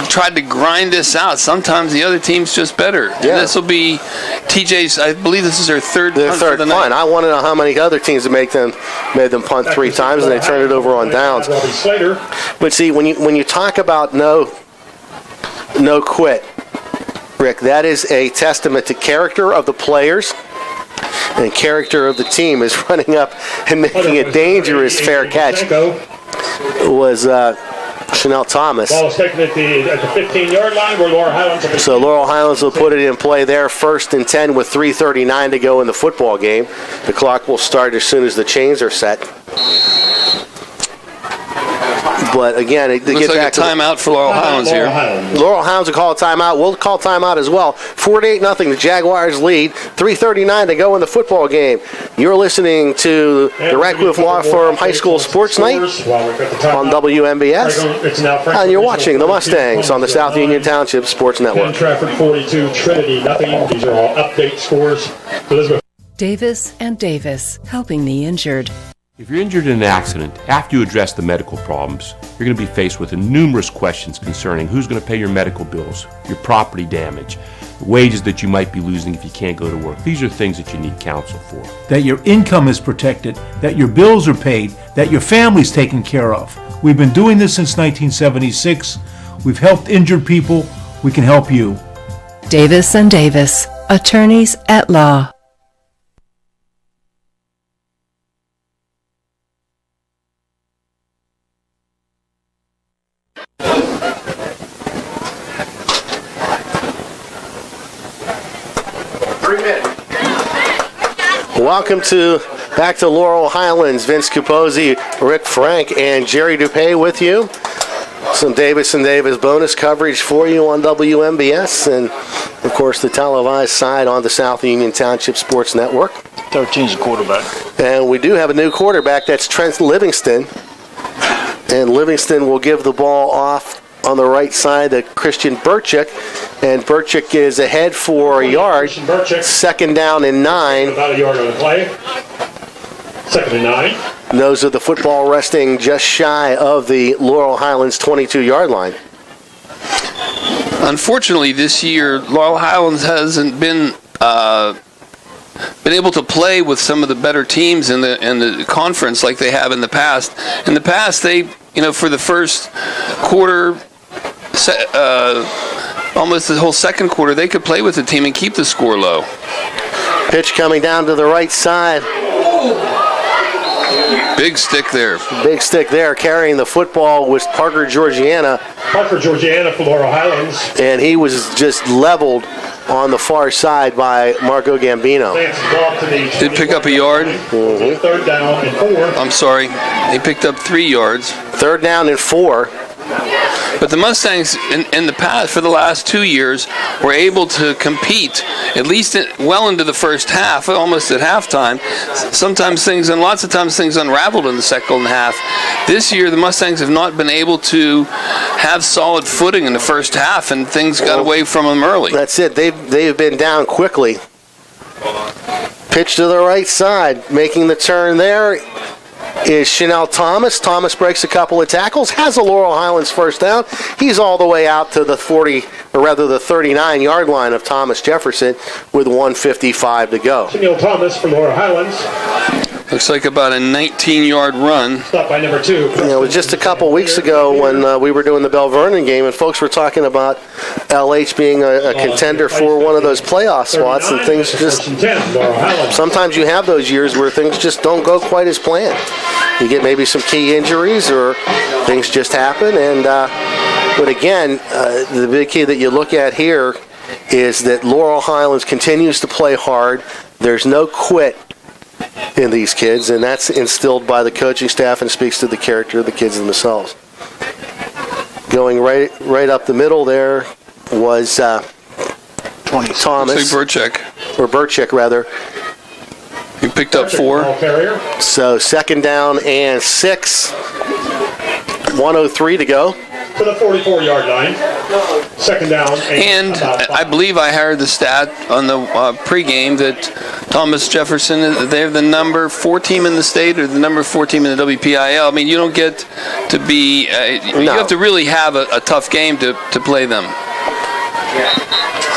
tried to grind this out. Sometimes the other team's just better. Yeah. And this will be TJ's, I believe this is their third punt for the night. I want to know how many other teams have made them punt 3 times and they turned it over on downs. But see, when you talk about no quit, Rick, that is a testament to character of the players and character of the team is running up and making a dangerous fair catch. Was Chanel Thomas. Ball is taken at the 15-yard line where Laurel Highlands. So Laurel Highlands will put it in play there, 1st and 10 with 3:39 to go in the football game. The clock will start as soon as the chains are set. But again, it looks gets like back a timeout for Laurel Highlands here. Laurel Highlands will call a timeout. We'll call timeout as well. 48-0. The Jaguars lead. 3:39 to go in the football game. You're listening to the Radcliffe Law Firm High School Sports Night on WMBS, and you're watching the Mustangs on the South Union Township Sports Network. Trafford 42, Trinity nothing. These are all update scores. Elizabeth. Davis and Davis, helping the injured. If you're injured in an accident, after you address the medical problems, you're going to be faced with numerous questions concerning who's going to pay your medical bills, your property damage, the wages that you might be losing if you can't go to work. These are things that you need counsel for. That your income is protected, that your bills are paid, that your family's taken care of. We've been doing this since 1976. We've helped injured people. We can help you. Davis and Davis, attorneys at law. Welcome back to Laurel Highlands. Vince Capozzi, Rick Frank, and Jerry Dupay with you. Some Davis and Davis bonus coverage for you on WMBS, and of course the televised side on the South Union Township Sports Network. 13's a quarterback. And we do have a new quarterback. That's Trent Livingston. And Livingston will give the ball off on the right side to Christian Burchick. And Burchick is ahead for a yard. 2nd down and 9. About a yard on the play. 2nd and 9. Those are the football resting just shy of the Laurel Highlands 22-yard line. Unfortunately, this year, Laurel Highlands hasn't been able to play with some of the better teams in the conference like they have in the past. In the past, they, for the first quarter, almost the whole second quarter, they could play with the team and keep the score low. Pitch coming down to the right side. Big stick there. Big stick there. Carrying the football was Parker Georgiana. Parker Georgiana for Laurel Highlands. And he was just leveled on the far side by Marco Gambino. Did pick up a yard. Mm-hmm. 3rd down and 4. I'm sorry. They picked up 3 yards. 3rd down and 4. But the Mustangs, in the past, for the last 2 years, were able to compete, at least well into the first half, almost at halftime. Lots of times things unraveled in the second half. This year, the Mustangs have not been able to have solid footing in the first half, and things got away from them early. That's it. They've been down quickly. Pitch to the right side, making the turn there is Chanel Thomas. Thomas breaks a couple of tackles, has a Laurel Highlands 1st down. He's all the way out to the 39-yard line of Thomas Jefferson with 1:55 to go. Chanel Thomas from Laurel Highlands. Looks like about a 19-yard run. Stopped by number 2. It was just a couple weeks ago when we were doing the Bell Vernon game, and folks were talking about LH being a contender for one of those playoff spots, and things just... Sometimes you have those years where things just don't go quite as planned. You get maybe some key injuries or things just happen, and but again, the big key that you look at here is that Laurel Highlands continues to play hard. There's no quit in these kids, and that's instilled by the coaching staff and speaks to the character of the kids themselves. Going right up the middle there was Thomas. Burchick, rather. He picked up 4. So 2nd down and 6. 1:03 to go. To the 44-yard line. 2nd down. And I believe I heard the stat on the pregame that Thomas Jefferson, they're the number 4 team in the state or the number 4 team in the WPIL. I mean, you don't get to be, you have to really have a tough game to play them.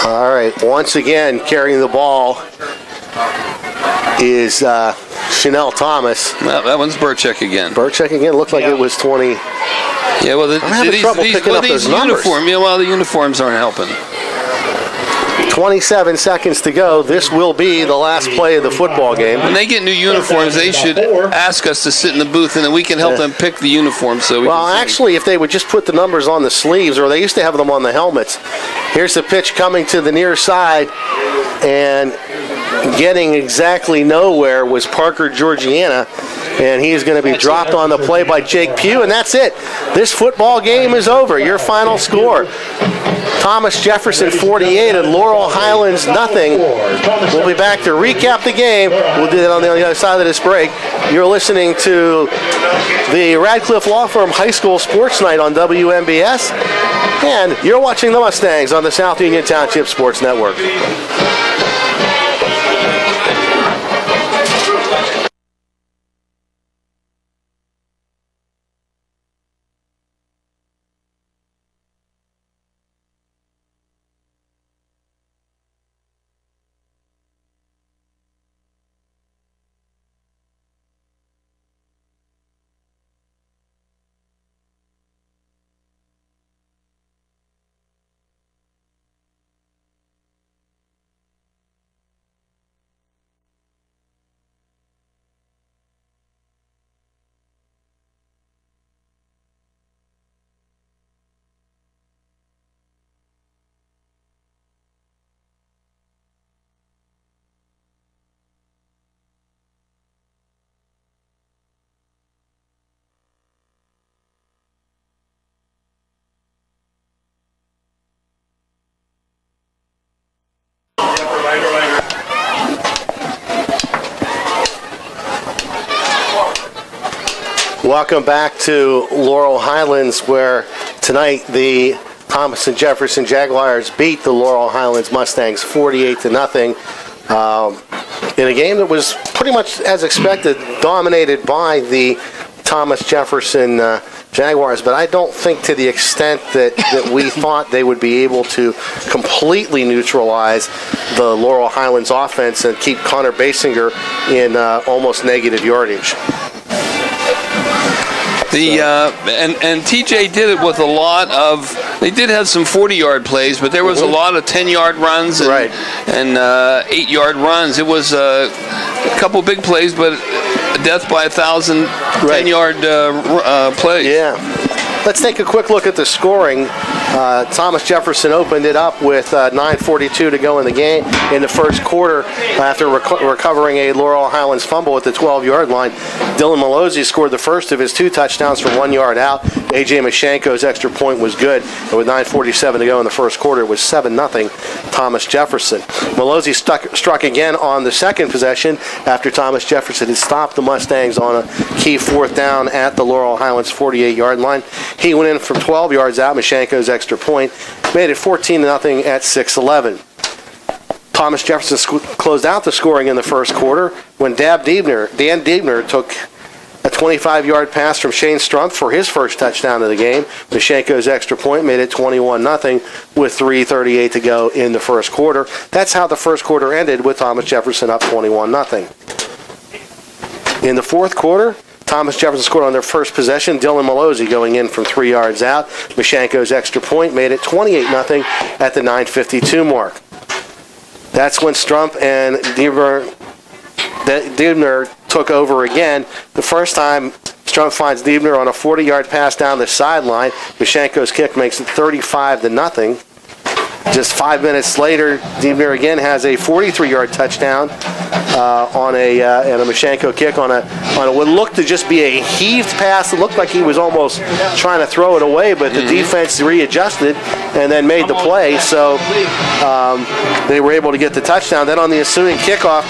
All right, once again, carrying the ball is Chanel Thomas. Well, that one's Burchick again. Looked like it was 20. Yeah, well, I'm having trouble picking up those numbers. The uniforms aren't helping. 27 seconds to go. This will be the last play of the football game. When they get new uniforms, they should ask us to sit in the booth, and then we can help them pick the uniform. Well, actually, if they would just put the numbers on the sleeves, or they used to have them on the helmets. Here's the pitch coming to the near side, and getting exactly nowhere was Parker Georgiana, and he is going to be dropped on the play by Jake Pugh, and that's it. This football game is over. Your final score: Thomas Jefferson 48 and Laurel Highlands nothing. We'll be back to recap the game. We'll do that on the other side of this break. You're listening to the Radcliffe Law Firm High School Sports Night on WMBS, and you're watching the Mustangs on the South Union Township Sports Network. Welcome back to Laurel Highlands, where tonight the Thomas and Jefferson Jaguars beat the Laurel Highlands Mustangs 48-0 in a game that was pretty much as expected, dominated by the Thomas Jefferson Jaguars, but I don't think to the extent that we thought they would be able to completely neutralize the Laurel Highlands offense and keep Connor Basinger in almost negative yardage. And TJ did it with a lot of. They did have some 40-yard plays, but there was a lot of 10-yard runs and 8-yard runs. It was a couple big plays, but a death by 1,000 10-yard plays. Yeah. Let's take a quick look at the scoring. Thomas Jefferson opened it up with 9:42 to go in the game in the first quarter after recovering a Laurel Highlands fumble at the 12-yard line. Dylan Malozzi scored the first of his 2 touchdowns from 1 yard out. A.J. Mashenko's extra point was good. And with 9:47 to go in the first quarter, it was 7-0 Thomas Jefferson. Malozzi struck again on the second possession after Thomas Jefferson had stopped the Mustangs on a key 4th down at the Laurel Highlands 48-yard line. He went in from 12 yards out. Mashenko's extra point made it 14-0 at 6:11. Thomas Jefferson closed out the scoring in the first quarter when Dan Diebner took a 25-yard pass from Shane Strumpf for his first touchdown of the game. Mashenko's extra point made it 21-0 with 3:38 to go in the first quarter. That's how the first quarter ended, with Thomas Jefferson up 21-0. In the fourth quarter, Thomas Jefferson scored on their first possession. Dylan Malozzi going in from 3 yards out. Mashenko's extra point made it 28-0 at the 9:52 mark. That's when Strumpf and Diebner took over again. The first time, Strumpf finds Diebner on a 40-yard pass down the sideline. Mashenko's kick makes it 35-0. Just 5 minutes later, Diebner again has a 43-yard touchdown on a Mashenko kick on what looked to just be a heaved pass. It looked like he was almost trying to throw it away, but the defense readjusted and then made the play. So they were able to get the touchdown. Then on the ensuing kickoff,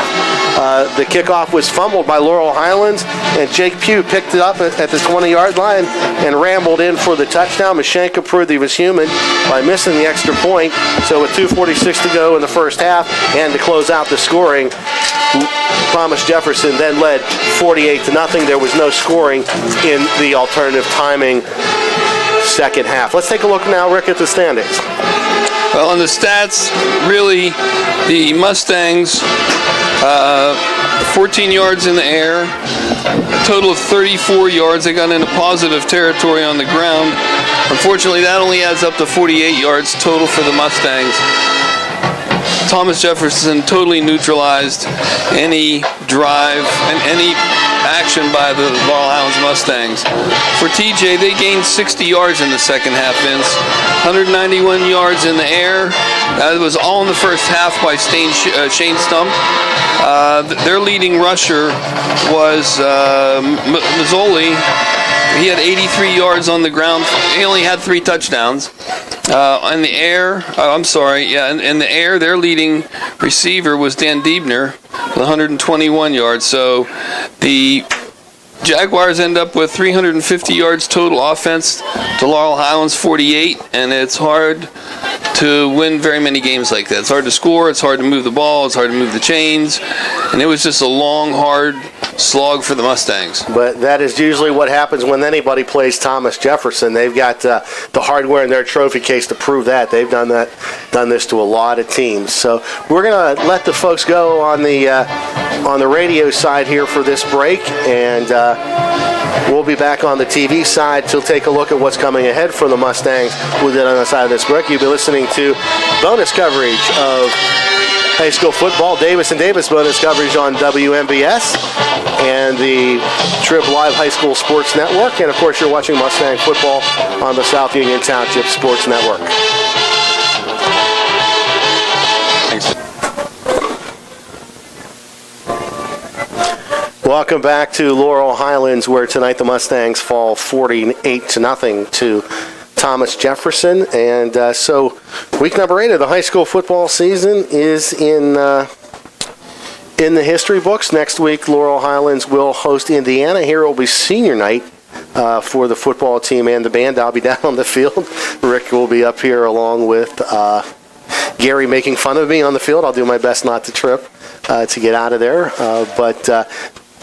the kickoff was fumbled by Laurel Highlands, and Jake Pugh picked it up at the 20-yard line and rambled in for the touchdown. Mashenko proved he was human by missing the extra point. So with 2:46 to go in the first half, and to close out the scoring, Thomas Jefferson then led 48-0. There was no scoring in the alternative timing second half. Let's take a look now, Rick, at the standings. Well, on the stats, really, the Mustangs, 14 yards in the air, a total of 34 yards. They got into positive territory on the ground. Unfortunately, that only adds up to 48 yards total for the Mustangs. Thomas Jefferson totally neutralized any drive and any action by the Laurel Highlands Mustangs. For TJ, they gained 60 yards in the second half, Vince. 191 yards in the air. That was all in the first half by Shane Stump. Their leading rusher was Mazzoli. He had 83 yards on the ground. He only had 3 touchdowns. In the air, in the air, their leading receiver was Dan Diebner with 121 yards. So the Jaguars end up with 350 yards total offense to Laurel Highlands 48, and it's hard to win very many games like that. It's hard to score, it's hard to move the ball, it's hard to move the chains, and it was just a long, hard slog for the Mustangs. But that is usually what happens when anybody plays Thomas Jefferson. They've got the hardware in their trophy case to prove that. They've done this to a lot of teams. So we're going to let the folks go on the radio side here for this break, and we'll be back on the TV side to take a look at what's coming ahead for the Mustangs. We'll do it on the side of this break. You'll be listening to bonus coverage of high school football, Davis and Davis bonus coverage on WMBS and the Trib Live High School Sports Network. And, of course, you're watching Mustang football on the South Union Township Sports Network. Welcome back to Laurel Highlands, where tonight the Mustangs fall 48-0 to Thomas Jefferson. And so week number 8 of the high school football season is in the history books. Next week, Laurel Highlands will host Indiana. Here will be senior night for the football team and the band. I'll be down on the field. Rick will be up here along with Gary making fun of me on the field. I'll do my best not to trip to get out of there. But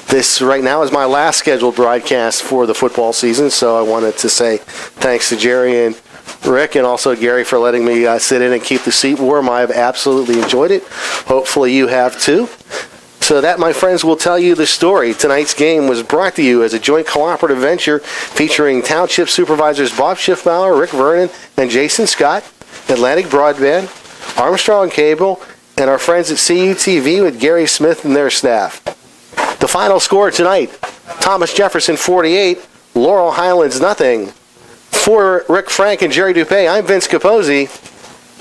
this right now is my last scheduled broadcast for the football season, so I wanted to say thanks to Jerry and Rick and also Gary for letting me sit in and keep the seat warm. I have absolutely enjoyed it. Hopefully you have too. So that, my friends, will tell you the story. Tonight's game was brought to you as a joint cooperative venture featuring Township Supervisors Bob Schiffbauer, Rick Vernon, and Jason Scott, Atlantic Broadband, Armstrong Cable, and our friends at CUTV with Gary Smith and their staff. The final score tonight, Thomas Jefferson 48, Laurel Highlands nothing. For Rick Frank and Jerry Dupay, I'm Vince Capozzi.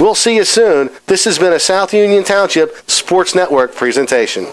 We'll see you soon. This has been a South Union Township Sports Network presentation.